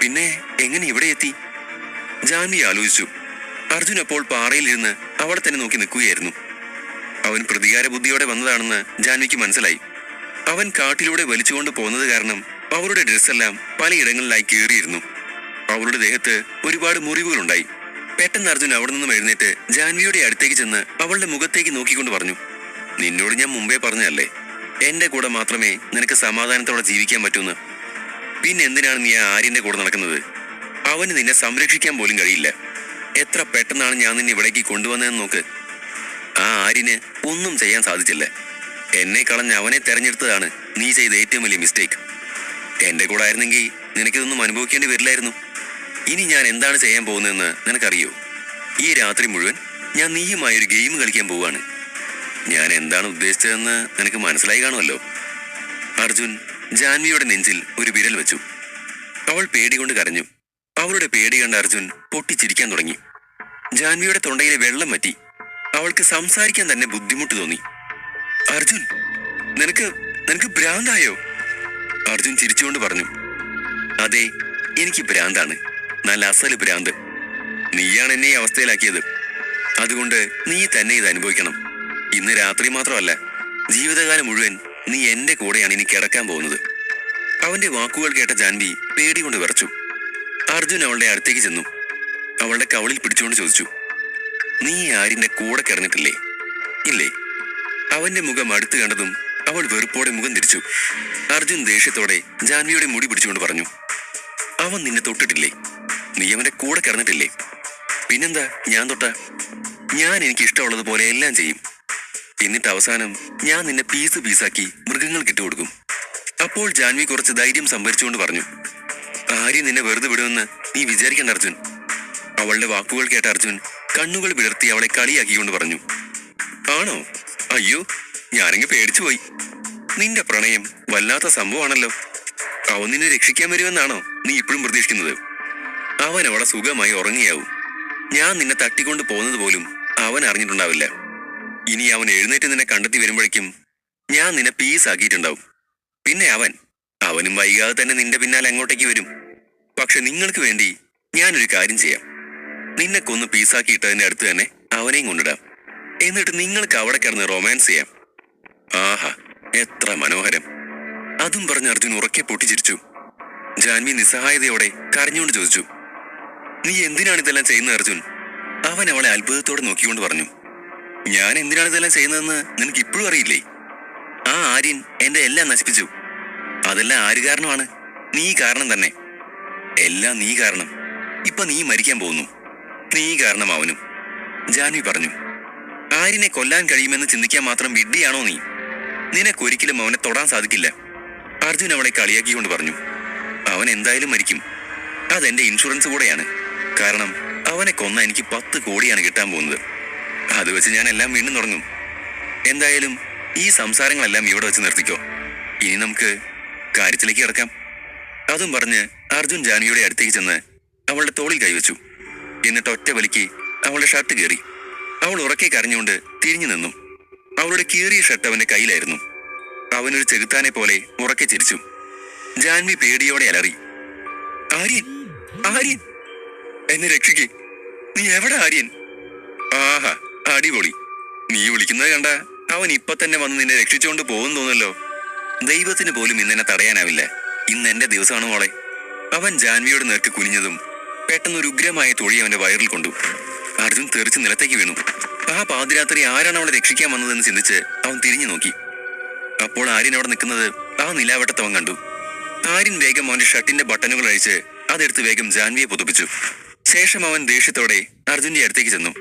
പിന്നെ എങ്ങനെ ഇവിടെ എത്തി? ജാൻവി ആലോചിച്ചു. അർജുൻ അപ്പോൾ പാറയിലിരുന്ന് അവളെ തന്നെ നോക്കി നിൽക്കുകയായിരുന്നു. അവൻ പ്രതികാര ബുദ്ധിയോടെ വന്നതാണെന്ന് ജാൻവിക്ക് മനസ്സിലായി. അവൻ കാട്ടിലൂടെ വലിച്ചുകൊണ്ട് പോകുന്നത് കാരണം അവരുടെ ഡ്രസ്സെല്ലാം പലയിടങ്ങളിലായി കീറിയിരുന്നു. അവളുടെ ദേഹത്ത് ഒരുപാട് മുറിവുകളുണ്ടായി. പെട്ടെന്ന് അർജുൻ അവിടെ നിന്നും എഴുന്നേറ്റ് ജാൻവിയുടെ അടുത്തേക്ക് ചെന്ന് അവളുടെ മുഖത്തേക്ക് നോക്കിക്കൊണ്ട് പറഞ്ഞു, നിന്നോട് ഞാൻ മുമ്പേ പറഞ്ഞതല്ലേ, എന്റെ കൂടെ മാത്രമേ നിനക്ക് സമാധാനത്തോടെ ജീവിക്കാൻ പറ്റൂന്ന്. പിന്നെ എന്തിനാണ് നീ ആ ആര്യന്റെ കൂടെ നടക്കുന്നത്? അവന് നിന്നെ സംരക്ഷിക്കാൻ പോലും കഴിയില്ല. എത്ര പെട്ടെന്നാണ് ഞാൻ നിന്നെ ഇവിടേക്ക് കൊണ്ടുവന്നതെന്ന് നോക്ക്. ആ ആര്യന് ഒന്നും ചെയ്യാൻ സാധിച്ചില്ല. എന്നെ കളഞ്ഞ് അവനെ തെരഞ്ഞെടുത്തതാണ് നീ ചെയ്ത ഏറ്റവും വലിയ മിസ്റ്റേക്ക്. എന്റെ കൂടെ ആയിരുന്നെങ്കിൽ നിനക്കിതൊന്നും അനുഭവിക്കേണ്ടി വരില്ലായിരുന്നു. ഇനി ഞാൻ എന്താണ് ചെയ്യാൻ പോകുന്നതെന്ന് നിനക്കറിയോ? ഈ രാത്രി മുഴുവൻ ഞാൻ നീയുമായൊരു ഗെയിം കളിക്കാൻ പോവാണ്. ഞാൻ എന്താണ് ഉദ്ദേശിച്ചതെന്ന് നിനക്ക് മനസ്സിലായി കാണുമല്ലോ. അർജുൻ ജാൻവിയുടെ നെഞ്ചിൽ ഒരു വിരൽ വെച്ചു. അവൾ പേടി കൊണ്ട് കരഞ്ഞു. അവളുടെ പേടി കണ്ട അർജുൻ പൊട്ടിച്ചിരിക്കാൻ തുടങ്ങി. ജാൻവിയുടെ തൊണ്ടയിലെ വെള്ളം വറ്റി. അവൾക്ക് സംസാരിക്കാൻ തന്നെ ബുദ്ധിമുട്ട് തോന്നി. അർജുൻ, നിനക്ക് ഭ്രാന്തായോ? അർജുൻ ചിരിച്ചുകൊണ്ട് പറഞ്ഞു, അതെ, എനിക്ക് ഭ്രാന്താണ്. നല്ല അസല് ഭ്രാന്ത്. നീയാണ് എന്നെ ഈ അവസ്ഥയിലാക്കിയത്. അതുകൊണ്ട് നീ തന്നെ ഇത് അനുഭവിക്കണം. ഇന്ന് രാത്രി മാത്രമല്ല, ജീവിതകാലം മുഴുവൻ നീ എന്റെ കൂടെയാണ് ഇനി കിടക്കാൻ പോകുന്നത്. അവന്റെ വാക്കുകൾ കേട്ട ജാൻവി പേടി കൊണ്ട് വിറച്ചു. അർജുൻ അവളുടെ അടുത്തേക്ക് ചെന്നു. അവളുടെ കവളിൽ പിടിച്ചുകൊണ്ട് ചോദിച്ചു, നീ ആരിന്റെ കൂടെ കിടന്നിട്ടില്ലേ? ഇല്ലേ? അവന്റെ മുഖം അടുത്ത് കണ്ടതും അവൾ വെറുപ്പോടെ മുഖം തിരിച്ചു. അർജുൻ ദേഷ്യത്തോടെ ജാൻവിയുടെ മുടി പിടിച്ചുകൊണ്ട് പറഞ്ഞു, അവൻ നിന്നെ തൊട്ടിട്ടില്ലേ? നീ അവന്റെ കൂടെ കിടന്നിട്ടില്ലേ? പിന്നെന്താ ഞാൻ തൊട്ട? ഞാൻ എനിക്ക് ഇഷ്ടമുള്ളതുപോലെ എല്ലാം ചെയ്യും. എന്നിട്ട് അവസാനം ഞാൻ നിന്നെ പീസ് പീസാക്കി മൃഗങ്ങൾക്ക് ഇട്ടുകൊടുക്കും. അപ്പോൾ ജാൻവി കുറച്ച് ധൈര്യം സംഭരിച്ചുകൊണ്ട് പറഞ്ഞു, ആര്യ നിന്നെ വെറുതെ വിടുമെന്ന് നീ വിചാരിക്കണ്ട അർജുൻ. അവളുടെ വാക്കുകൾ കേട്ട അർജുൻ കണ്ണുകൾ വിടർത്തി അവളെ കളിയാക്കിക്കൊണ്ട് പറഞ്ഞു, ആണോ? അയ്യോ, ഞാനങ്ങ് പേടിച്ചുപോയി. നിന്റെ പ്രണയം വല്ലാത്ത സംഭവമാണല്ലോ. അവൻ നിന്നെ രക്ഷിക്കാൻ വരുമെന്നാണോ നീ ഇപ്പോഴും പ്രതീക്ഷിക്കുന്നത്? അവൻ അവളെ സുഖമായി ഉറങ്ങിയാവും. ഞാൻ നിന്നെ തട്ടിക്കൊണ്ട് പോകുന്നത് പോലും അവൻ അറിഞ്ഞിട്ടുണ്ടാവില്ല. ഇനി അവൻ എഴുന്നേറ്റ് നിന്നെ കണ്ടെത്തി വരുമ്പോഴേക്കും ഞാൻ നിന്നെ പീസാക്കിയിട്ടുണ്ടാവും. പിന്നെ അവനും വൈകാതെ തന്നെ നിന്റെ പിന്നാലെ അങ്ങോട്ടേക്ക് വരും. പക്ഷെ നിങ്ങൾക്ക് വേണ്ടി ഞാനൊരു കാര്യം ചെയ്യാം. നിന്നെ കൊന്ന് പീസാക്കിയിട്ടതിന്റെ അടുത്ത് തന്നെ അവനെയും കൊണ്ടിടാം. എന്നിട്ട് നിങ്ങൾക്ക് അവിടെ കിടന്ന് റൊമാൻസ് ചെയ്യാം. ആഹാ, എത്ര മനോഹരം! അതും പറഞ്ഞ് അർജുൻ ഉറക്കെ പൊട്ടിച്ചിരിച്ചു. ജാൻവി നിസ്സഹായതയോടെ കരഞ്ഞുകൊണ്ട് ചോദിച്ചു, നീ എന്തിനാണ് ഇതെല്ലാം ചെയ്യുന്നത് അർജുൻ? അവൻ അവളെ അത്ഭുതത്തോടെ നോക്കിക്കൊണ്ട് പറഞ്ഞു, ഞാൻ എന്തിനാണ് ഇതെല്ലാം ചെയ്യുന്നതെന്ന് നിനക്ക് ഇപ്പോഴും അറിയില്ലേ? ആ ആര്യൻ എന്റെ എല്ലാം നശിപ്പിച്ചു. അതെല്ലാം ആര് കാരണമാണ്? നീ കാരണം തന്നെ. എല്ലാം നീ കാരണം. ഇപ്പൊ നീ മരിക്കാൻ പോകുന്നു. നീ കാരണം അവനും. ജാൻവി പറഞ്ഞു, ആര്യനെ കൊല്ലാൻ കഴിയുമെന്ന് ചിന്തിക്കാൻ മാത്രം വിഡ്ഢിയാണോ നീ? നിനക്കൊരിക്കലും അവനെ തൊടാൻ സാധിക്കില്ല. അർജുൻ അവളെ കളിയാക്കിക്കൊണ്ട് പറഞ്ഞു, അവൻ എന്തായാലും മരിക്കും. അതെന്റെ ഇൻഷുറൻസ് കൂടെയാണ്. കാരണം അവനെ കൊന്ന എനിക്ക് 10 കോടിയാണ് കിട്ടാൻ പോകുന്നത്. അത് വെച്ച് ഞാൻ എല്ലാം വീണ്ടും തുടങ്ങും. എന്തായാലും ഈ സംസാരങ്ങളെല്ലാം ഇവിടെ വെച്ച് നിർത്തിക്കോ. ഇനി നമുക്ക് കാര്യത്തിലേക്ക് കിടക്കാം. അതും പറഞ്ഞ് അർജുൻ ജാൻവിയുടെ അടുത്തേക്ക് ചെന്ന് അവളുടെ തോളിൽ കൈവച്ചു. എന്നിട്ട് ഒറ്റ വലിക്ക് അവളുടെ ഷർട്ട് കീറി. അവൾ ഉറക്കെ കരഞ്ഞുകൊണ്ട് തിരിഞ്ഞു നിന്നു. അവളുടെ കീറിയ ഷർട്ട് അവന്റെ കയ്യിലായിരുന്നു. അവനൊരു ചെകുത്താനെ പോലെ ഉറക്കെ ചിരിച്ചു. ജാൻവി പേടിയോടെ അലറി, ആര്യൻ, ആര്യൻ, എന്നെ രക്ഷിക്കേ! നീ എവിടെ ആര്യൻ? ആഹാ, അടിപൊളി! നീ വിളിക്കുന്നത് കണ്ട അവൻ ഇപ്പൊ തന്നെ വന്ന് നിന്നെ രക്ഷിച്ചുകൊണ്ട് പോകും തോന്നല്ലോ. ദൈവത്തിന് പോലും ഇന്നെന്നെ തടയാനാവില്ല. ഇന്ന് എന്റെ ദിവസമാണ് മോളെ. അവൻ ജാൻവിയുടെ നേർക്ക് കുനിഞ്ഞതും പെട്ടെന്നൊരു ഉഗ്രമായ തൊഴി അവന്റെ വയറിൽ കൊണ്ടു. അർജുൻ തെറിച്ച് നിലത്തേക്ക് വീണു. ആ പാതിരാത്രി ആരാണ് അവളെ രക്ഷിക്കാൻ വന്നതെന്ന് ചിന്തിച്ച് അവൻ തിരിഞ്ഞു നോക്കി. അപ്പോൾ ആര്യൻ അവിടെ നിൽക്കുന്നത് ആ നിലാവട്ടത്ത് അവൻ കണ്ടു. ആര്യൻ വേഗം അവന്റെ ഷർട്ടിന്റെ ബട്ടണുകൾ അഴിച്ച് അതെടുത്ത് വേഗം ജാൻവിയെ പുതപ്പിച്ചു. ശേഷം അവൻ ദേഷ്യത്തോടെ അർജുന്റെ അടുത്തേക്ക് ചെന്നു.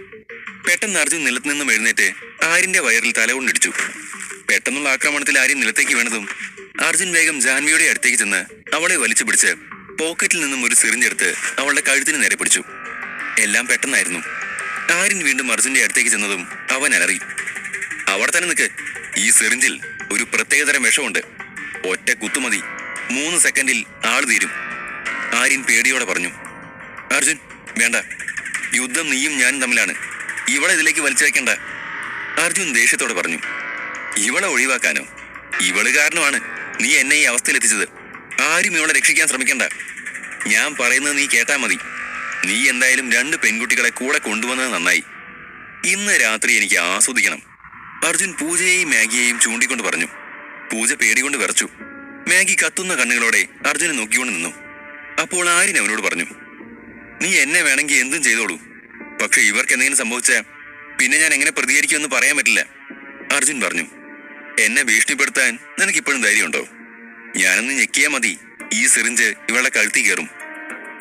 പെട്ടെന്ന് അർജുൻ നിലത്ത് നിന്നും എഴുന്നേറ്റ് ആര്യന്റെ വയറിൽ തലകൊണ്ടിടിച്ചു. പെട്ടെന്നുള്ള ആക്രമണത്തിൽ ആര്യൻ നിലത്തേക്ക് വീണതും അർജുൻ വേഗം ജാൻവിയുടെ അടുത്തേക്ക് ചെന്ന് അവളെ വലിച്ചു പിടിച്ച് പോക്കറ്റിൽ നിന്നും ഒരു സിറിഞ്ചെടുത്ത് അവളുടെ കഴുത്തിന് നേരെ പിടിച്ചു. എല്ലാം പെട്ടെന്നായിരുന്നു. ആര്യൻ വീണ്ടും അർജുന്റെ അടുത്തേക്ക് ചെന്നതും അവൻ അലറി. അവിടെ തന്നെ നിൽക്ക്. ഈ സിറിഞ്ചിൽ ഒരു പ്രത്യേകതരം വിഷമുണ്ട്. ഒറ്റ കുത്തുമതി, 3 സെക്കൻഡിൽ ആള് തീരും. ആര്യൻ പേടിയോടെ പറഞ്ഞു. അർജുൻ, വേണ്ട. യുദ്ധം നീയും ഞാനും തമ്മിലാണ്. ഇവളെ ഇതിലേക്ക് വലിച്ചേക്കണ്ട. അർജുൻ ദേഷ്യത്തോടെ പറഞ്ഞു. ഇവളെ ഒഴിവാക്കാനോ? ഇവള് കാരണമാണ് നീ എന്നെ ഈ അവസ്ഥയിലെത്തിച്ചത്. ആരും ഇവളെ രക്ഷിക്കാൻ ശ്രമിക്കണ്ട. ഞാൻ പറയുന്നത് നീ കേട്ടാ മതി. നീ എന്തായാലും 2 പെൺകുട്ടികളെ കൂടെ കൊണ്ടുവന്നത് നന്നായി. ഇന്ന് രാത്രി എനിക്ക് ആസ്വദിക്കണം. അർജുൻ പൂജയെയും മാഗിയെയും ചൂണ്ടിക്കൊണ്ട് പറഞ്ഞു. പൂജ പേടികൊണ്ട് വിറച്ചു. മാഗി കത്തുന്ന കണ്ണുകളോടെ അർജുനെ നോക്കിക്കൊണ്ട് നിന്നു. അപ്പോൾ ആര്യൻ അവനോട് പറഞ്ഞു. നീ എന്നെ വേണമെങ്കിൽ എന്തും ചെയ്തോളൂ. പക്ഷെ ഇവർക്ക് എന്തെങ്കിലും സംഭവിച്ചാൽ പിന്നെ ഞാൻ എങ്ങനെ പ്രതികരിക്കുമെന്ന് പറയാൻ പറ്റില്ല. അർജുൻ പറഞ്ഞു. എന്നെ ഭീഷണിപ്പെടുത്താൻ നിനക്കിപ്പോഴും ധൈര്യമുണ്ടോ? ഞാനൊന്ന് ഞെക്കിയാൽ മതി, ഈ സിറിഞ്ച് ഇവളുടെ കഴുത്തിൽ കയറും.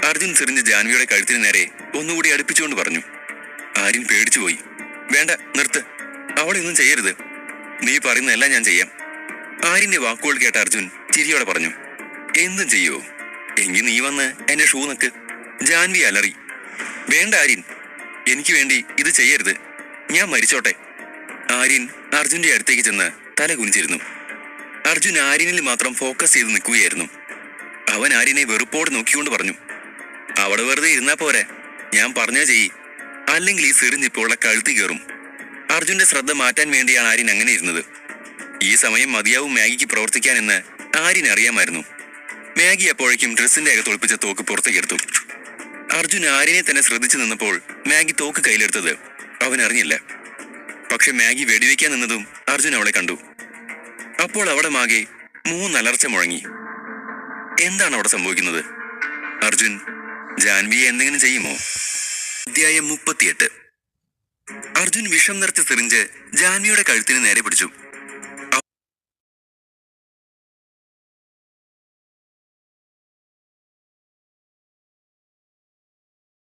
അർജുൻ സിറിഞ്ച് ജാൻവിയുടെ കഴുത്തിന് നേരെ ഒന്നുകൂടി അടുപ്പിച്ചുകൊണ്ട് പറഞ്ഞു. ആര്യൻ പേടിച്ചുപോയി. വേണ്ട, നിർത്ത്. അവളൊന്നും ചെയ്യരുത്. നീ പറയുന്നതെല്ലാം ഞാൻ ചെയ്യാം. ആര്യന്റെ വാക്കുകൾ കേട്ട അർജുൻ ചിരിയോടെ പറഞ്ഞു. എന്തും ചെയ്യോ? എങ്കിൽ നീ വന്ന് എന്റെ ഷൂ നിക്ക്. ജാൻവി അലറി. വേണ്ട ആര്യൻ, എനിക്ക് വേണ്ടി ഇത് ചെയ്യരുത്. ഞാൻ മരിച്ചോട്ടെ. ആര്യൻ അർജുന്റെ അടുത്തേക്ക് ചെന്ന് തല കുനിച്ചിരുന്നു. അർജുൻ ആര്യനിൽ മാത്രം ഫോക്കസ് ചെയ്ത് നിൽക്കുകയായിരുന്നു. അവൻ ആര്യനെ വെറുപ്പോടെ നോക്കിക്കൊണ്ട് പറഞ്ഞു. അവിടെ വെറുതെ ഇരുന്നാ പോരെ, ഞാൻ പറഞ്ഞാ ചെയ്യ്. അല്ലെങ്കിൽ ഈ സിറിഞ്ച് ഇപ്പോൾ ഉള്ള കഴുത്തി കയറും. അർജുന്റെ ശ്രദ്ധ മാറ്റാൻ വേണ്ടിയാണ് ആര്യൻ അങ്ങനെ ഇരുന്നത്. ഈ സമയം മതിയാവും മാഗിക്ക് പ്രവർത്തിക്കാനെന്ന് ആര്യൻ അറിയാമായിരുന്നു. മാഗി അപ്പോഴേക്കും ഡ്രസ്സിന്റെ അകത്ത് ഒളിപ്പിച്ച തോക്ക് പുറത്തേക്കെടുത്തു. അർജുൻ ആര്യനെ തന്നെ ശ്രദ്ധിച്ചു നിന്നപ്പോൾ മാഗി തോക്ക് കയ്യിലെടുത്തത് അവൻ അറിഞ്ഞില്ല. പക്ഷെ മാഗി വെടിവെക്കാൻ നിന്നതും അർജുൻ അവളെ കണ്ടു. അപ്പോൾ അവിടെ മാകെ 3 അലർച്ച മുഴങ്ങി. എന്താണ് അവിടെ സംഭവിക്കുന്നത്? അർജുൻ ജാൻവിയെ എന്തെങ്കിലും ചെയ്യുമോ? അധ്യായം 38. അർജുൻ വിഷം നിറച്ച സിറിഞ്ച് ജാൻവിയുടെ കഴുത്തിന് നേരെ പിടിച്ചു.